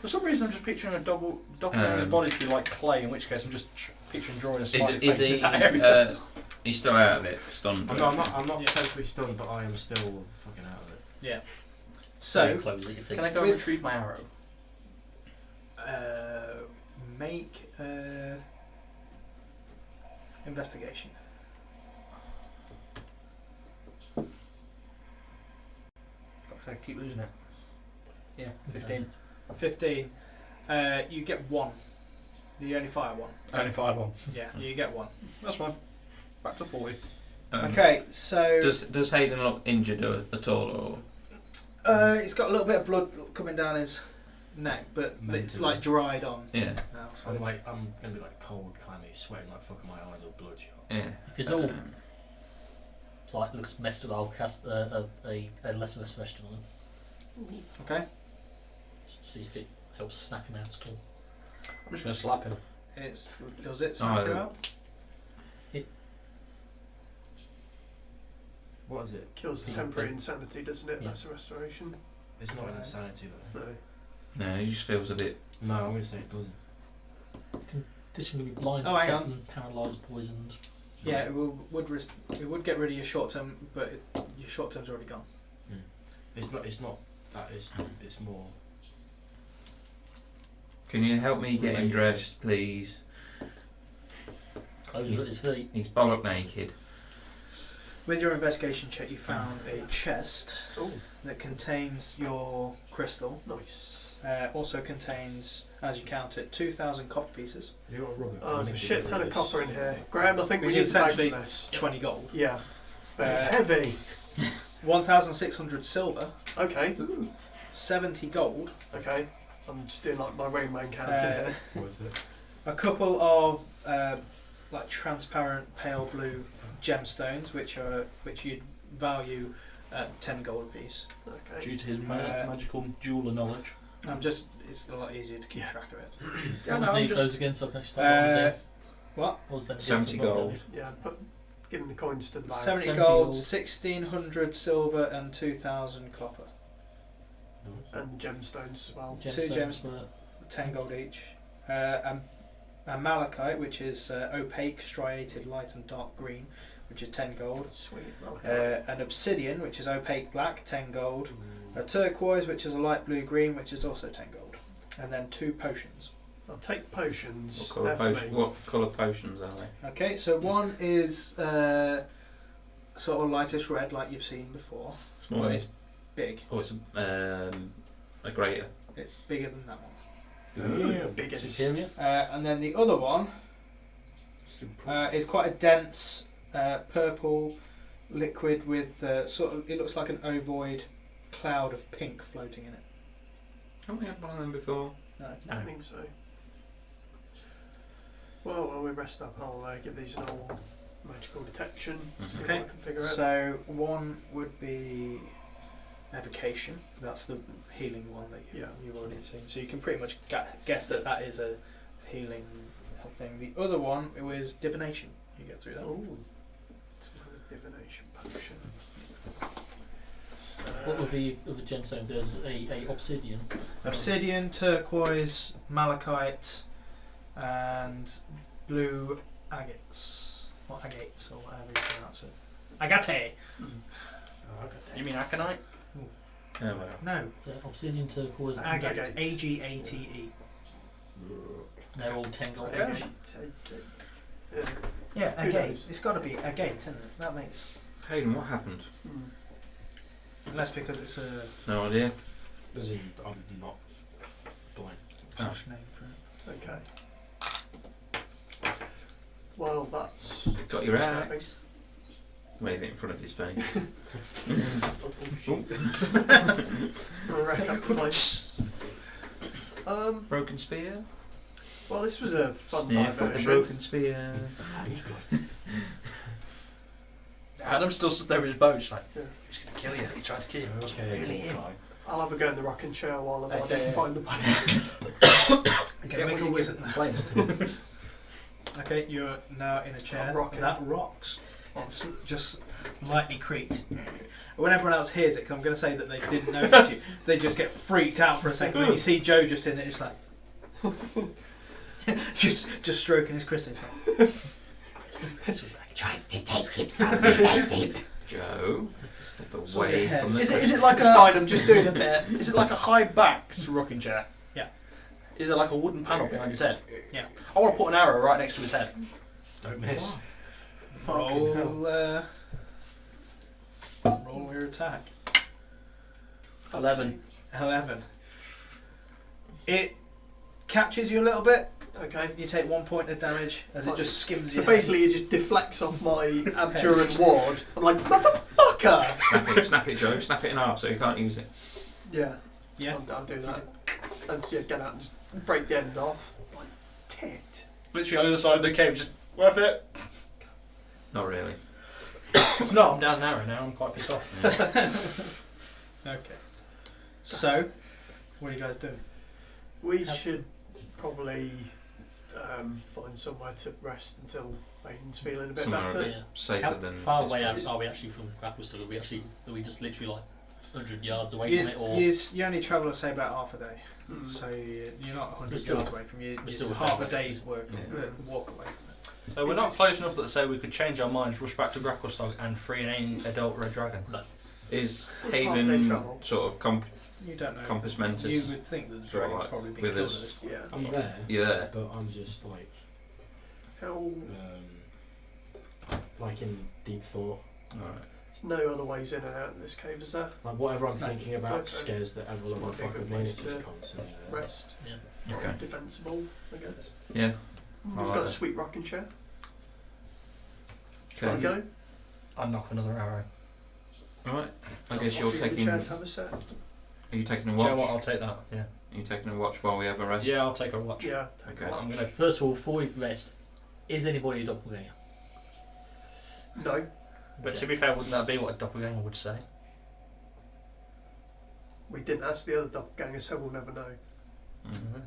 For some reason, I'm just picturing a doppelganger's body to be like clay. In which case, I'm just picturing drawing a smiley Is face in that area. he? He's still out of it. Stunned. I'm not Yeah. totally stunned, but I am still fucking out of it. Yeah. Very So close at your feet. Can I go and retrieve my arrow? make investigation. Fuck's sake, I keep losing it. Yeah, 15. 15. You get one. You only fire one. I only fired one. Yeah, you get one. That's fine. Back to 40. Okay, so Does Hayden look injured at all, or? he's got a little bit of blood coming down his neck, but it's like dried on Yeah. now. So I'm it's- gonna be like cold, clammy, sweating like fucking my eyes are bloodshot. Yeah. If it's all it's like looks messed up, I'll cast a lesser restoration on him. okay. Just to see if it helps snap him out at all. I'm just going to slap him. Does it snap you Oh, out? What is it? Kills Yeah, temporary but- insanity, doesn't it? Yeah. That's a restoration. It's not an insanity though. No. No, he just feels a bit. No, I'm gonna say it doesn't. Condition can be blind, Oh, hang on. deafened, paralysed, poisoned. Yeah, it would get rid of your short term, but your short term's already gone. It's not that. It's more. Can you help me get him dressed, please? Clothes are at his feet. He's bollock naked. With your investigation check, you found a chest Oh, that contains your crystal. nice. Also contains, as you count it, 2,000 copper pieces, You got rubber. Oh, there's a shit ton of copper in here. Graham, I think we which need is to bag for essentially this. 20 gold, Yeah. But it's Uh, heavy. 1,600 silver, Okay. 70 gold, Okay. I'm just doing like my Rain Man count Uh, here. Worth it. a couple of like transparent pale blue gemstones, which you'd value at 10 gold apiece. Okay. Due to his Uh, magical jeweler knowledge. It's a lot easier to keep Yeah. track of it. What was the those again? So I can actually start Uh, on them. What? What was that? 70 gold. Yeah, give him the coins to the bag. 70 70 gold, gold. 1,600 silver, and 2,000 copper. And gemstones as well. Two gems. 10 gold each. A malachite, which is opaque, striated, light and dark green, which is 10 gold. Sweet. Okay. An obsidian, which is opaque black, 10 gold. A turquoise, which is a light blue green, which is also 10 gold. And then 2 potions. I'll take potions. What colour, Definitely. what colour potions are they? Okay, so one is sort of lightish red, like you've seen before, Small. but it's big. Oh, it's a greater. It's bigger than that one. Biggest. Superior. And then the other one is quite a dense purple liquid with sort of, it looks like an ovoid cloud of pink floating in it. Haven't we had one of them before? No. I think so. Well, while we rest up, I'll give these an old magical detection. See Okay. what I can figure out. So one would be evocation. That's the healing one that you've already seen. So you can pretty much guess that that is a healing thing. The other one was divination. You get through that. Ooh. Some kind of divination potion. What were the other gemstones? There's a obsidian. Obsidian, turquoise, malachite, and blue agates. Or agates, or whatever you pronounce it. Agate! You mean aconite? Yeah, well. No, So obsidian, turquoise, and agate. Agates. A-G-A-T-E. they're all 10 gold Okay. each. Yeah. Yeah, Who agate. knows? It's got to be agate, isn't it? That makes... Hayden, what happened? Hmm. Unless because it's a No idea. As in, I'm not blind. posh name for it. Okay. Well, that's Got your stabbing. axe. Wave it in front of his face. I'll wreck up the place. Broken spear. Well, this was a fun Sniff at the diversion. broken spear. Adam's still stood there with his bow, just like, Yeah. he's going to kill you. He tried to kill you. It wasn't Okay, really him. guy. I'll have a go in the rocking chair while I'm Okay. identifying the players. Okay, Get make what a you wizard. get. Okay, you're now in a chair I'm rocking. that rocks. It's just lightly creaked. When everyone else hears it, 'cause I'm going to say that they didn't notice you, they just get freaked out for a second. When you see Joe just in it, it's like just stroking his crystal. Tried to take it from me, they did. Joe, step Sort away of head. from the. Is it like It's a fine, I'm just doing a bit. Is it like a high back rocking chair? Yeah. Is there like a wooden panel behind his head? Yeah. I want to put an arrow right next to his head. Don't miss. Roll your attack. 11. 11. It catches you a little bit. Okay. You take 1 point of damage as it just skims So your basically, it just deflects off my Abjuran ward. I'm like, motherfucker! Snap it, Joe. Snap it in half so you can't use it. Yeah. Yeah. I'll do that. And yeah, get out and just break the end off. Like, tit. Literally on the other side of the cave, just worth it. Not really. It's not. I'm down an arrow now. I'm quite pissed off. Okay. So, what are you guys doing? We should probably find somewhere to rest until Hayden's feeling a bit Somewhere better. a bit Yeah. safer How than. far this away place. are we actually from Grapplestone? Are we just literally like 100 yards away You, from it, or you only travel, say, about half a day. Mm. So you're not 100 We're still- yards away from you. we're still You're a half fair a way. day's work, Yeah. walk away. So we're Is not this- close enough that say we could change our minds, rush back to Gracklestog and free an adult red dragon. Is Half day Hayden travel. sort of You don't know. if Compass the- Mentis You would think that the dragon's like probably been with killed us. at this point. Yeah. I'm there, you there? but I'm just How, like in deep thought. Alright. there's no other ways in and out of this cave, is there? Like whatever I'm No. thinking about Okay. scares the ever living Might be a fuck good with me. and It's place just to constantly there. Rest. Okay. Defensible, I guess. Yeah. He's like got a that. sweet rocking chair. Can I Okay. go? I'd knock another arrow. Alright. I guess I'll you're give you the taking. chair Are to have a set. you taking a Do you know watch? what? I'll take that. Yeah. Are you taking a watch while we have a rest? Yeah, I'll take a watch. Yeah. Okay. I'm gonna. first of all, before we rest, is anybody a doppelganger? No. But to be fair, wouldn't that be what a doppelganger would say? We didn't ask the other doppelganger, so we'll never know. Mm.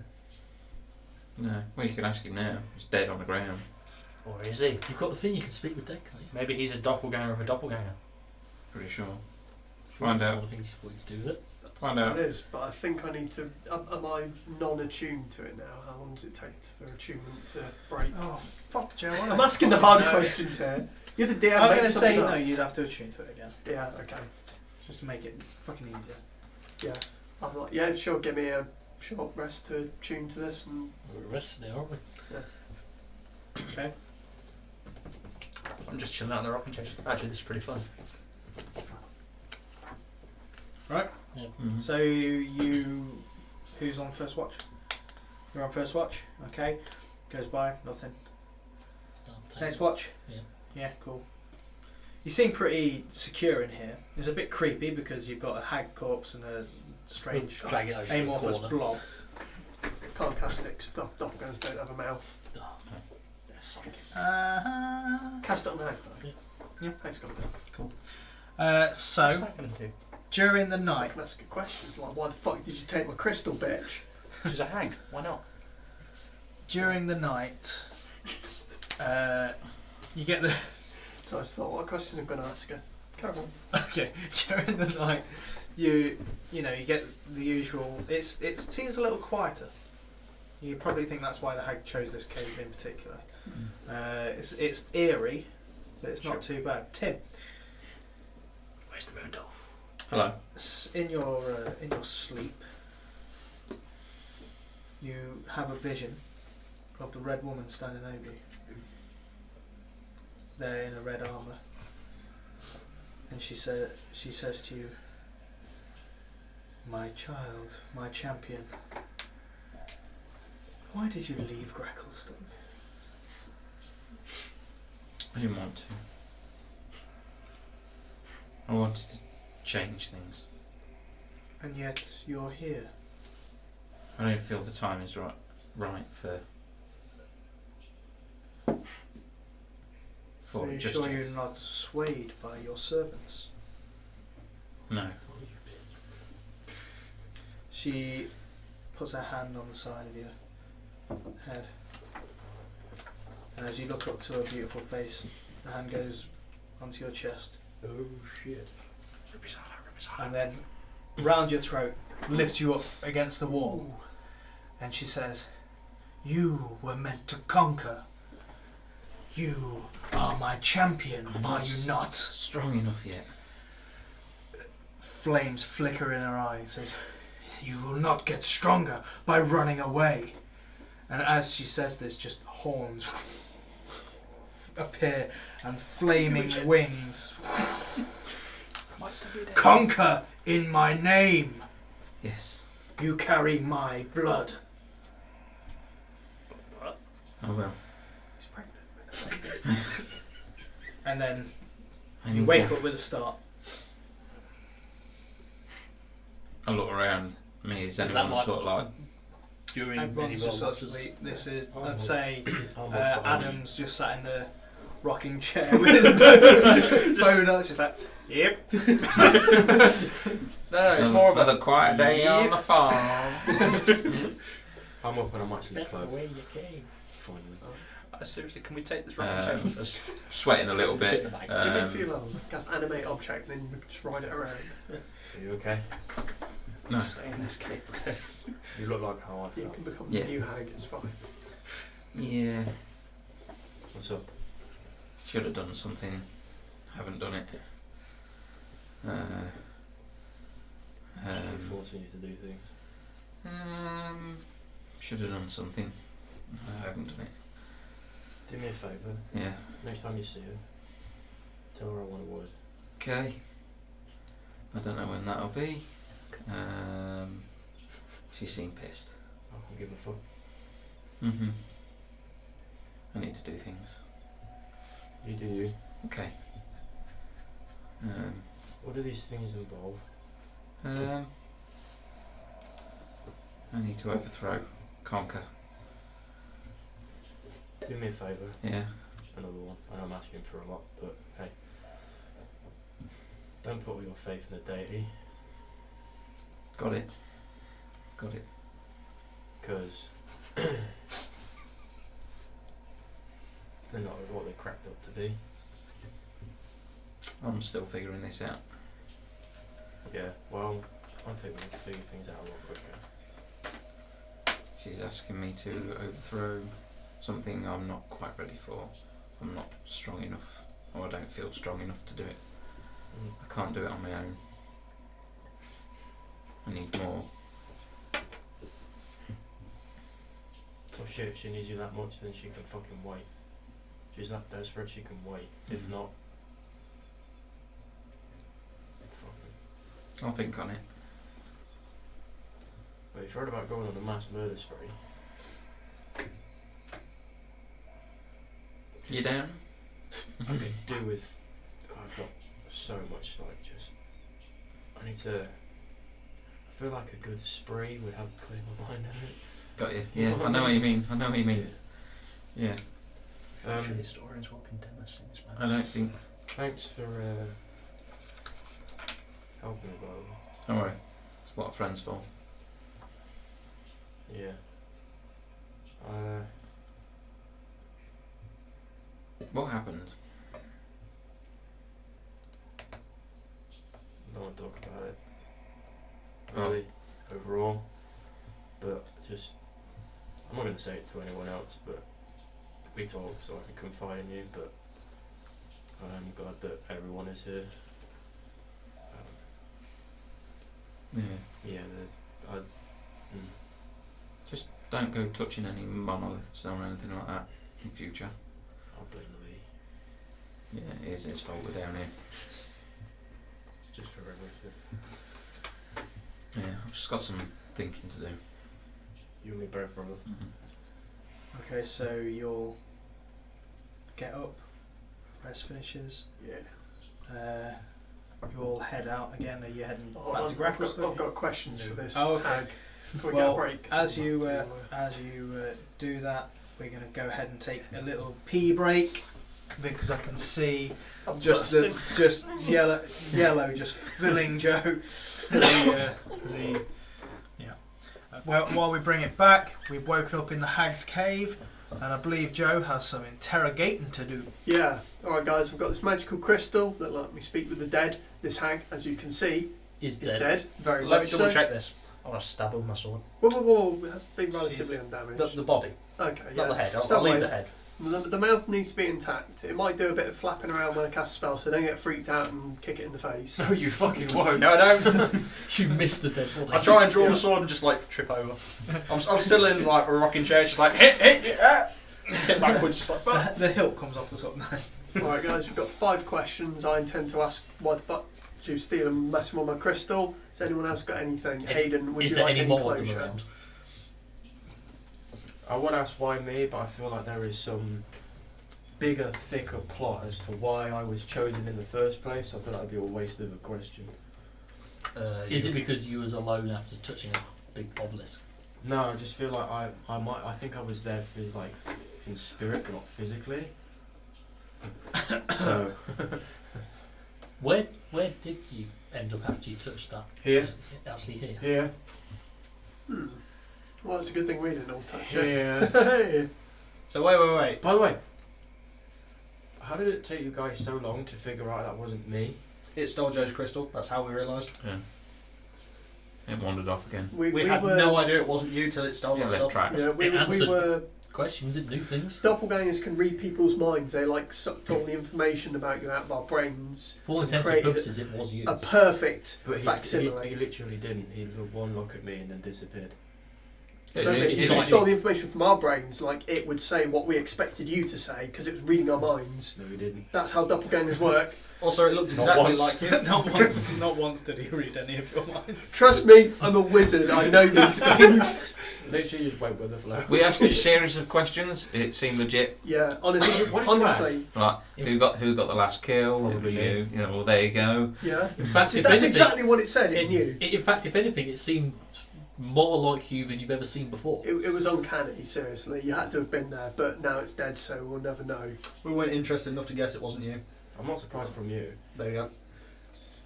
No. Well, you can ask him now. He's dead on the ground. Or is he? You've got the thing you can speak with dead, can't you? Maybe he's a doppelganger of a doppelganger. Pretty sure. Surely Find that's out. one of the things before you do it. Find out. It is, but I think I need to. Am I non-attuned to it now? How long does it take for attunement to break? Oh, fuck, Joe. I'm asking the hard No. questions here. You're the DM. I'm make going to say something no, up. you'd have to attune to it again. Yeah. Okay. Just to make it fucking easier. Yeah. I'm like, yeah, sure. Give me a short rest to tune to this, and We're resting now, aren't we? Okay. I'm just chilling out in the rocking chair. Actually, this is pretty fun. Right. Yeah. Mhm. So you. Who's on first watch? You're on first watch. Okay. Goes by. Nothing. I'll take Next it. watch. Yeah. Yeah, cool. You seem pretty secure in here. It's a bit creepy because you've got a hag corpse and a strange We'll drag it over to the amorphous corner. blob. can't cast it. 'Cause doppelgangers don't have a mouth. Oh, They're psychic. Uh-huh. Cast it on the hag though. Yeah. Hag's got a mouth. What's So that going to do? during the I night, can ask you questions like, why the fuck did you take my crystal, bitch? She's a hag. Why not? during the night, you get the So I just thought, what questions I'm going to ask her? Carry on. okay. During the night, you get the usual. It seems a little quieter. You probably think that's why the hag chose this cave in particular. It's eerie, but it's not too bad. Tim, Where's the moon doll? Hello. in your sleep, you have a vision of the red woman standing over you. They're in a red armour, and she says to you, "My child, my champion, why did you leave Gracklestone?" I didn't want to. I wanted to change things. And yet you're here. I don't feel the time is right for Are you just sure yet. you're not swayed by your servants? No. She puts her hand on the side of your head. And as you look up to her beautiful face, the hand goes onto your chest. Oh shit. And then round your throat, lifts you up against the wall. And she says, "You were meant to conquer. You are my champion, are you not?" Strong enough yet? Flames flicker in her eyes. Says, "You will not get stronger by running away." And as she says this, just horns appear and flaming wings. "Conquer in my name. Yes. You carry my blood." Oh well. He's pregnant. And then I you need wake to- up with a start. I look around me. Is that anyone like- sort of like? During Everyone's just medieval asleep. This is, I'm I'd say, I'm Adam's just sat in the rocking chair with his bone up, just like, "Yep." No, it's more of a. another quiet day on the farm. I'm up and I'm actually close. Where you came. Finally. Seriously, can we take this rocking chair with us? Sweating a little bit. Fit the bag. Give me a few levels. Cast animate object, then we can just ride it around. Are you okay? No. Stay in this cave. You look like how I You felt. can become Yeah. the new hag, it's fine. Yeah. What's up? Should have done something. Haven't done it. Actually forcing you to do things. Should have done something. I haven't done it. Do me a favour. Yeah. Next time you see her, tell her I want a word. Okay. I don't know when that'll be. She seemed pissed. I can give a fuck. Mhm. I need to do things. You do you. Okay. What do these things involve? I need to overthrow, conquer. Do me a favour. Yeah. Another one. I know I'm asking for a lot, but hey. Don't put all your faith in the deity, Got it. Got it. because they're not what they're cracked up to be. I'm still figuring this out. Yeah, well, I think we need to figure things out a lot quicker. She's asking me to overthrow something I'm not quite ready for. I'm not strong enough, or I don't feel strong enough to do it. I can't do it on my own. I need more. Tough shit, if she needs you that much, then she can fucking wait. She's that desperate, she can wait. If Mhm. not, fucking. I'll think on it. But if you're heard about going on a mass murder spree, You down? I could do with. I've got so much, like, just. I need to. I feel like a good spree would have a clear mind in it. Got you. Yeah, I know what you mean. I know what you mean. Yeah. Historians will condemn us in this I matter. don't think. Thanks for helping me, by the way. Don't worry. It's what a friend's for. Yeah. What happened? I don't want to talk about it. Oh. Really, overall. But just, I'm not going to say it to anyone else, but we talk so I can confide in you, but I'm glad that everyone is here. Yeah. Yeah, Don't go touching any monoliths or anything like that in future. I'll blame Leigh. Yeah, it is his fault we're down here. Just for everything. Yeah, I've just got some thinking to do. You and me both, brother. Mm-hmm. Okay, so you'll get up, rest finishes. Yeah. You'll head out again. Are you heading Oh, back to Graffel's? I've got questions for this Oh, okay. hag. Can we Well, get a break? as I'd you like to, do that, we're going to go ahead and take a little pee break. because I can see I'm just yellow just filling Joe as he while we bring it back, we've woken up in the Hag's Cave, and I believe Joe has some interrogating to do. Yeah. Alright guys, I've got this magical crystal that let me speak with the dead. This hag, as you can see, Is is dead. dead. Very Let me much double so. check this. I want to stab with my sword. Whoa. It has to be relatively undamaged. The body, Okay, yeah. not the head. I'll Still leave like- the head. The mouth needs to be intact. It might do a bit of flapping around when I cast a spell, so don't get freaked out and kick it in the face. No, you fucking won't. No, I don't. You missed the dead body. I try and draw the sword and just like trip over. I'm still in like a rocking chair, just like hit, tip backwards, just like fuck. The hilt comes off the top now. Alright guys, we've got 5 questions. I intend to ask why the fuck did you steal and mess with my crystal? Has anyone else got anything? Hayden, would Is you there like any any more of them closure? around? I would ask why me, but I feel like there is some bigger, thicker plot as to why I was chosen in the first place. I feel like it'd be a waste of a question. Is it because you was alone after touching a big obelisk? No, I just feel like I think I was there for like in spirit, but not physically. So Where did you end up after you touched that? here, Was it actually here? here, Well, it's a good thing we didn't all touch it. here. Hey. So wait. By the way, how did it take you guys so long to figure out that wasn't me? It stole Joe's crystal. That's how we realised. It wandered off again. We had were, no idea it wasn't you till it stole Yeah, that left stuff. tracks. Yeah, we It answered were. questions, it knew things. Doppelgangers can read people's minds. They like sucked all the information about you out of our brains. For all and intents and created purposes, it was you. A perfect But facsimile. he literally didn't. He did one look at me and then disappeared. It- No, it- but it- if you it- stole the information from our brains, like it would say what we expected you to say because it was reading our minds. No, he didn't. That's how doppelgangers work. Also, it looked Not exactly once. like you. Not once did he read any of your minds. Trust me, I'm a wizard. I know these things. Literally just went with the flow. We asked a series of questions. It seemed legit. Yeah, honestly, What did you honestly, Like who got the last kill? It was Probably you. You know. Well, there you go. yeah. In fact, That's if anything, exactly what it said. It knew. in fact, if anything, it seemed more like you than you've ever seen before. It was uncanny. Seriously, you had to have been there, but now it's dead, so we'll never know. We weren't interested enough to guess it wasn't you. I'm not surprised from you. There you go.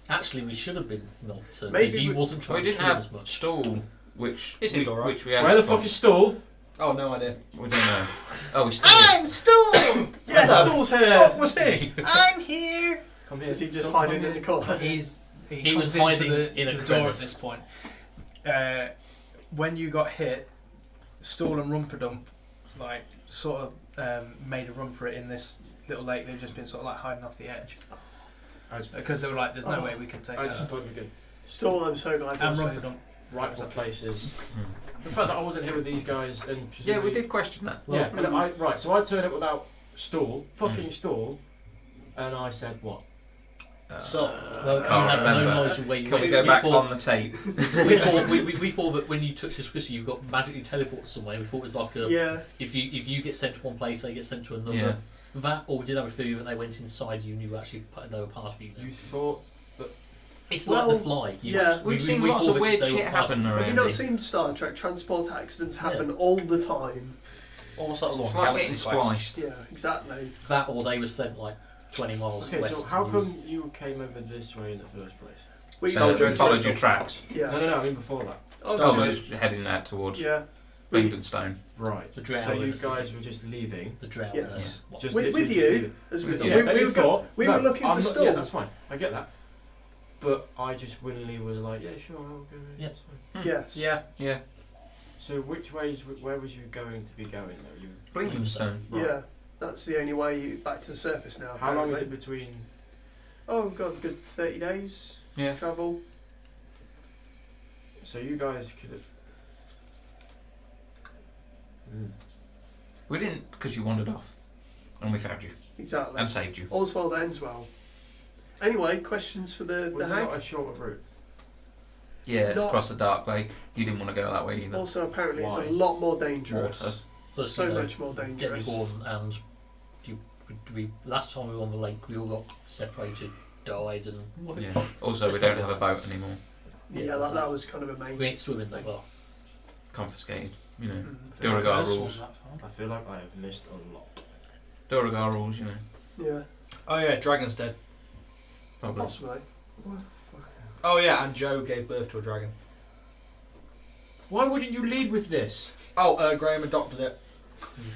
Actually, we should have been not, Maybe because he we- wasn't We trying to didn't kill have as much. stall, which It seemed alright. which we had. Where the fuck is Stool? Oh, no idea. We don't know. Oh, we still. I'm Stool! Yes, What the Stool's here. What was he? I'm here! Come here. Is he just Come hiding here. in the corner? He He comes was hiding into in a the door at crevice. this point. When you got hit, Stool and Rumperdump sort of made a run for it in this little lake. They've just been sort of like hiding off the edge because they were like, "There's no way we can take I her." just put good Stool, I'm so glad And you're safe. Rumperdump. rightful places. The fact that I wasn't here with these guys and Yeah, we presumably- did question that. Yeah, and so I turned up without Stool, fucking Stool, and I said what? So, Well, you Can't had no remember. knowledge of where you Can we went. go back thought, on the tape? we thought that when you touched this crystal, you got magically teleported somewhere. We thought it was like a Yeah. if you get sent to one place, they get sent to another. Yeah. That, or we did have a theory that they went inside you and you were actually they were part of you. You thought It's Well, like the fly. yeah. We've seen we lots thought of that weird they were shit part of happen you. Have you around not here. seen Star Trek? Transport accidents happen all the time. almost like a It's long like galaxy getting quest. spliced. Yeah, exactly. That, or they were sent like 20 miles okay, west. so how and you- come you came over this way in the first place? We So we Joe's followed crystal. your tracks. Yeah. No, I mean before that. Oh, Oh, we're just- just heading out towards yeah. We, Bingdenstone. Right. The drow So in you the city. guys were just leaving. the drought? Yes. Just with literally just you, leaving. as With we, you. we, But we, you were, thought we no, were looking I'm for not- Storm. Yeah, that's fine. I get that. But I just willingly was like, yeah, sure, I'll go. Yeah. That's fine. Yes. Yeah. So where was you going to be going though? You. Bingdenstone. Right. Yeah. That's the only way back to the surface now. How long is apparently. it between? Oh god, good 30 days Yeah. travel. So you guys could have. We didn't because you wandered off, and we found you Exactly. and saved you. All's well that ends well. Anyway, questions for the Was there hag? not a shorter route? Yeah, it's Not- across the dark lake. You didn't want to go that way either. Also, apparently, it's Why? a lot more dangerous. Water. Plus, So you know, much more dangerous. Demigorgon and last time we were on the lake, we all got separated, died, and Yeah. Also, we don't have a boat anymore. Yeah, that was kind of a main. we ain't swimming that well. Confiscated. You know. Mm. Duragar This rules. one that far. I feel like I have missed a lot. Duragar rules. You know. Yeah, Oh yeah, dragon's dead. Probably. possibly. Oh yeah, and Joe gave birth to a dragon. Why wouldn't you lead with this? Oh, Graham adopted it,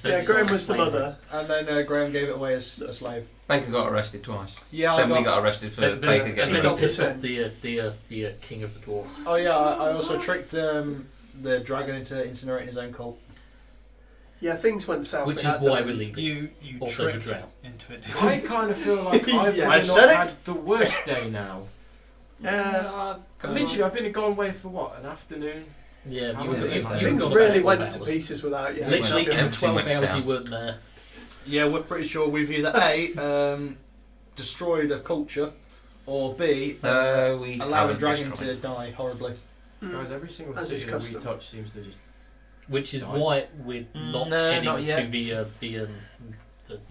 Yeah, Graham was the mother. and then Graham gave it away as a slave. Baker got arrested twice. Yeah, Then we got arrested for Then Baker getting he arrested. pissed off the king of the dwarves. Oh yeah, I also tricked the dragon into incinerating his own cult. Yeah, things went south. Which They is had to why leave. we're leaving. You Also tricked the drow. into it. I kind of feel like I've Yeah. probably I said not it. had the worst day now. Literally, I've been gone away for what, an afternoon? Yeah, How you was were it? you were Things gone really about went 12 to hours. pieces without you. Literally, Yeah, in 12 went hours you south. weren't there. Yeah, we're pretty sure we've either destroyed a culture, or B, We allowed a haven't dragon destroyed. to die horribly. Guys, every single As is city that we custom. touch seems to just... Which is Right. why we're not No, heading not to yet. the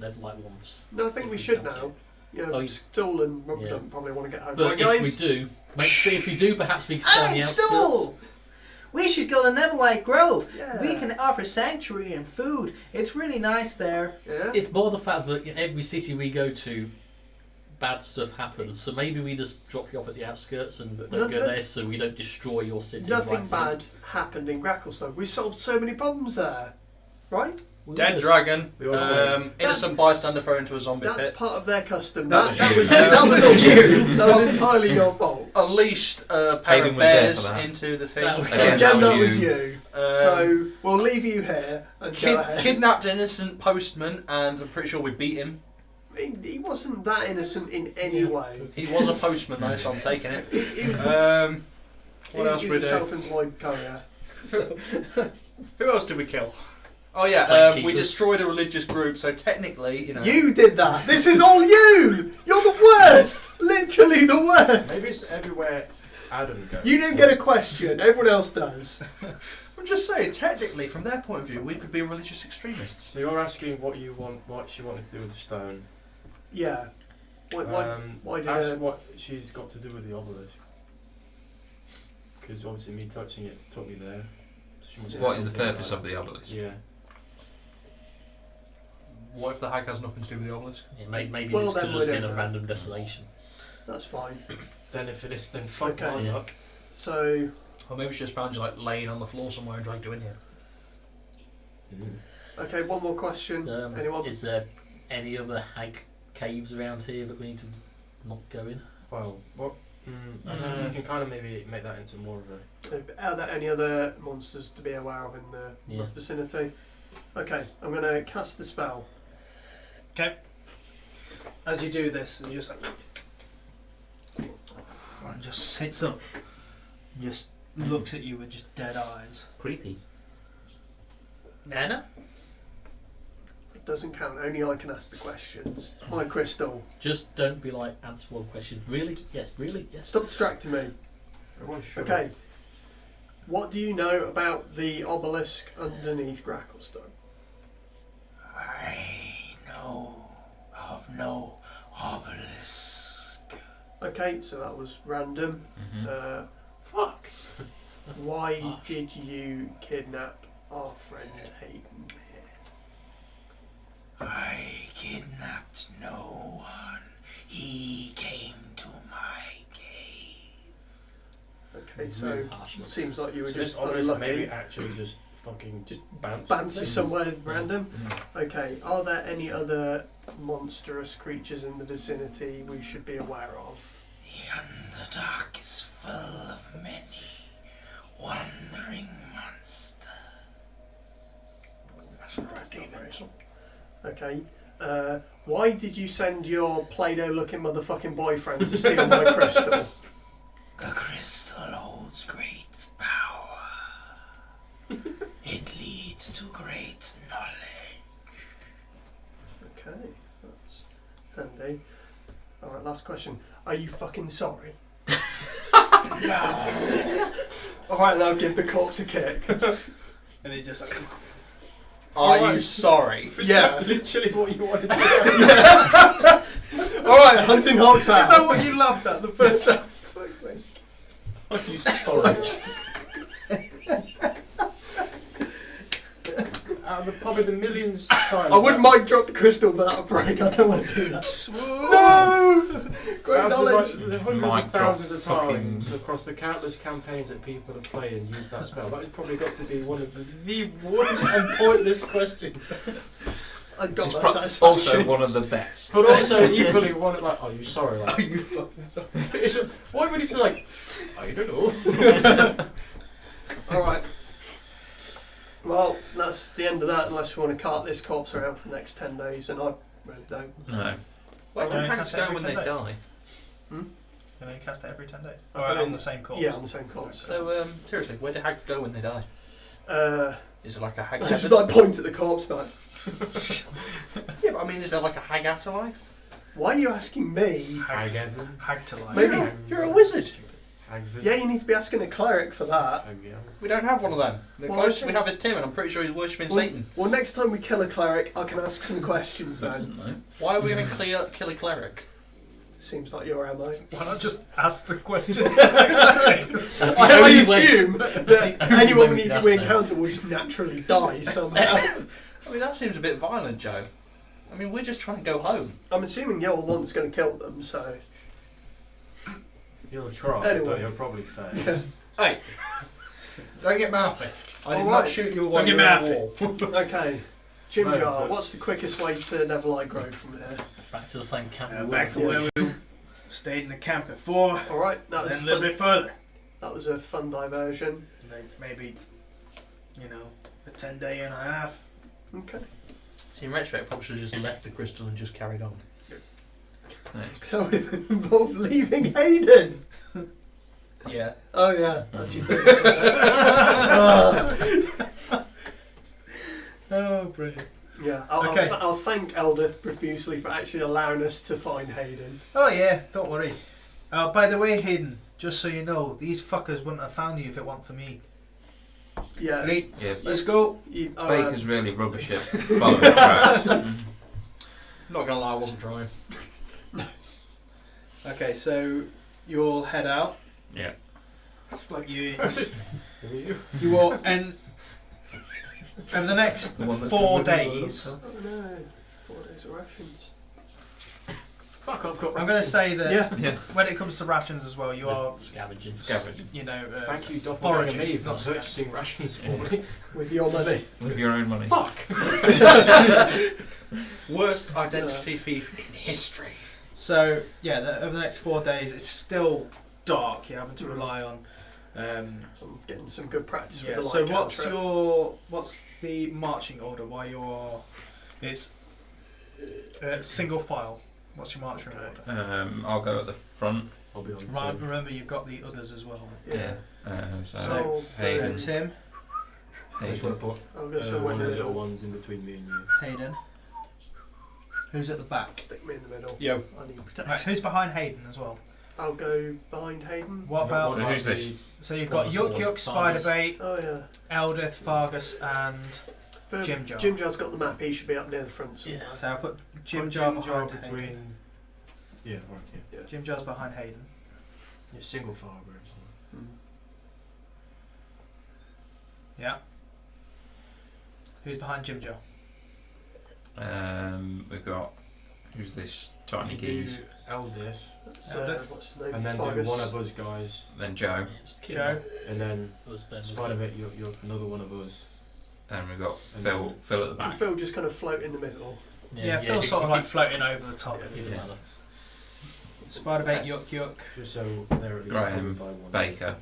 Neverlight ones. No, I think If we we should come to. now. You know, Oh, you- Stool and Rubber Yeah. Duck probably want to get home. But Right, if guys? we do, if we do, perhaps we can stay on the Alex outskirts. Stool! We should go to Neverlight Grove. Yeah. We can offer sanctuary and food. It's really nice there. Yeah. It's more the fact that in every city we go to, bad stuff happens. So maybe we just drop you off at the outskirts and don't go there, so we don't destroy your city. Nothing right side. bad happened in Gracklestone. We solved so many problems there, right? We Dead would. dragon, We also innocent bystander thrown into a zombie That's pit, part of their custom. That That was was you. that was you. That was entirely your fault. unleashed a pair Hayden of was there bears for that. into the thing. That was- Again, Again, that that was was you. you. So we'll leave you here and go ahead. Kidnapped an innocent postman, and I'm pretty sure we beat him. He wasn't that innocent in any way. He was a postman though, so I'm taking it. He What else was we a do? self-employed courier. Who else did we kill? Oh yeah, Flame we keepers. destroyed a religious group. So technically, you know, You did that. This is all you. You're the worst. Literally the worst. maybe it's everywhere Adam goes. You didn't get a question. Everyone else does. I'm just saying, technically, from their point of view, we could be religious extremists. So you're asking what you want, what she wanted to do with the stone. Yeah. Why did Ask it? what she's got to do with the obelisk. Because obviously me touching it took me there. So she must do What is the something purpose about of the obelisk? it. Yeah. What if the hag has nothing to do with the obelisk? Yeah, maybe Well, this then could we just don't been a know. random destination. That's fine. Then if it is, then fuck Okay. my Yeah. luck. So Or maybe she just found you like laying on the floor somewhere and dragged you in here. okay, one more question. Anyone? Is there any other hag caves around here that we need to not go in? Well, what? I don't know. You can kind of maybe make that into more of a. Are there any other monsters to be aware of in the Yeah. vicinity? Okay, I'm gonna cast the spell. Okay. As you do this, and you just like, and just sits up, and just looks at you with just dead eyes. Creepy. Nana? It doesn't count. Only I can ask the questions. My crystal. Just don't be like, answer one question. Really? Yes, really? Yes. Stop distracting me. Everyone's sure. Okay. What do you know about the obelisk underneath Gracklestone? I know of no obelisk. Okay, so that was random. Mhm. Fuck. That's Why harsh. did you kidnap our friend Hayden here? I kidnapped no one. He came to my cave. Okay, so Harsh. it seems like you were So this just obelisk unlucky. maybe actually just fucking Just bounce. bounces somewhere random. Mm-hmm. Okay, are there any other monstrous creatures in the vicinity we should be aware of? The Underdark is full of many wandering monsters. Okay, why did you send your Play-Doh looking motherfucking boyfriend to steal my crystal? The crystal holds great power. It leads to great knowledge. Okay, that's handy. Alright, last question. Are you fucking sorry? No. Alright, now give the corpse a kick. And it just like, Are you Alright. sorry? Yeah. Literally what you wanted to Alright, HuntingHawks is that out. what you laughed at the first time? Are you sorry? Out of the pub probably the millions times. I wouldn't mind drop the crystal, but that'll break. I don't want to do that. No! Great knowledge. The hundreds Mic of thousands of drop times across the countless campaigns that people have played and used that spell. That has probably got to be one of the worst and pointless questions. I got It's my also satisfaction. one of the best. But also equally one of like, are you sorry? Like, Are you fucking sorry? it's why would you feel like, I don't know. Alright. Well, that's the end of that, unless we want to cart this corpse around for the next 10 days, and I really don't. No. Where Don't do hags cast it go every when 10 they days. die? And then you cast it every 10 days. I Or put on in- the same corpse. Yeah, on the same corpse. So, seriously, where do hags go when they die? Is it like a hag I just heaven? like point at the corpse, man. Yeah, but I mean, is there like a hag afterlife? Why are you asking me? Hag Evan. Hag to life. Maybe. You're a wizard. Hag Evan. Yeah, you need to be asking a cleric for that. Hag Evan. We don't have one of them. The Well, closest okay. we have is Tim, and I'm pretty sure he's worshipping Well, Satan. well, next time we kill a cleric, I can ask some questions I then. didn't know. Why are we going to kill a cleric? Seems like your MO. Why not just ask the questions? That's the I only way. assume That's that the only anyone way we, can ask we them. encounter will just naturally die somehow. I mean, that seems a bit violent, Joe. I mean, we're just trying to go home. I'm assuming you're the one that's going to kill them, so... You'll try, Anyway. but you'll probably fail. Hey, don't get mouthy. I did All not right. shoot you Don't while get you were at mouthy. war. Okay. Jim No, Jar, but- what's the quickest way to Neverlight Grove from here? Back to the same camp. we were Back to before. where we stayed in the camp before, Alright, that was then a little fun. bit further. That was a fun diversion. Like maybe, you know, a 10-day and a half. Okay. See, in retrospect, probably should have just left the crystal and just carried on. So it would have involved leaving Hayden! Yeah. Oh yeah, that's your thing. Oh, brilliant. Yeah, Okay. I'll thank Eldith profusely for actually allowing us to find Hayden. Oh, yeah, don't worry. By the way, Hayden, just so you know, these fuckers wouldn't have found you if it weren't for me. Yeah. Great, Yeah, let's go. You, Baker's really rubbish at following tracks. Not gonna lie, I wasn't trying. Okay, so you'll head out. Yeah. You will, and over the next 4 days, Oh no, 4 days of rations. Fuck, I've got I'm going to say that Yeah. when it comes to rations as well, you are, Scavenging. you know, Thank you, Doppelganger foraging, me, for not purchasing rations for me. With your money. With your own money. Fuck! Worst identity thief in history. So yeah, over the next 4 days, it's still dark. You're having to rely on. I'm getting some good practice Yeah. with the So light what's the marching order? While you're, it's single file. What's your marching order? I'll go at the front. I'll be on Right, Tim. remember you've got the others as well. Yeah. So, So, Hayden. Tim, I just want to put I'll go one somewhere of in the the little middle. ones in between me and you. Hayden. Who's at the back? Stick me in the middle. Yo. I need protection. Right, who's behind Hayden as well? I'll go behind Hayden. What about? So who's this? So you've One got of Yuk the Yuk, Fargus. Spiderbait, Oh yeah. Eldith, Fargus, and Jim Jar. Jim Jar's got the map. He should be up near the front somewhere. Yeah. so I'll put Jim Put Jar behind between. Hayden. Yeah, right, yeah. Jim Jar's behind Hayden. Yeah, single file group. Yeah. Who's behind Jim Jar? We've got who's this tiny You do geese? Eldest, That's, Eldith. what's his name? and then Fargus. do one of us guys, Then Joe, Just kill Joe. and then us then, Spider-Bit, you're another one of us. and we've got And Phil. then- Phil at the Can back. Phil just kind of float in the middle? Yeah, Phil's sort of like floating over the top. It doesn't Yeah. matter. Spiderbait, Yuk Yuk. Just so they're at least Graham, covered by one. Baker.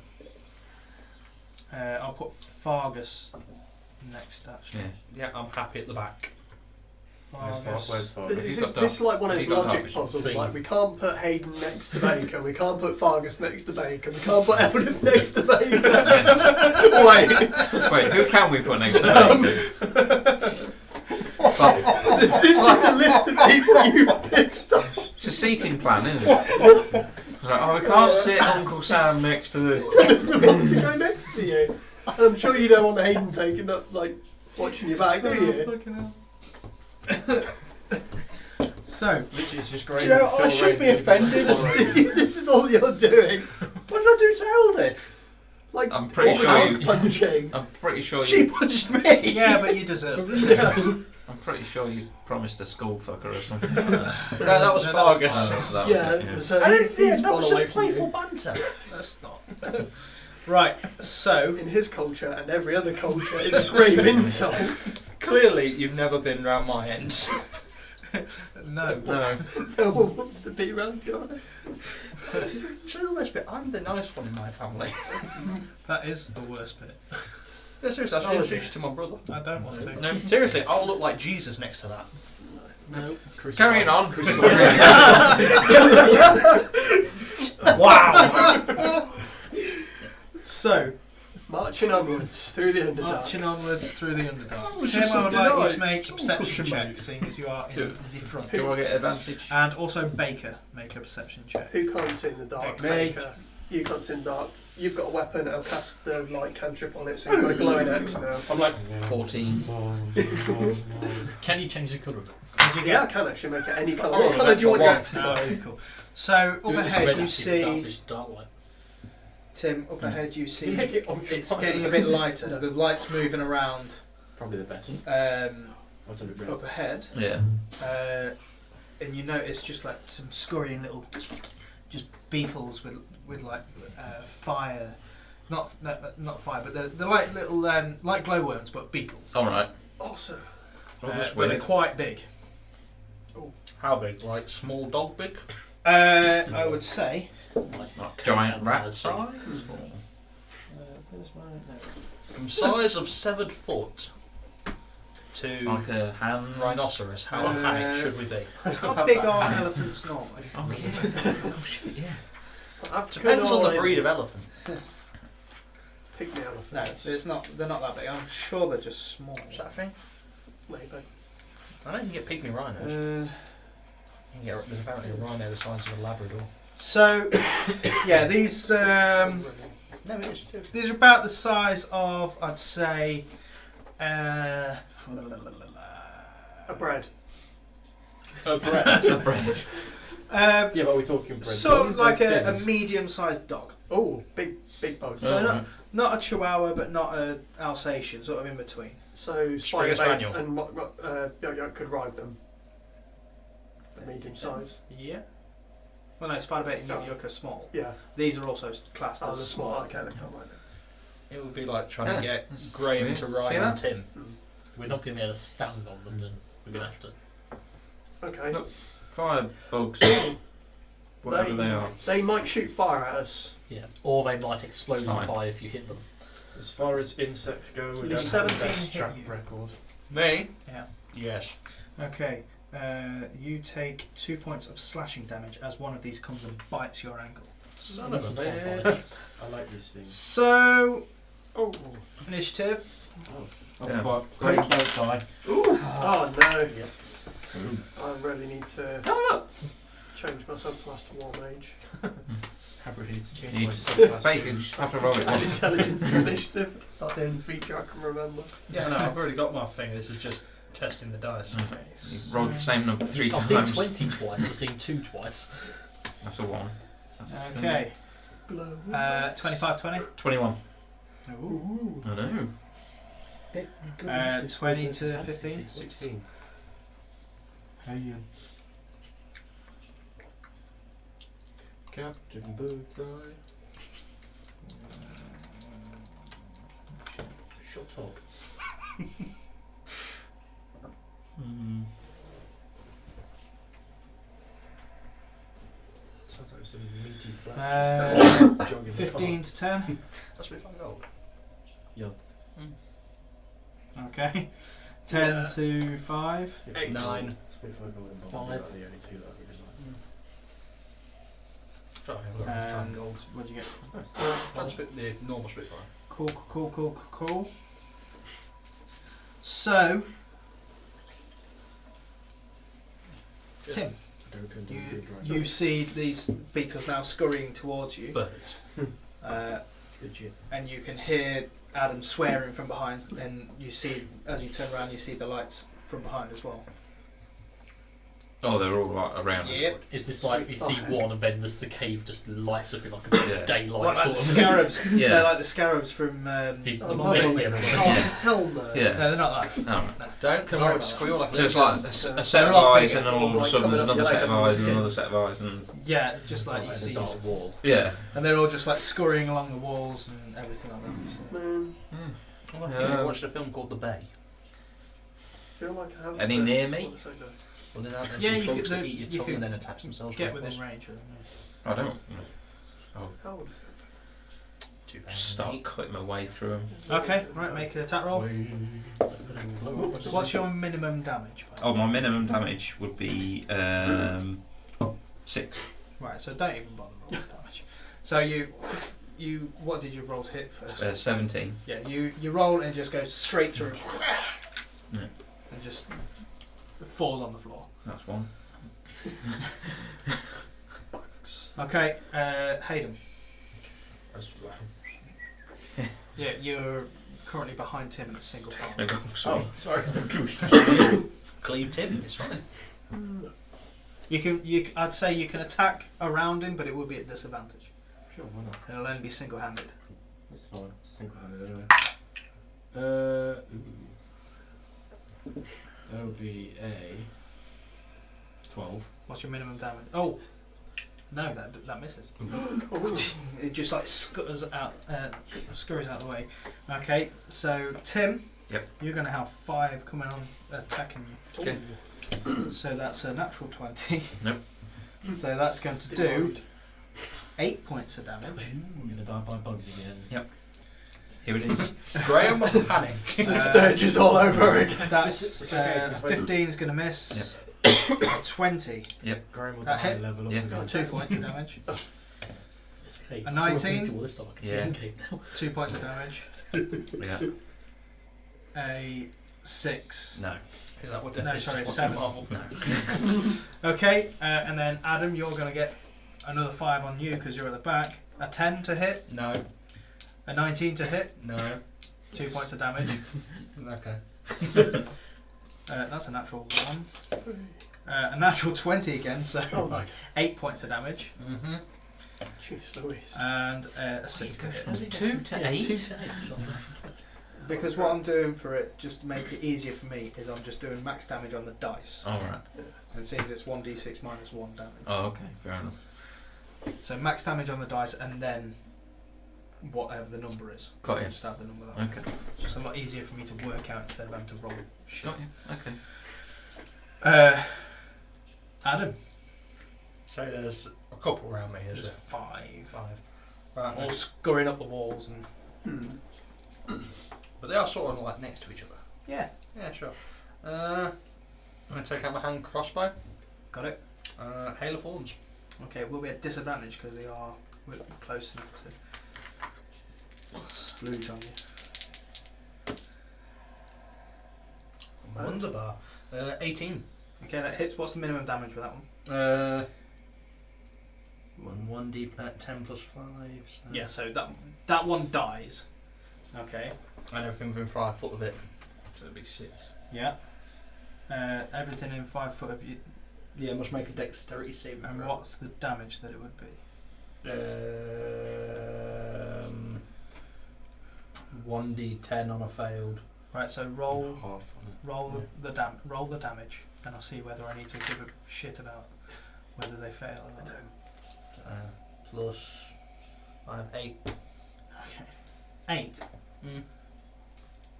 I'll put Fargus next actually. Yeah. Yeah, I'm happy at the back. Where's Fargus. Far? Have This you is got this is like one of have those you got logic dark puzzles. vision? Like we can't put Hayden next to Baker, we can't put Fargus next to Baker, we can't put Eldith next to Baker. Wait, Wait, who can we put next to Baker? this is just a list of people you pissed off. It's a seating plan, isn't it? It's like, oh, we can't sit Uncle Sam next to the. The one to go next to you. And I'm sure you don't want Hayden taking up, like, watching your back, do you? So, Which is just great. Do you know, I should be offended. This is all you're doing. What did I do to Eldith? Like, I'm pretty what sure was you- I punching? I'm pretty sure She you. punched me! Yeah, but you deserve it. I'm pretty sure you promised a skull fucker or something like that. No, that was No, that was Fargus. That was Yeah, it, yeah. so he's that one was away just from you. playful banter. That's not. Right, so In his culture and every other culture, it's a grave insult. Clearly, you've never been round my end. no. No. No one wants to be around your Do you know the worst bit? I'm the nice one in my family. That is the worst bit. No, seriously, I should introduce you to my brother. I don't want to. No, seriously, I'll look like Jesus next to that. No. Carrying on. Wow. So, Marching onwards through the Underdark. marching onwards through the Underdark. was Tim, just I would something like you nice. to make a It's all perception cushion check, made. seeing as you are in Do- the front. Do I get advantage? And also Baker, make a perception check. Who can't see in the dark? Me. Baker. You can't see in the dark. You've got a weapon, I'll cast the light cantrip on it, so you've got a glowing axe now. I'm like, 14. Can you change the colour of it? Did you Yeah, I get? can actually make it any colour. Oh, What colour do you want your axe to Oh, be? okay, cool. So Do it as overhead red you axe, see, darkish dark light. Tim. Overhead you see, make it ultra it's violet. getting a bit lighter. The light's moving around Probably the best. What's on the ground? up ahead, Yeah. and you notice just like some scurrying little, just beetles with like fire, not fire, but they're like little like glowworms, but beetles. Alright. Awesome. Oh, that's But they're weird. quite big. how big? Like small dog big? I would say. Like giant rat hand-sized size? thing. Or- Where's my notes? From size of severed foot to Like a hand. rhinoceros. How panicked should we be? How big are elephants normally? Oh, shit, yeah. Depends on the breed of elephant. Pygmy No, elephants. it's not. They're not that big. I'm sure they're just small. Is that a thing? Maybe. I know you can get pygmy rhinos. You can get, there's apparently a rhino the size of a Labrador. So, yeah, these No, it is too. these are about the size of, I'd say, A bread. A bread. A bread. Yeah, but we're talking bread. sort of like a Thins. medium-sized dog. Oh, big bugs. So Oh, not a Chihuahua, but not a Alsatian, sort of in between. So Springer Spider Spaniel. and Yo-Yo could ride them. They're medium size. Yeah. Well, no, Spider Bait and York are small. Yeah. These are also classed Oh, as they're small. small. Okay, they can't ride them. It would be like trying to Yeah, get that's Graham weird. to See ride that? on Tim. We're not going to be able to stand on them, then we're going to have to. Okay. Look. Fire bugs. Whatever they are. They might shoot fire at us. Yeah. Or they might explode It's on fine. fire if you hit them. As far as insects go, we The don't have the 17 best hit track you. record. Me? Yeah. Yes. Okay. You take 2 points of slashing damage as one of these comes and bites your ankle. Son That's of a not bitch. I like these things. So, Oh. initiative. Oh, Yeah. fuck. Please don't die. Oh no. Yep. I really need to change my subclass to War Mage. Have really to change You my subclass. Bacon, just have to roll it Add once. intelligence to initiative. It's like the only feature I can remember. Yeah, no, I've already got my thing. This is just testing the dice. Okay. You rolled the same number 3 I've seen times. 20 twice, I've seen 2 twice. That's a 1. That's, Okay. 25-20. 21. Ooh. I know. 20 to 15. 16. Captain Bootheye. Shut up. Sounds like some meaty flash. Jogging 15 to 10. That's me 5 gold. Yeah. Okay. 10 to 5. 8. 9. Spitfire gold and Five. bomb are the only two that I really like. Sorry, I've got a And gold. what'd you get? The normal Spitfire. Cool. So, Tim, Don't do you good right you see these beetles now scurrying towards you, Birds. Legit. and you can hear Adam swearing from behind. And you see, as you turn around, you see the lights from behind as well. Oh, they're all right around us. Yep. Is this like you see one and then the cave just lights up in like a Yeah. daylight Like sort the of scarabs. Yeah. They're like the scarabs from. The- Oh, the my movie, God. everyone. Oh, hell no. Yeah. No, they're not that. Oh. Don't, because I would squeal like So it's like a set of They're a lot eyes, bigger. and then all of a Like sudden there's coming up another your set of leg eyes, and and another set of eyes, and Yeah, it's just like you Like see. a dark wall. yeah. And they're all just like scurrying along the walls and everything like that. So. Man, I watched a film called The Bay. I feel like I have. Any near me? Well, then aren't there Yeah, some you bugs could- that eat your you tongue could and then attach themselves Get to within us? range of them. I don't How old is it? start cutting my way through them. Yeah. Okay, right, make an attack roll. What's your minimum damage? by the Oh, way? my minimum damage would be 6. Right, so don't even bother rolling damage. So you, what did you roll to hit first? 17. Yeah, you roll and it just goes straight through. Yeah. And just falls on the floor. That's one. Okay, Hayden. Yeah, you're currently behind Tim in a single palm. Sorry. Sorry. Cleave Tim, it's fine. I'd say you can attack around him, but it will be at disadvantage. Sure, why not? It'll only be single-handed. That's fine. Single-handed anyway. Ooh. That would be a 12. What's your minimum damage? Oh, no, that misses. It just like scurries out the way. Okay, so Tim, Yep. you're going to have 5 coming on attacking you. Okay. So that's a natural 20. Nope. So that's going to do 8 points of damage. I'm gonna die by bugs again. Here it is. Graham Hanning. So Sturges all over again. That's It's okay. 15 is going to miss. 20, Graham with That the high hit? level Yeah. of the gun. 2 points of damage. It's okay. A It's all 19? repeatable this time. I can see Yeah. it okay now. 2 points of damage. Yeah. A 6. No. Is that what No, Death is sorry, just 7. watching Marvel? No. Okay, and then Adam, you're going to get another 5 on you because you're at the back. A 10 to hit, No. a 19 to hit, No. 2 points of damage. Okay. That's a natural 1. A natural 20 again, so Oh my 8 points of damage. Mm-hmm. Jeez Louise. And a 6 to hit. From 2 to Yeah, 8. 2 to 8. So Because what I'm doing for it, just to make it easier for me, is I'm just doing max damage on the dice. Alright. And since it's 1d6 minus 1 damage. Oh, okay. Fair enough. So max damage on the dice and then whatever the number is. Got so you. just add the number that. Okay. It's just a lot easier for me to work out instead of having to roll shit. Got you. Okay. Adam. So there's a couple around me, is There's there? 5. Right. All scurrying up the walls and... But they are sort of like next to each other. Yeah. Yeah, sure. I'm going to take out my hand crossbow. Got it. Hail of Thorns. Okay, it will be at disadvantage because they are close enough to splooge on you. Wunderbar. 18. Okay, that hits. What's the minimum damage with that one? 1d10 plus 5. So. Yeah, so that one dies. Okay. And everything within 5 foot of it. So it'd be 6. Yeah. Everything in 5 foot of you. Yeah, must make a dexterity saving And throw. what's the damage that it would be? 1d10 on a failed. Right. So roll Half on roll the damage, and I'll see whether I need to give a shit about whether they fail or not. Plus. I have 8. Okay. 8.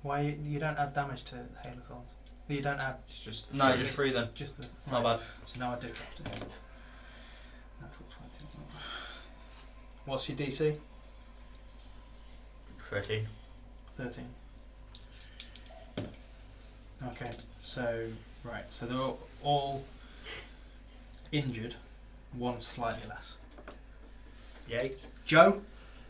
Why you don't add damage to Hail of Thorns? You don't add It's just No, just 3 then. just the. Not bad. So now I do have to. Natural 20. What's your DC? 13. 13. Okay, so right, so they're all injured. One slightly less. Yay. Joe,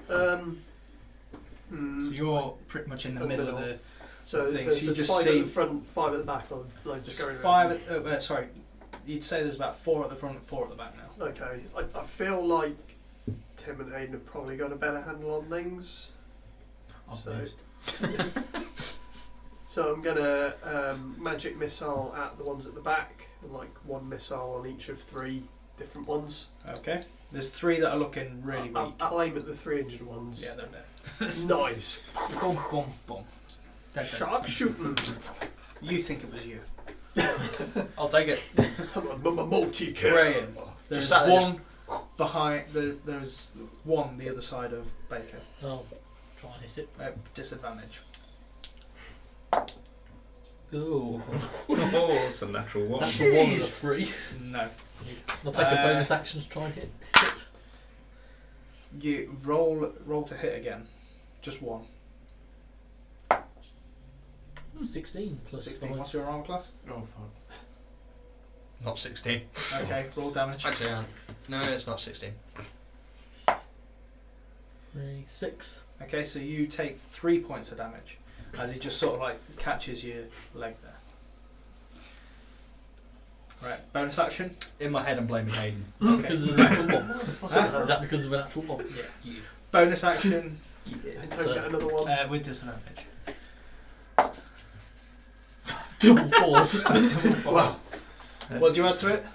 Hmm. so you're pretty much in the middle of the. So thing, there's, so you there's just 5 see- at the front, 5 at the back on loads There's scurrying 5. around. Sorry, you'd say there's about 4 at the front, 4 at the back now. Okay, I feel like Tim and Hayden have probably got a better handle on things. I've So- missed. So I'm gonna magic missile at the ones at the back, and like one missile on each of 3 different ones. Okay. There's 3 that are looking really weak. I'll aim at the 3 injured ones. Yeah, they're dead. Nice. Boom, boom, boom. Dead. Sharp shooting. You think it was you. I'll take it. I'm a multi-kill. Graham. There's sat there, one behind. There's one the other side of Baker. I'll try and hit it. Disadvantage. Ooh. Oh, it's a natural one. That's a 1 and a 3. No. I'll take a bonus action to try and hit it. You roll to hit again. Just 1. 16 plus 16. 5. What's your armor class? Oh fuck. Not 16. Okay. Roll damage. Actually, no, it's not 16. 3, 6. Okay, so you take 3 points of damage as he just sort of like catches your leg there. Right, bonus action. In my head, I'm blaming Hayden. Okay. Because of the natural 1. Huh? Is that because of a natural 1? Yeah. You. Bonus action And don't get another one. with disadvantage. Double 4s. Double fours. What do you add to it?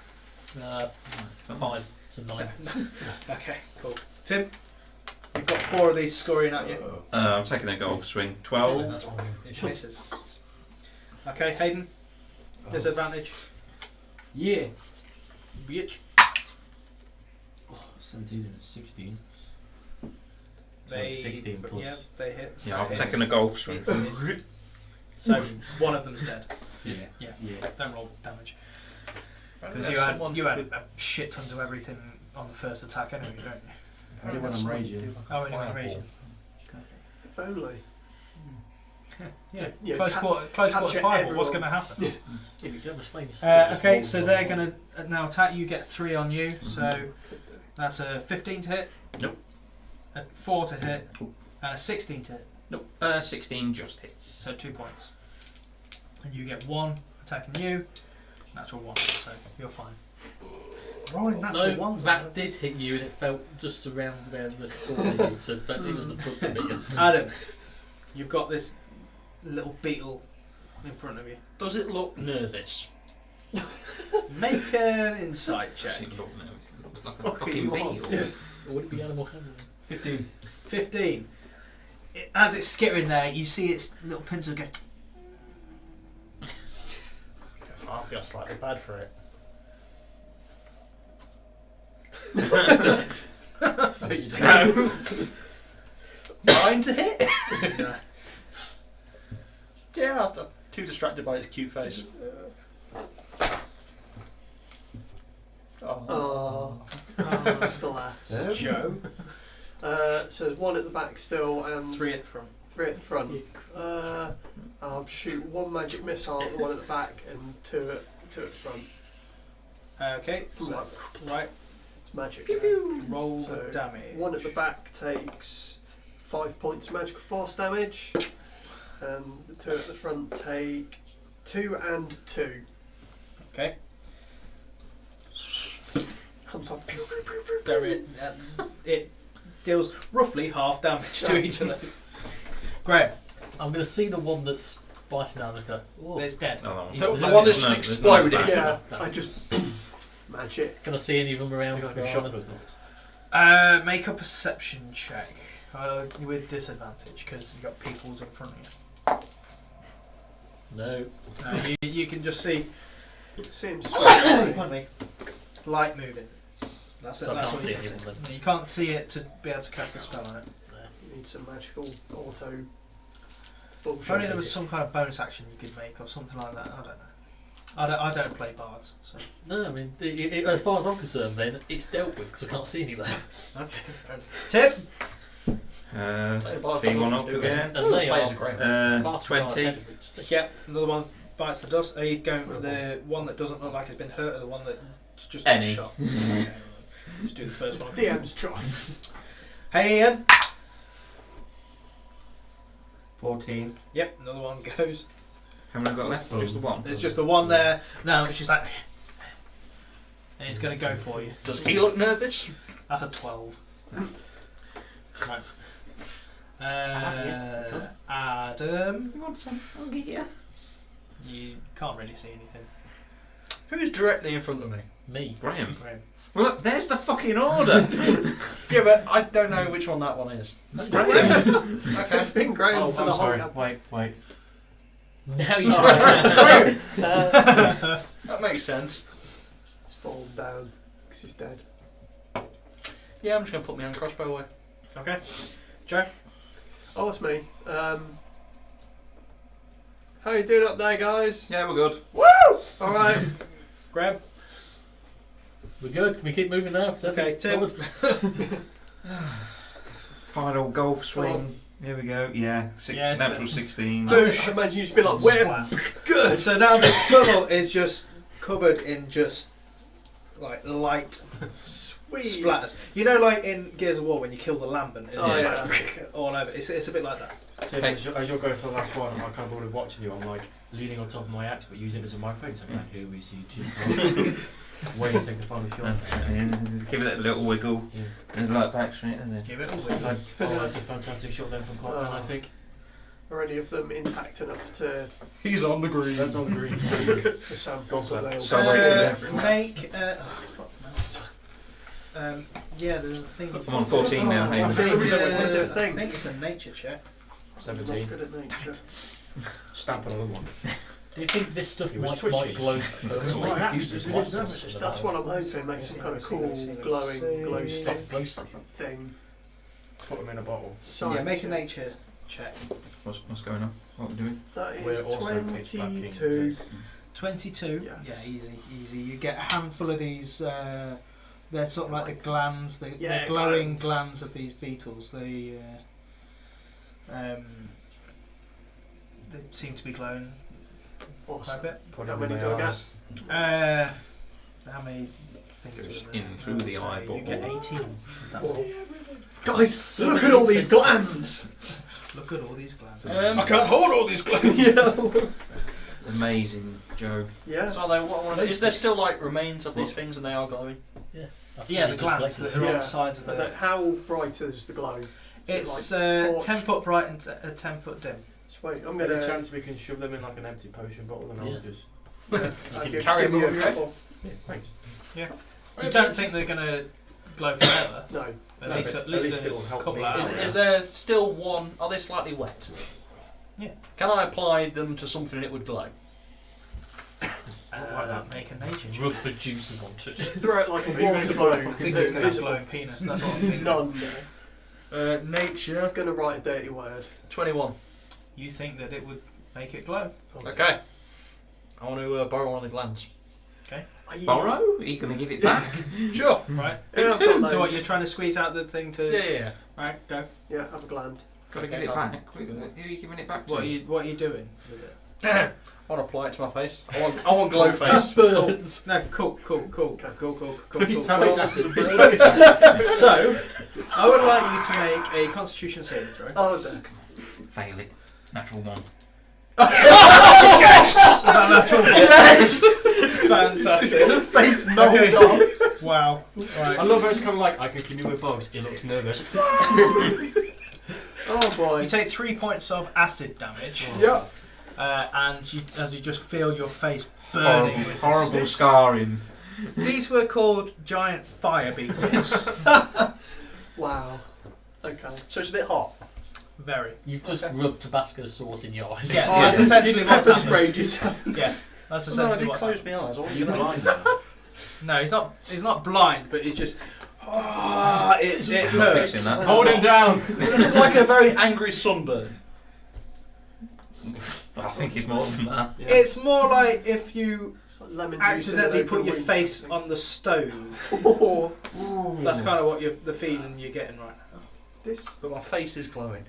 5. So 9. Okay, cool. Tim, you've got 4 of these scoring at you. I'm taking a golf swing. 12. Misses. Okay, Hayden, disadvantage. Yeah. Bitch. 17 and 16. They, 16 plus. Yeah, they hit. Yeah, I've taken a golf swing. So one of them's dead. Yeah. Yeah. Yeah. Don't roll damage. Because Yeah, you had a shit ton to everything on the first attack anyway, don't you? Only when I'm raging. Oh, when you're raging. If only. Yeah. Yeah, Close quarters capture fireball. What's going everyone. to happen? Yeah, you can have a flame. Okay, so they're going to now attack. You get 3 on you. So that's a 15 to hit. Nope. A 4 to hit. And a 16 to hit. Nope. 16 just hits. So 2 points. And you get 1 attacking you. Natural 1. So you're fine. Rolling natural No, ones. that did hit you and it felt just around where the sword hit, so that it was the foot that hit you. Adam, you've got this little beetle in front of you. Does it look nervous? Make an insight check. It looks like a fucking beetle. Or would it be animal handling? 15. 15. As it's skittering there, you see its little pencil go. I feel slightly bad for it. No. 9 to hit. Yeah, I'm too distracted by his cute face. Oh, bless. Joe. So there's 1 at the back still and 3 at the front. 3 at the front. I'll shoot 1 magic missile at the one at the back and 2 at the front. Okay, so, right, It's magic. roll So, damage. 1 at the back takes 5 points of magical force damage, and the 2 at the front take 2 and 2. Okay. Comes on. It deals roughly half damage to each of those. Graham, I'm going to see the one that's biting down and go, oh. it's dead. No, The one that's just exploded. Yeah, I just magic. Can I see any of them around? Like a shotgun bullet. Make a perception check with disadvantage because you've got peoples in front of No. you. You can just see See him pardon me, light moving. That's it. So I That's can't what see you can any of them see. You can't see it to be able to cast the spell on it. Need some magical auto If bullshit. only there was some kind of bonus action you could make or something like that. I don't know. I don't play bards, so. No, I mean, as far as I'm concerned, then it's dealt with because I can't see anywhere. Okay. Tip. T1 up again. And they Players are are great. far too far 20. ahead of it. Yep. Another one bites the dust. Are you going for the one that doesn't look like it's been hurt, or the one that's just been Any. shot? Okay. Just do the first one. DM's choice. Hey Ian. 14. Yep. Another one goes. How many have I got left? Just the one. There's just the one there. Now it's just like, and it's going to go for you. Does he look nervous? That's a 12. Right. Adam. You want some? I'll get you. You can't really see anything. Who's directly in front of me? Me. Graham. Graham. Well, look, there's the fucking order. Yeah, but I don't know which one that one is. That's Graham. Okay. It's been great Oh, for I'm the whole sorry. campaign. Wait. Now you should. That makes sense. He's fallen down because he's dead. Yeah, I'm just going to put my own crossbow away. Okay. Joe? Oh, it's me. How you doing up there, guys? Yeah, we're good. All right. Graham? We're good. Can we keep moving now? Is Okay, Tim. solid? Final golf swing. Here we go. Yeah, Yeah, it's natural good. 16. Boosh. I imagine you just be like, where? Splat. Good. So now this tunnel is just covered in just like light Sweet. splatters. You know, like in Gears of War when you kill the lambent, it's Oh, just yeah. like all over. It's a bit like that. Tim, as you're going for the last one, I'm kind of bored of watching you. I'm like leaning on top of my axe, but using it as a microphone. So I'm like, here we see Tim. Wait to take the final shot. Give it a little wiggle. Yeah. And light back straight and then. Give it a wiggle. That's a fantastic shot then from Clotman, I think. Are any of them intact enough to He's on the green. That's on green. the samples that they all So wait till then. Make. Yeah, there's a thing. I'm on 14 now, I Hayden. think, There's a I thing. think it's a nature check. 17. Good at nature. Stamp another one. Do you think this stuff It was might twitchy. glow permanently? Right, Use this it's light source in the That's battle? what I'm hoping. Make some kind of cool Let me see. glowing glow stick Glow stick. thing. Put them in a bottle. Science. Yeah, make a nature check. What's going on? What are we doing? That We're is also pitch black 22. king. 22. Yes. Yeah, easy. You get a handful of these. They're sort of like the glands, the glowing glands of these beetles. They seem to be glowing quite a Awesome. bit. Put How them in many my do I get? eyes. How many things? Goes would it in through the say? eyeball. You get 18. That's Whoa. it. Guys, So look many at all these insects. glands! Look at all these glands. I can't hold all these glands. Yeah. Amazing, Joe. Yeah. So is there still like remains of these things and they are glowing? That's Yeah, what the he's glands just that are on Yeah. the sides of But the. then how bright is the glow? Is it It's like torch? 10 foot bright and 10 foot dim. Sweet. I'm Any gonna chance we can shove them in like an empty potion bottle and Yeah. I'll just... I'll can give carry you them a over couple. Yeah, thanks. You don't think they're going to glow forever? No. At No, least but at least it'll a help couple me. of hours. Is there still one? Are they slightly wet? Yeah. Can I apply them to something and it would glow? Make a nature check. rub the juices onto it. Just throw it like a Are you going water to balloon. blow? I think he's going to have a Invisible. glowing penis. That's what I'm thinking. None. Nature. Just gonna write a dirty word. 21. You think that it would make it glow? Okay. I want to borrow one of the glands. Borrow? Are you going to give it back? Sure. Right. Yeah, I've got So what, those. you're trying to squeeze out the thing to... Yeah. Right, go. Yeah, have a gland. Got to give it back. Who are you giving it back to? What are you doing with it? I want to apply it to my face. I want glow face. Birds. No, cool. He's having acid. So, I would like you to make a Constitution saving throw. Oh, is it? Fail it. Natural 1. Is that natural? Yes! Fantastic. The face Okay. melted off. Wow. Right. I love how it's kind of like, I can kill you with bugs. He looks nervous. Oh boy. You take 3 points of acid damage. Yeah. And as you just feel your face burning. with this. Horrible scarring. These were called giant fire beetles. Wow. Okay. So it's a bit hot. Very. You've just rubbed Tabasco sauce in your eyes. Yeah, Oh, that's essentially what's pepper happening. sprayed yourself. Yeah, that's No, I essentially did what's close happening. my eyes. I wasn't You're gonna- blind now. No, he's not blind, but he's just. It Fixing hurts. that. Hold him down! It's like a very angry sunburn. I think it's more than that. Yeah. It's more like if you It's like lemon juice accidentally in an put open your wound face or on the stove. something. That's kind of what the feeling you're getting right now. This. But my face is glowing.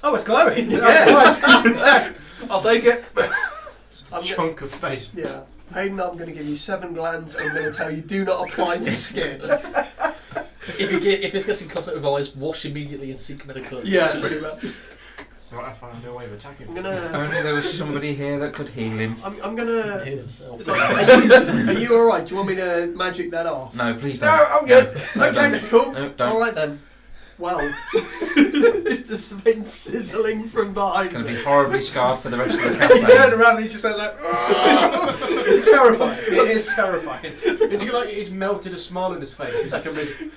Oh, it's glowing. Yeah. I'll take it. Just a I'm chunk of face. Yeah. Hayden, I'm going to give you 7 glands and I'm going to tell you do not apply to skin. If it's getting contact with eyes, wash immediately and seek medical attention. Yeah, pretty much. So I found no way of attacking I'm him. If gonna. only there was somebody here that could heal him. I'm Heal gonna. themselves. It's like, are you alright? Do you want me to magic that off? No, please don't. No, I'm good. No, Okay, don't. cool. No, don't. Alright then. Well, just been sizzling from behind It's going to me. be horribly scarred for the rest of the He campaign. turned around and he's just like, it's terrifying. It is terrifying. Is he like he's melted a smile on his face? He's like,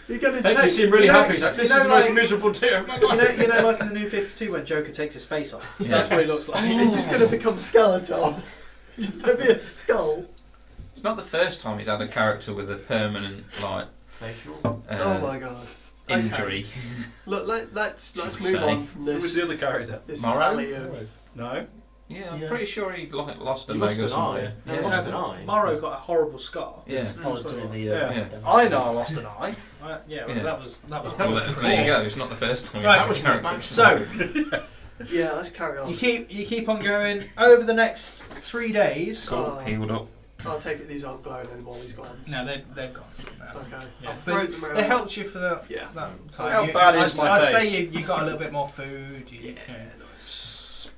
You're gonna make me seem really happy. He's like, this is the most miserable day of my life. You know, like in the New 52 when Joker takes his face off. Yeah. That's what he looks like. He's just gonna become Skeletor. Just to be a skull. It's not the first time he's had a character with a permanent like Facial. Oh my god. injury. Look, let's we move say? on from Who was this the other character? this Morrow? valley of. No. Yeah, I'm Yeah. pretty sure he lost a He leg lost or an something. eye. Yeah. Lost an eye. Morrow got a horrible scar. Yeah. I was doing the. Yeah. demo. I know I lost an eye. Yeah, well, Yeah. that was Well, there you go. It's not the first time. Right, he's that had a was character. So Yeah, let's carry on. you keep on going over the next 3 days. Cool. Healed up. I'll take it these aren't glowing anymore, these glands. No, they've gone. No. Okay. Yeah, I'll but float them around. they helped you for that Yeah. time. How bad is my I'd face? say you got a little bit more food. Nice.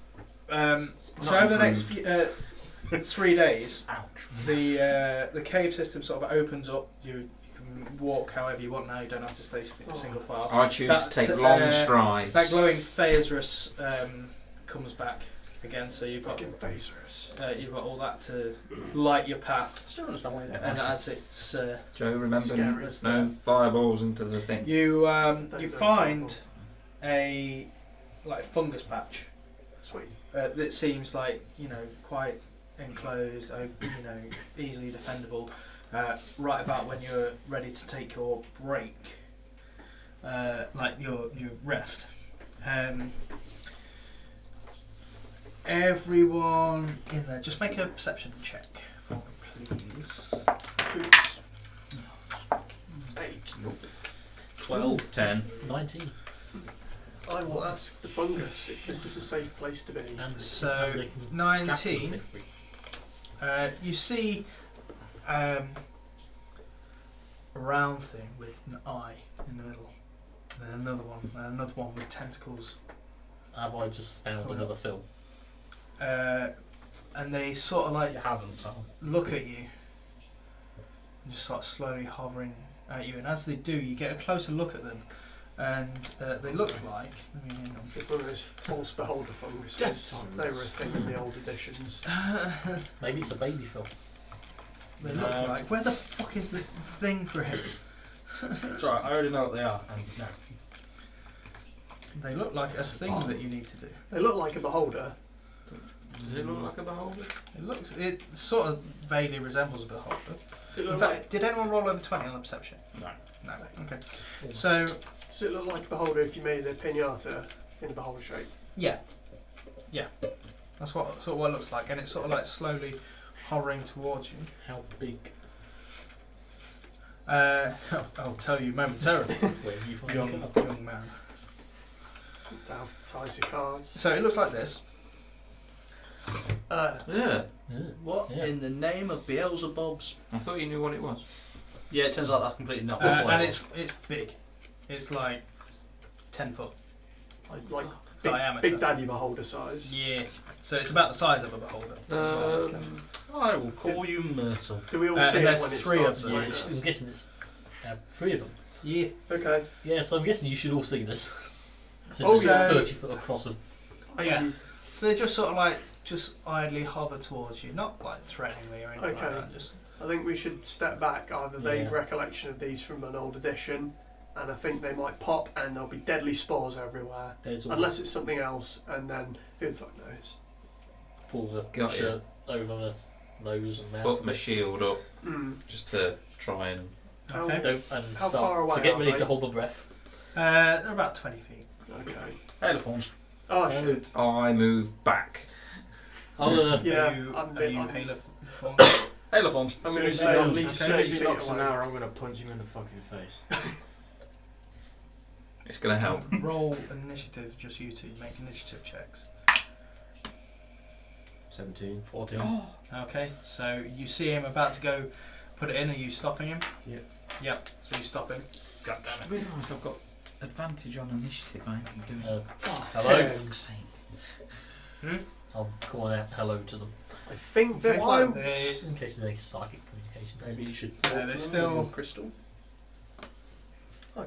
So over the next 3 days, Ouch. the cave system sort of opens up. You can walk however you want now. You don't have to stay single file. I choose That, to take long strides. That glowing Phaedrus comes back again. So you've got Fucking phasers. you've got all that to light your path. Still don't understand why you don't And like it. as it's Joe, remember Scary. no fireballs into the thing. you Don't find a like fungus patch Sweet. that seems like quite enclosed, easily defendable. Right about when you're ready to take your break, like your rest. Everyone in there, just make a perception check for me, please. Oops. 8. 12, 10. 19. Oh, I will ask the fungus if this is a safe place to be. And So, they can 19. grapple if we- You see a round thing with an eye in the middle, and another one with tentacles. Have I just found Coming another film? And they sort of like You haven't, Tom. look at you and just start slowly hovering at you. And as they do, you get a closer look at them, and they look like. It's one of those false beholder funguses. Yes. They were a thing in the old editions. Maybe it's a baby film. They look like. Where the fuck is the thing for it? It's alright, I already know what they are. No. They look like a thing that you need to do. They look like a beholder. Does it look like a beholder? It sort of vaguely resembles a beholder. Does it In look fact, did anyone roll over 20 on the perception? No. No. Okay. So, does it look like a beholder if you made a pinata in a beholder shape? yeah. That's what it looks like, and it's sort of like slowly hovering towards you. How big? I'll tell you momentarily, Where you find young, the card? young man. To have ties your cards. So it looks like this. Yeah. Yeah. What Yeah. in the name of Beelzebub's? I thought you knew what it was. Yeah, it turns out that's completely not. And it's big. It's like 10 foot Like diameter. Big Daddy beholder size. Yeah. So it's about the size of a beholder. I will call you Myrtle. Do we all And see it there's when it 3 of starts? them. Yeah, like it's- this? I'm guessing it's 3 of them. Yeah. Okay. Yeah, so I'm guessing you should all see this. So Oh, it's yeah. 30 foot across of. Yeah. So they just sort of like idly hover towards you, not like threateningly or anything Okay. like that. Just I think we should step back. I have a vague Yeah. recollection of these from an old edition, and I think they might pop and there'll be deadly spores everywhere. There's all Unless it's something else, and then who the fuck knows? pull the Got you. shirt over the nose and mouth. Put my shield up Mm. just to try and. How- okay. Don't, and How start. far away So get are ready they? to hold my breath. They're about 20 feet. Okay. Elephants. Oh shit. I move back. I'll, Yeah, Are you, I'm are you I'm- Halo? Elephants. I'm As going to soon say at as least he 30 feet knocks an away. hour, I'm going to punch him in the fucking face. It's going to help. Roll initiative, just you two. Make initiative checks. 17. 14. Okay, so you see him about to go put it in. Are you stopping him? Yep. Yep, so you stop him. God damn it. Realise I've got advantage on initiative. I ain't been doing. Hello. Fuck's sake. I'm calling out hello to them. I think they're Why- like, They, In case there's any psychic communication. Maybe you should. they still crystal.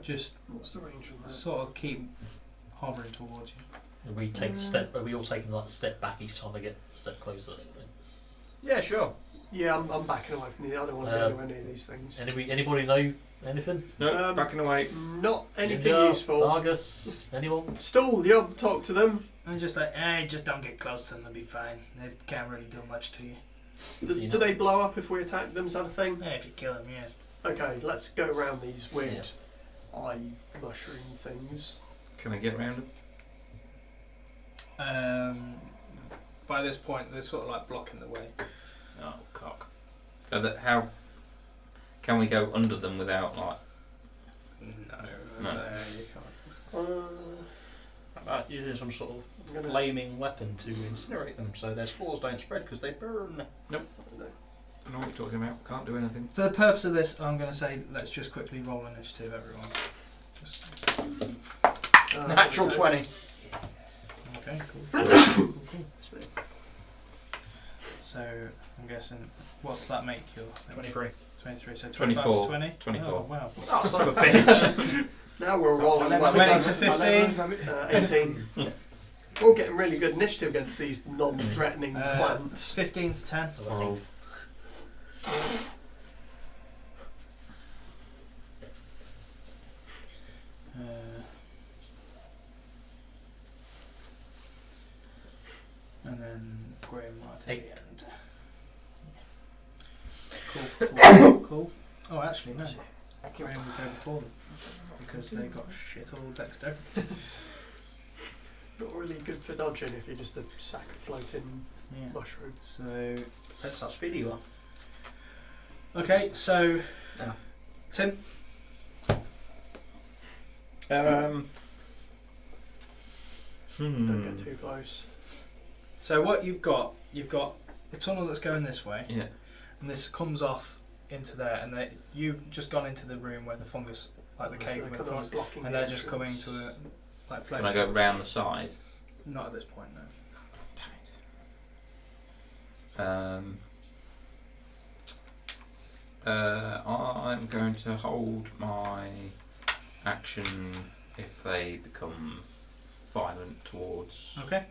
just what's the range on that? sort of keep hovering towards you. And we take a step. Are we all taking like a step back each time they get a step closer? Sort of thing? Yeah, sure. Yeah, I'm backing away from the. I don't want to go anywhere near these things. Anybody know anything? No, backing away. Not anything Ninja, useful. Argus, anyone? Stall, you talk to them. And just like, just don't get close to them, they'll be fine. They can't really do much to you. Do they blow up if we attack them? Is that a thing? Yeah, if you kill them, yeah. Okay, let's go around these weird eye mushroom things. Can I get round them? By this point, they're sort of like blocking the way. Oh, cock. How can we go under them without like? No, No. you can't. About using some sort of flaming weapon to incinerate them so their spores don't spread because they burn. I don't know what you're talking about. Can't do anything. For the purpose of this, I'm going to say let's just quickly roll initiative, everyone. Just Natural okay. 20. okay, cool. So I'm guessing, what's that make your thing? 23. 23. So 24. 25 is 20. 24. Oh wow. Oh, son of a bitch. Now we're rolling. 20 to 15. 18. We're all getting really good initiative against these non-threatening plants. 15 to 10. Oh. And then Graham Martin at 8. the end. Cool. Oh, actually, no. Graham would go before them because they got shit all dexterity. Not really good for dodging if you're just a sack of floating Yeah. mushrooms. So, That's how speedy you are. okay, so Yeah. Tim. Don't get too close. So what you've got a tunnel that's going this way, Yeah. and this comes off into there, and you've just gone into the room where the fungus, like the So cave they're with the kind of fungus, blocking and the they're just coming entrance. to a like flame. Can I go round the side? Not at this point, no. I'm going to hold my action if they become violent towards Okay.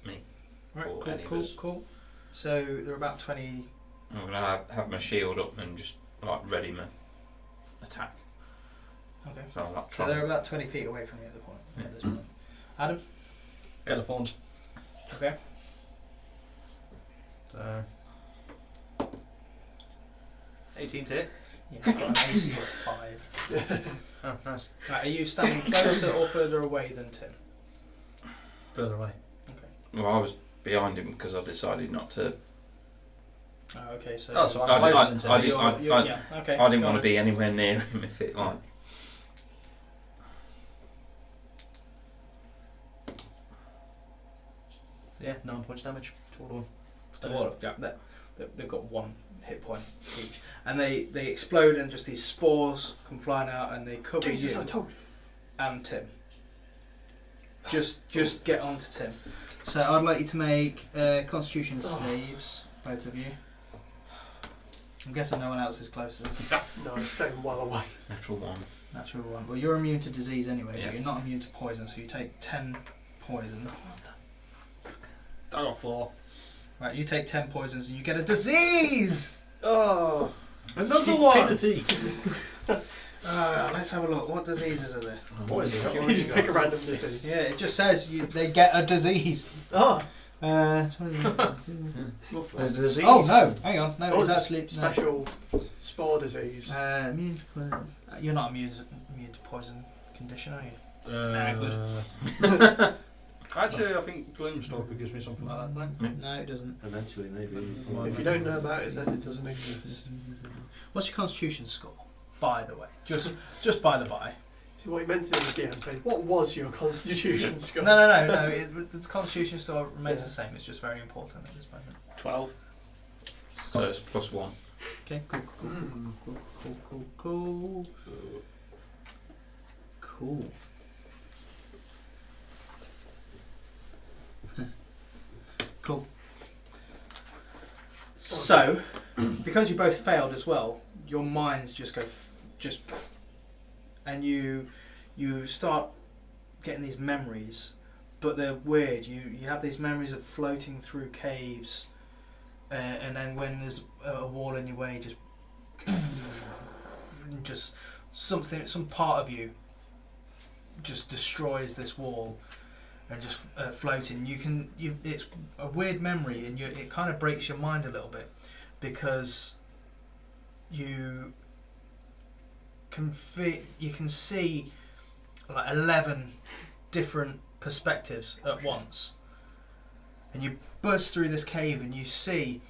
me. Right. Or Cool. any of Cool. us. Cool. So they're about 20. I'm going to have my shield up and just like ready my attack. Okay. So I'm like So they're about 20 feet away from you at the point. At this point. Adam. Elephants. Okay. So. 18 to hit. Yeah. Got an AC of 5. Oh, nice. Right, are you standing closer or further away than Tim? Further away. Okay. Well, I was behind him because I decided not to. Oh, okay. So. Oh, so I I'm did- closer than Tim. I did- You're- yeah. Okay. I didn't go want to on. be anywhere near him if it like. Yeah, 9 points damage. Total. Yeah, they've got 1 hit point each, and they explode, and just these spores come flying out, and they cover Jesus, you I told you. and Tim. Just get on to Tim. So I'd like you to make Constitution saves, both of you. I'm guessing no one else is closer. No, I'm staying well away. Natural 1. Natural 1. Well, you're immune to disease anyway, Yeah. but you're not immune to poison, so you take 10 poison. I got 4. Right, you take 10 poisons and you get a disease! Oh, Another one! Stupidity. Let's have a look. What diseases are there? you just pick a random disease. Yeah, it just says they get a disease. Oh, There's a disease. Oh no, hang on. No, oh, it's it's actually special spore disease. immune to poison. You're not immune to poison condition, are you? Good. Actually, I think Gloomstalker gives me something like that, doesn't it? No, it doesn't. Eventually, maybe. If you don't know about it, then it doesn't exist. What's your Constitution score? By the way, just by the by. See what you meant to do in the DM, say, what was your constitution score? No. The Constitution score remains the same. It's just very important at this moment. 12. So it's +1. Okay, cool. Cool. So, because you both failed as well, your minds just go, and you start getting these memories, but they're weird. You have these memories of floating through caves, and then when there's a wall in your way, just some part of you just destroys this wall and just floating. It's a weird memory, and it kind of breaks your mind a little bit, because you can see like 11 different perspectives at once, and you burst through this cave and you see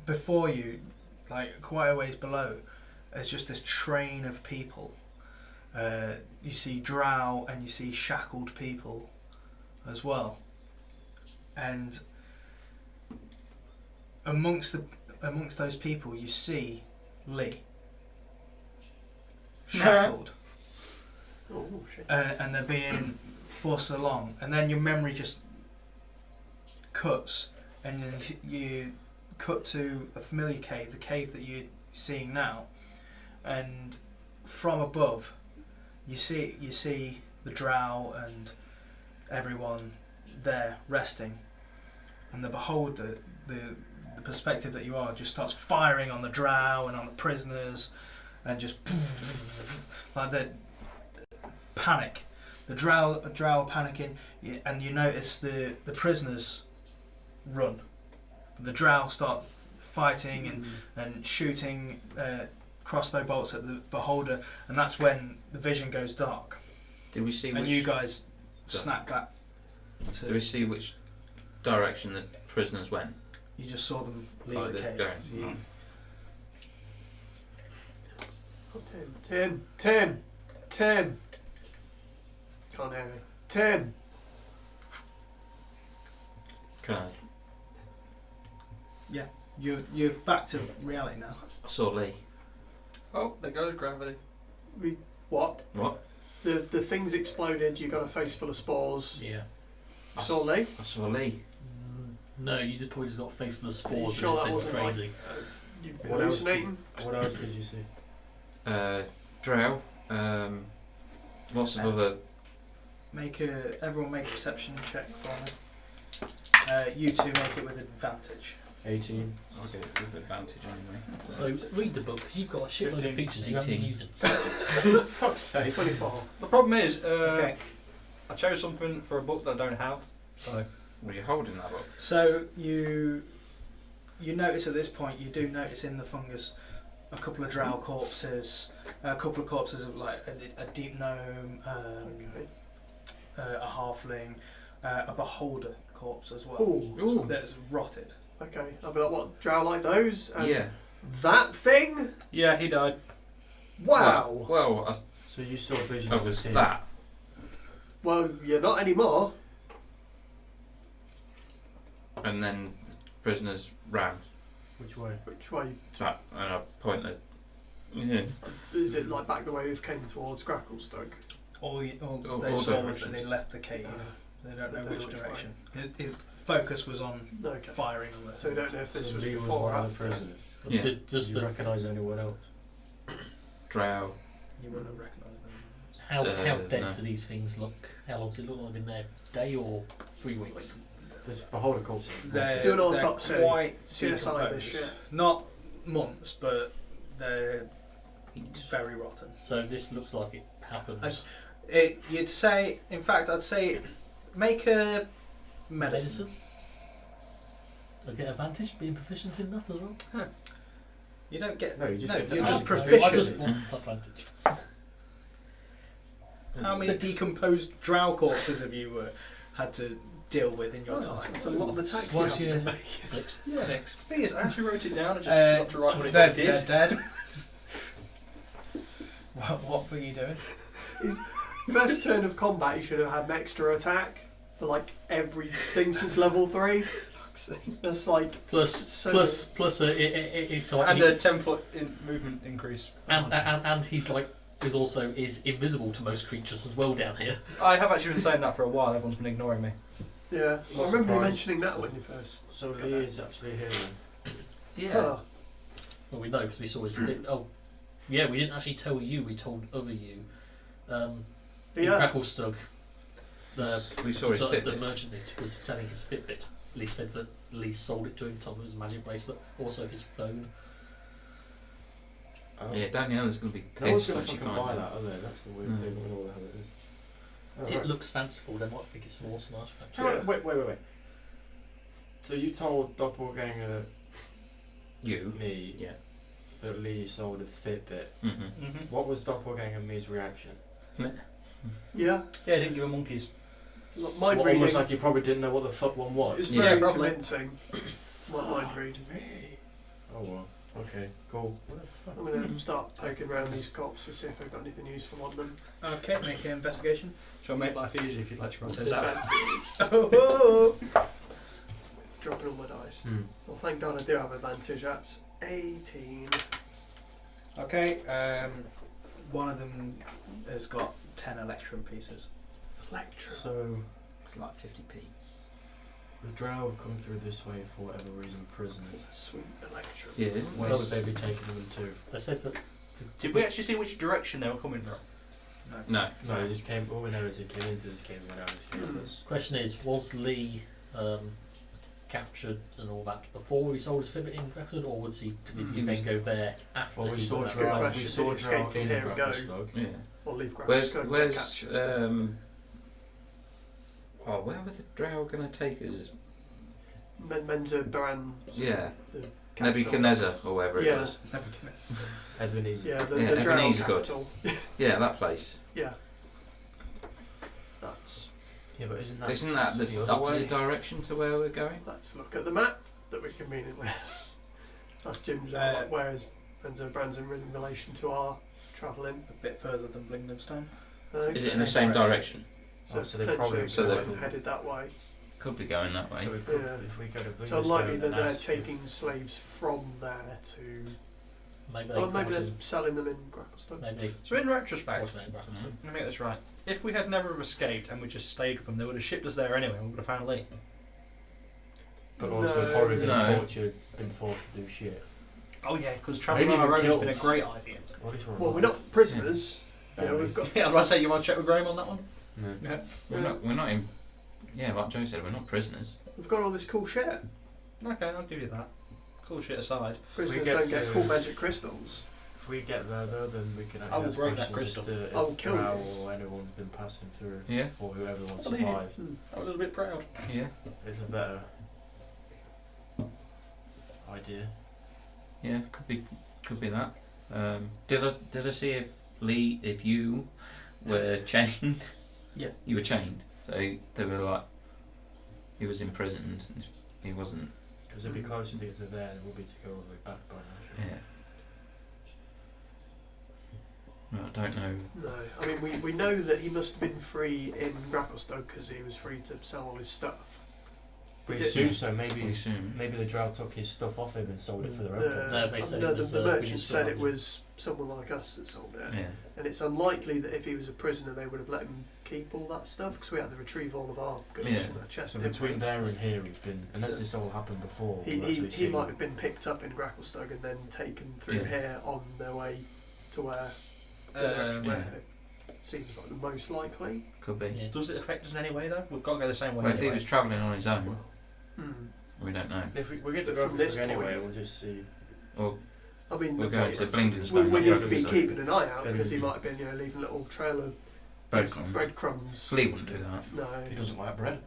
before you, like quite a ways below, there's just this train of people. You see drow and you see shackled people as well, and amongst those people you see Leigh shackled. Oh shit. And they're being forced along, and then your memory just cuts, and then you cut to a familiar cave, the cave that you're seeing now, and from above you see the drow and everyone there resting, and the beholder, the perspective that you are, just starts firing on the drow and on the prisoners, and just like the panic. The drow are panicking, and you notice the prisoners run. The drow start fighting and shooting crossbow bolts at the beholder, and that's when the vision goes dark. Did we see? And you guys snap back. Did we see which direction the prisoners went? You just saw them leave the cave. Going. Oh, Tim. Can't hear me. Tim. Can I? Yeah, you're back to reality now. I saw Leigh. Oh, there goes gravity. What? What? The things exploded. You got a face full of spores. Yeah. You saw Leigh? I saw Leigh. No, you did probably just got a face full of spores sure and that it wasn't said crazy. You What else hallucinating? What else did you see? Drow. Lots of other. Everyone make a perception check for me. You two make it with advantage. 18. I'll get it with advantage anyway. So read the book, because you've got a shitload of 15, features you haven't been 18. using. Fuck's sake. 24. The problem is, Okay. I chose something for a book that I don't have, so Were you holding that book? So you notice at this point, you do notice in the fungus a couple of drow corpses, a couple of corpses of like a deep gnome, Okay. a halfling, a beholder corpse as well. Ooh. That's rotted. Okay. I'll be like, what? Drow like those? And Yeah. That thing? yeah, he died. Wow. Well, So you saw visions I of was Tim. that. Well, you're not anymore. And then prisoners ran. Which way? Which way? Tap, and I pointed. Yeah. Is it like back the way we've came towards Gracklestoke? All they all saw was that directions. they left the cave. They don't know They don't which know which direction. His focus was on Okay. firing on the. So we don't know if this So was Leigh before or one of the after. prisoners. Yeah. Does Do you the recognise anyone else? Drow. You wouldn't have recognised them. how dead no. do these things look? How long does it look like they've been there? Day or 3 weeks? There's beholder corpses. They're, Do an they're autopsy. quite CSI this decomposed. shit. Not months, but they're very rotten. So this looks like it happened. You'd say, in fact, I'd say, make a medicine. I get advantage being proficient in that as well. You don't get. No, you just get you're to just add proficient. I just want advantage. How many 6. decomposed drow corpses have you had to deal with in your Oh, time? that's a lot of attacks. What's you your have. 6. Yeah. 6? Thing is, I actually wrote it down. I just forgot to write what it They're did. dead. What were you doing? First turn of combat, you should have had an extra attack for like everything since level 3. That's like Plus it's like And a 10-foot movement increase. and he's like is invisible to most creatures as well down here. I have actually been saying that for a while. Everyone's been ignoring me. Yeah, I Not remember you surprised. mentioning that when you first. So Leigh is actually here then. Yeah. Oh, Well, we know because we saw his. Oh, yeah, we didn't actually tell you. We told other you. Yeah. Grapplestug, We saw his the Fitbit. merchant was selling his Fitbit. Leigh said that Leigh sold it to him. Told him it was a magic bracelet. Also his phone. Oh. Yeah, Daniela's going to be No one's pissed going when to she fucking finds buy it. that, are they? That's the weird thing. I don't know what the hell it is. Oh, It right. looks fanciful. They might think it's an awesome artifact. Hang on, wait. So you told Doppelganger You? me Yeah. that Leigh sold a Fitbit. Mm-hmm. What was Doppelganger me's reaction? Yeah. Yeah, didn't give her monkeys. Mind Well, reading. almost like you probably didn't know what the fuck one was. It's Yeah, very probably. convincing. Mind reading. Oh well. Okay, cool. I'm going to start poking around these cops to see if I've got anything useful on them. Okay, make an investigation. Shall I make life easy if you'd like to roll those Bad. out? Oh, Dropping all my dice. Hmm. Well, thank God I do have advantage. That's 18. okay, one of them has got 10 electrum pieces. Electrum. So It's like 50p. the Drow have come through this way for whatever reason, prisoners. Sweet Electrum. Yeah, isn't Where would they be taking them to? They said that. Did we actually see which direction they were coming from? No. No, they just came. All we know is they came into this cave and went out of this cave. Question is, was Leigh captured and all that before he sold his Fitbit in Grapplestug, or was he did he then go there after? Well, we he saw got out? Good Drow. We question. saw Did he escape Drow from in here and go? Grapplestug. Yeah. Or leave Grapple Where's Stone and where's capture. oh, where were the Drow going to take us? Menza Baran. Yeah, The capital. Nebuchadnezzar or whatever Yeah. it was. Ebenezer. Yeah, Yeah, the Drow Ebenezer good. capital. Yeah, that place. Yeah. That's. Yeah, but isn't that Isn't that the other opposite way? direction to where we're going? Let's look at the map that we conveniently. That's Jim's. Where is Menza Baran's in relation to our travelling? A bit further than Blingdenstone. Is it in the same direction? So, Oh, so they probably potentially So could they- have headed that way. Could be going that way. So we could, Yeah. if we go to It's Blingstone unlikely that and they're ask if- taking slaves from there to. Maybe they Or maybe caught they're him. selling them in Grapplestone. Maybe they So in retrospect, caught him in Grapplestug. let me get this right. If we had never escaped and we just stayed with them, they would have shipped us there anyway and we would have found Leigh. But also No. probably been No. tortured, been forced to do shit. Oh yeah, because travelling Maybe on our even own has killed. been a great idea. Well, at least Well, we're not prisoners. Yeah, we've got. Yeah, I was about to say, you want to check with Graham on that one? No. We're not in. Yeah, like Joe said, we're not prisoners. We've got all this cool shit. Okay, I'll give you that. Cool shit aside. Prisoners get don't get to- cool magic crystals. If we get there though, then we can I actually will ask break that questions as crystal. to I will if kill Drow you. or anyone's been passing through, Yeah. or whoever will Believe you. survive. I'm a little bit proud. Yeah. It's a better idea. Yeah, could be that. Did I see if you were chained? Yeah. You were chained. So they were like, he was imprisoned. He wasn't. Because it'd be closer to get to there than it would be to go all the way back by now. Yeah. Well, I don't know. No, I mean we know that he must have been free in Grapplestone because he was free to sell all his stuff. We Is it- assume so. Maybe We assume. maybe the Drow took his stuff off him and sold it for their own The, profit. No, they said it was, the we merchant just said it surrounded. was someone like us that sold it, Yeah. and it's unlikely that if he was a prisoner they would have let him keep all that stuff because we had to retrieve all of our goods Yeah. from that chest. So didn't between we? there and here, he's been unless So- this all happened before. He, we'll he, actually he see. might have been picked up in Grapplestone and then taken through Yeah. here on their way to where yeah. seems like the most likely. Could be. Yeah. Does it affect us in any way though? We've got to go the same way. Well, if he anyway. was travelling on his own, Hmm. we don't know. If we get to But from this Grapplestone anyway, point- we'll just see. Or I mean, we're going to we, Blingdenstone. we not need to be Grapplestone. keeping an eye out because he Mm. might have been, leaving a little trail of Breadcrumbs. Lee wouldn't do that. No, He doesn't like bread.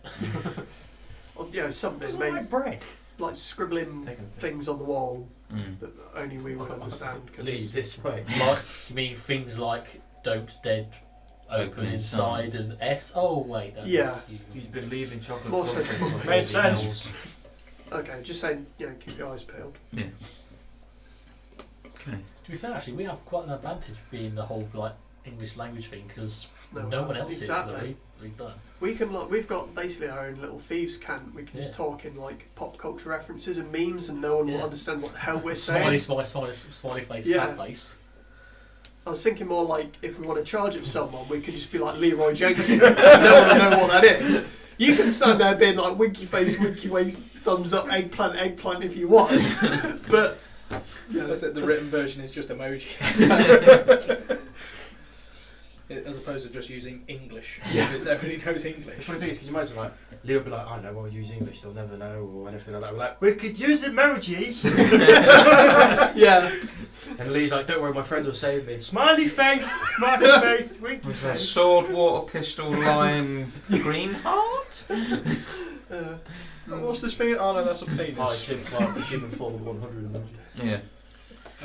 or something Doesn't maybe like bread. like scribbling Taking a piss. things on the wall Mm. that only we would understand. Leigh, Cause this way. Like, you mean things like don't dead open inside and F's? Oh wait, that Yeah. was used. He's been leaving chocolate More footprints sensible. on Made his sense. nails. okay, just saying, keep your eyes peeled. Yeah. Okay. To be fair, actually, we have quite an advantage being the whole like English language thing because No, no one else exactly. is going to read that. We can we've got basically our own little thieves' cant. We can just Yeah. talk in like pop culture references and memes, and no one will Yeah. understand what the hell we're Smiley, saying. smiley face, Yeah. sad face. I was thinking more like if we want to charge at someone, we could just be like Leroy Jenkins. No one will know what that is. You can stand there being like winky face, thumbs up, eggplant if you want. But That's it. The written version is just emojis. as opposed to just using English, because nobody knows The English. funny thing is, can you imagine, like, Leigh will be like, I know, I'll use English, they'll never know, or anything like that. We're like, we could use emojis! Yeah. And Lee's like, don't worry, my friends will save me. Smiley face! Smiley face! Winky Was that face! sword, water, pistol, lion, green heart? What's this thing? Oh no, that's a I penis. think like the human form of 100 emoji. Yeah.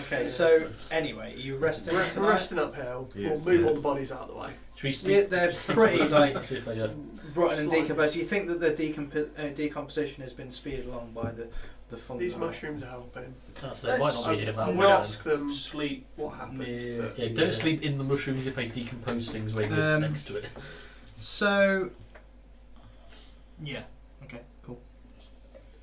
Okay, so anyway, you resting We're tonight? resting uphill. Yeah. We'll move all the bodies out of the way. Should we Yeah, speak? they're speak pretty, to the like, see if they, rotten and Slightly. decomposed. You think that the decomposition has been speeded along by the fungi. These mushrooms are helping. so they might not be here. I That would long. ask them Sleep what happened. near. but- Yeah, don't sleep in the mushrooms if they decompose things when you're next to it. So, yeah, okay, cool.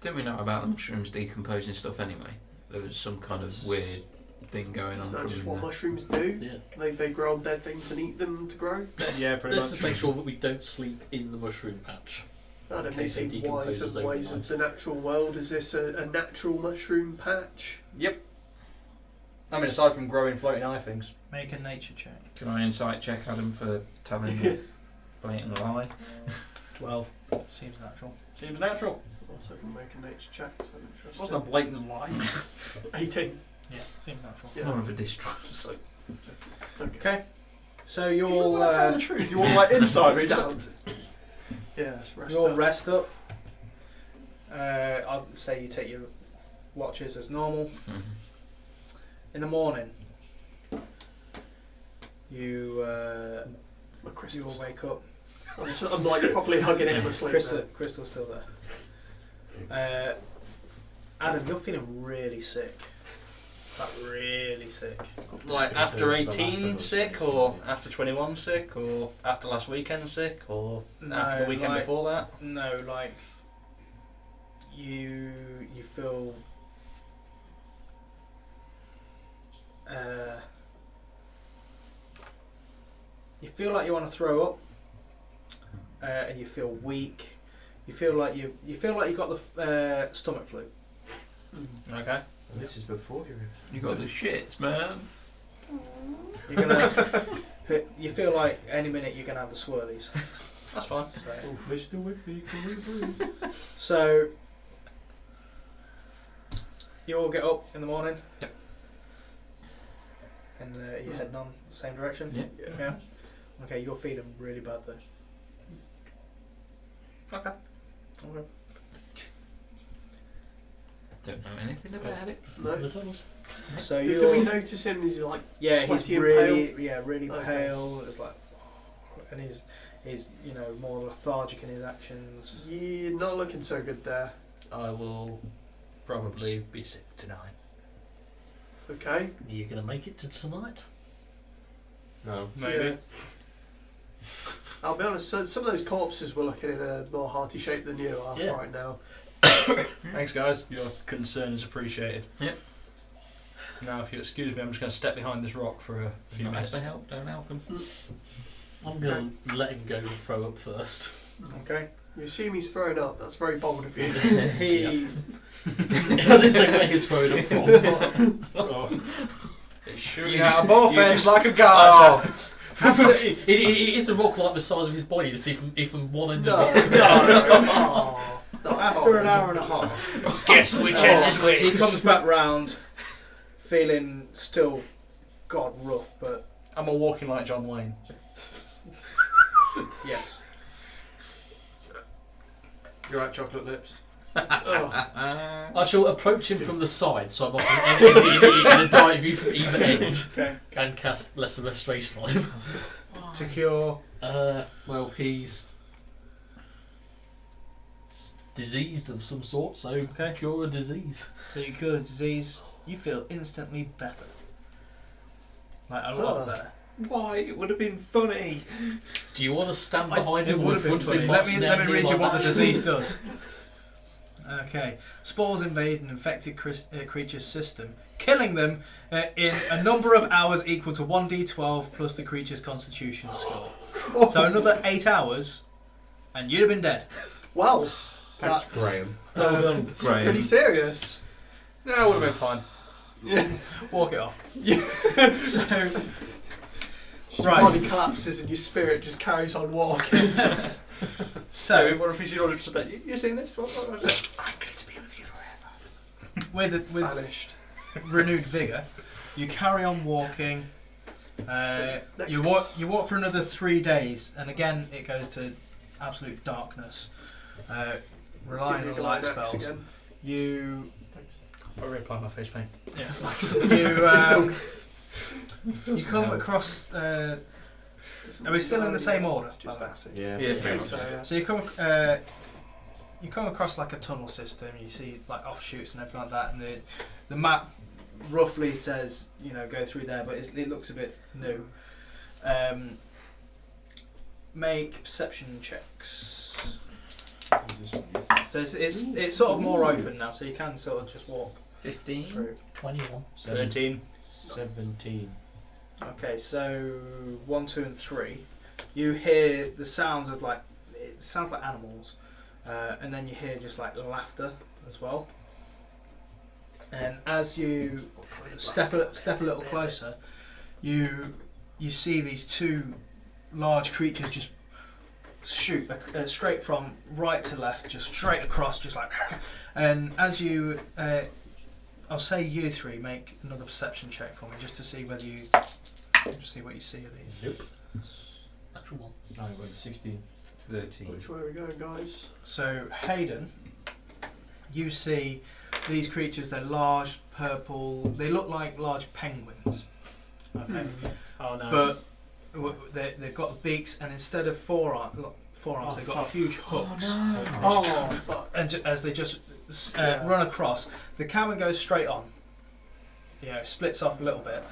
Didn't we know about the mushrooms decomposing stuff anyway? There was some kind of weird thing going Isn't on that just from what mushrooms do? Yeah. They grow on dead things and eat them to grow? Yeah, pretty Let's much. just make sure that we don't sleep in the mushroom patch. I don't know, case they seem decompose wise as of they ways of might. the natural world. Is this a natural mushroom patch? Yep. I mean, aside from growing floating eye things. Make a nature check. Can I insight check Adam for telling a blatant lie? 12. Seems natural. Seems natural. Also, can make a nature check. So It wasn't a blatant lie. 18. Yeah, seems natural. Yeah. More of a distrust. Okay, so You you'll want to tell the truth. You want like inside me. Down. Yeah, let's rest you'll up. rest up. I'll say you take your watches as normal. Mhm. In the morning, you My you'll crystals. wake up. I'm like probably hugging it in my sleep. Crystal's still there. Adam, you're feeling really sick. Like really sick. Like after Return to the last 18 of us. sick, or after 21 sick, or after last weekend sick, or after the weekend like, before that. No, like you feel you feel like you want to throw up, and you feel weak. You feel like you got the stomach flu. Okay. This is before you. You got the shits, man. You're gonna you feel like any minute you're gonna have the swirlies. That's fine. So, Wish the Whitby coming through. so you all get up in the morning. Yep. And you're heading on the same direction. Yep. Yeah. Okay, you're feeling really bad though. Okay. Okay. Don't know anything about it. No. The tunnels. So Do we you're notice him? Is he like yeah, he's sweaty and really pale? really Okay. pale. It's like, and he's more lethargic in his actions. You're not looking so good there. I will probably be sick tonight. Okay. Are you going to make it to tonight? No. Maybe. Yeah. I'll be honest. So, some of those corpses were looking in a more hearty shape than you are Yeah. right now. Thanks, guys. Your concern is appreciated. Yep. Now, if you excuse me, I'm just going to step behind this rock for a few Not minutes. ask for help, don't help him. I'm going to let him go and throw up first. Okay. You assume he's thrown up. That's very bold of you. He I didn't say where he's throwing up from. It sure You is- have both you ends just- like a garter. It's a rock like the size of his body to see from one end No, of no, the no. Oh, that's after an horrible. hour and a half, Guess which end is which. he comes back round, feeling still god rough, but Am I walking like John Wayne? yes. You right, chocolate lips? Oh, I shall approach him from the side, so I'm not in a dive view from either end, Okay. and cast Lesser Restoration on him. To cure. Well, he's diseased of some sort, so Okay. cure a disease. So you cure the disease, you feel instantly better. Like a lot Oh. better. Why? It would have been funny. Do you want to stand behind It him would or have in been front of funny. him? Let marching me down read you like what the that? disease does. Okay. Spores invade an infected creature's system, killing them in a number of hours equal to 1d12 plus the creature's constitution score. So another 8 hours, and you'd have been dead. well, Thanks, that's Graham. it's pretty serious. No, it would have been fine. Yeah. Walk it off. So Right. Body collapses and your spirit just carries on walking. So, what if he's your said that? You seen this? What? I'm going to be with you forever. with Vanished. renewed vigour, you carry on walking. You walk for another 3 days, and again it goes to absolute darkness. Relying on light spells. Again. You I reapply my face paint. you come across. Are we still in the same order? Just acid. Yeah. Yeah, pretty much. So, yeah. So you come across like a tunnel system. You see like offshoots and everything like that, and the map roughly says go through there, but it looks a bit new. Make perception checks. So it's sort of more open now, so you can sort of just walk 15. through. 21. 13. 17. Okay, so 1, 2, and 3. You hear the sounds of it sounds like animals, and then you hear just like laughter as well. And as you step a little closer, you see these two large creatures just shoot straight from right to left, just straight across, just like. And as you, I'll say you three make another perception check for me, just to see whether you see what you see of these. Yep. Natural one. No, wait, 16. 13. Which way are we going, guys? So Hayden, you see these creatures. They're large, purple. They look like large penguins. Okay, Oh no. but they've got beaks, and instead of forearms, they've got huge hooks. Oh, fuck. And as they just run across, the cavern goes straight on. Splits off a little bit,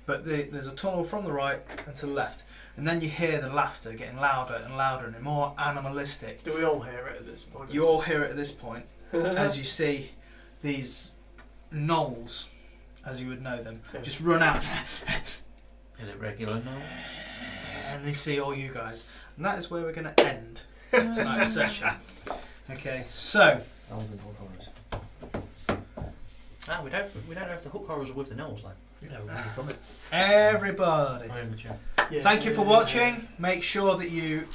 but there's a tunnel from the right and to the left, and then you hear the laughter getting louder and louder and more animalistic. Do we all hear it at this point? You all hear it at this point as you see these gnolls, as you would know them, just run out. In a regular no. And they see all you guys, and that is where we're going to end tonight's session. Okay, so I was in Hook Horrors. We don't know if the hook horrors are with the gnolls though. Yeah, we're running from it. everybody, I am the chat. Yeah. thank you for watching. Make sure that you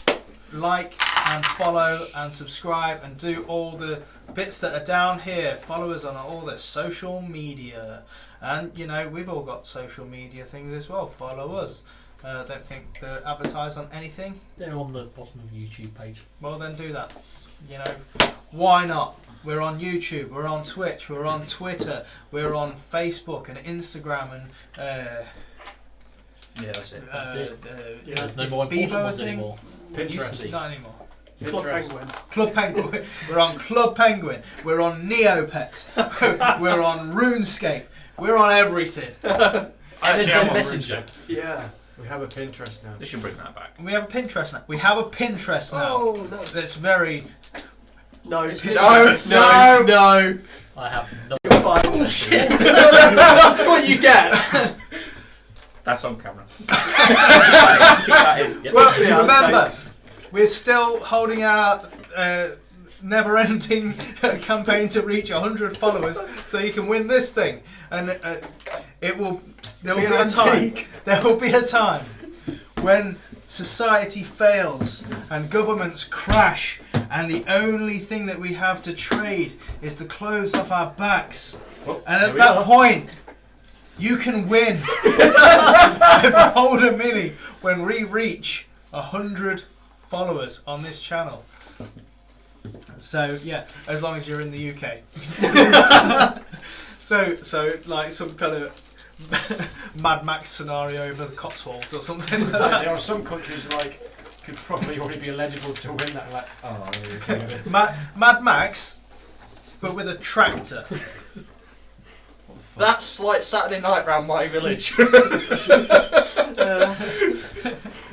like and follow and subscribe and do all the bits that are down here. Follow us on all the social media, and we've all got social media things as well. Follow us. I don't think they're advertised on anything. They're on the bottom of the YouTube page. Well, then do that. Why not? We're on YouTube, we're on Twitch, we're on Twitter, we're on Facebook and Instagram and Yeah, that's it. That's it. yeah, There's no more Bebo important ones thing? anymore. Used to be. Not anymore. Club Penguin. Club Penguin. We're on Club Penguin. We're on Neopets. We're on RuneScape. We're on everything. MSN Messenger. Yeah. We have a Pinterest now. They should bring that back. We have a Pinterest now. We have a Pinterest now. Oh, nice. That's very. No, No, no. I have no. You're fine. Bullshit. That's what you get. That's on camera. Well, Yeah, remember, thanks. we're still holding our never-ending campaign to reach 100 followers, so you can win this thing. And it will. There will be a time. There will be a time when society fails and governments crash, and the only thing that we have to trade is the clothes off our backs. Oh, And here at we that are. point, you can win a Beholder Mini when we reach 100 followers on this channel. So yeah, as long as you're in the UK. so like some kind of Mad Max scenario over the Cotswolds or something like that. There are some countries could probably already be eligible to win that. Mad Max, but with a tractor. That's like Saturday night round my village.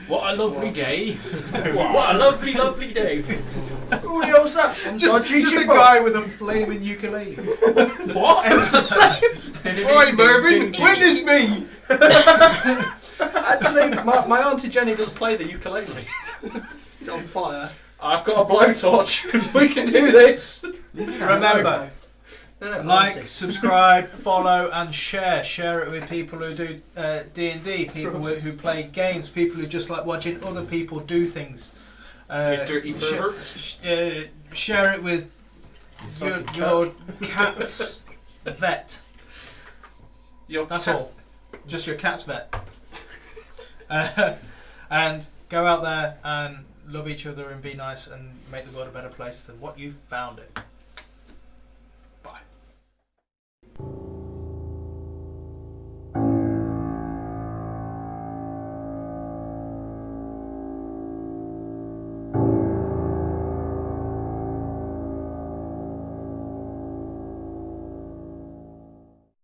What a lovely day! What a lovely, lovely day. Who the hell's that? Some dodgy Just a chipper? guy with a flaming ukulele. What? Oi, Mervyn, witness me! Actually, my auntie Jenny does play the ukulele. It's on fire. I've got a blowtorch. We can do this. Remember, No, Like, Auntie. subscribe, follow, and share. Share it with people who do D&D, people who play games, people who just like watching other people do things. You dirty perverts. Share it with your cat's vet. That's all. Just your cat's vet. And go out there and love each other and be nice and make the world a better place than what you found it.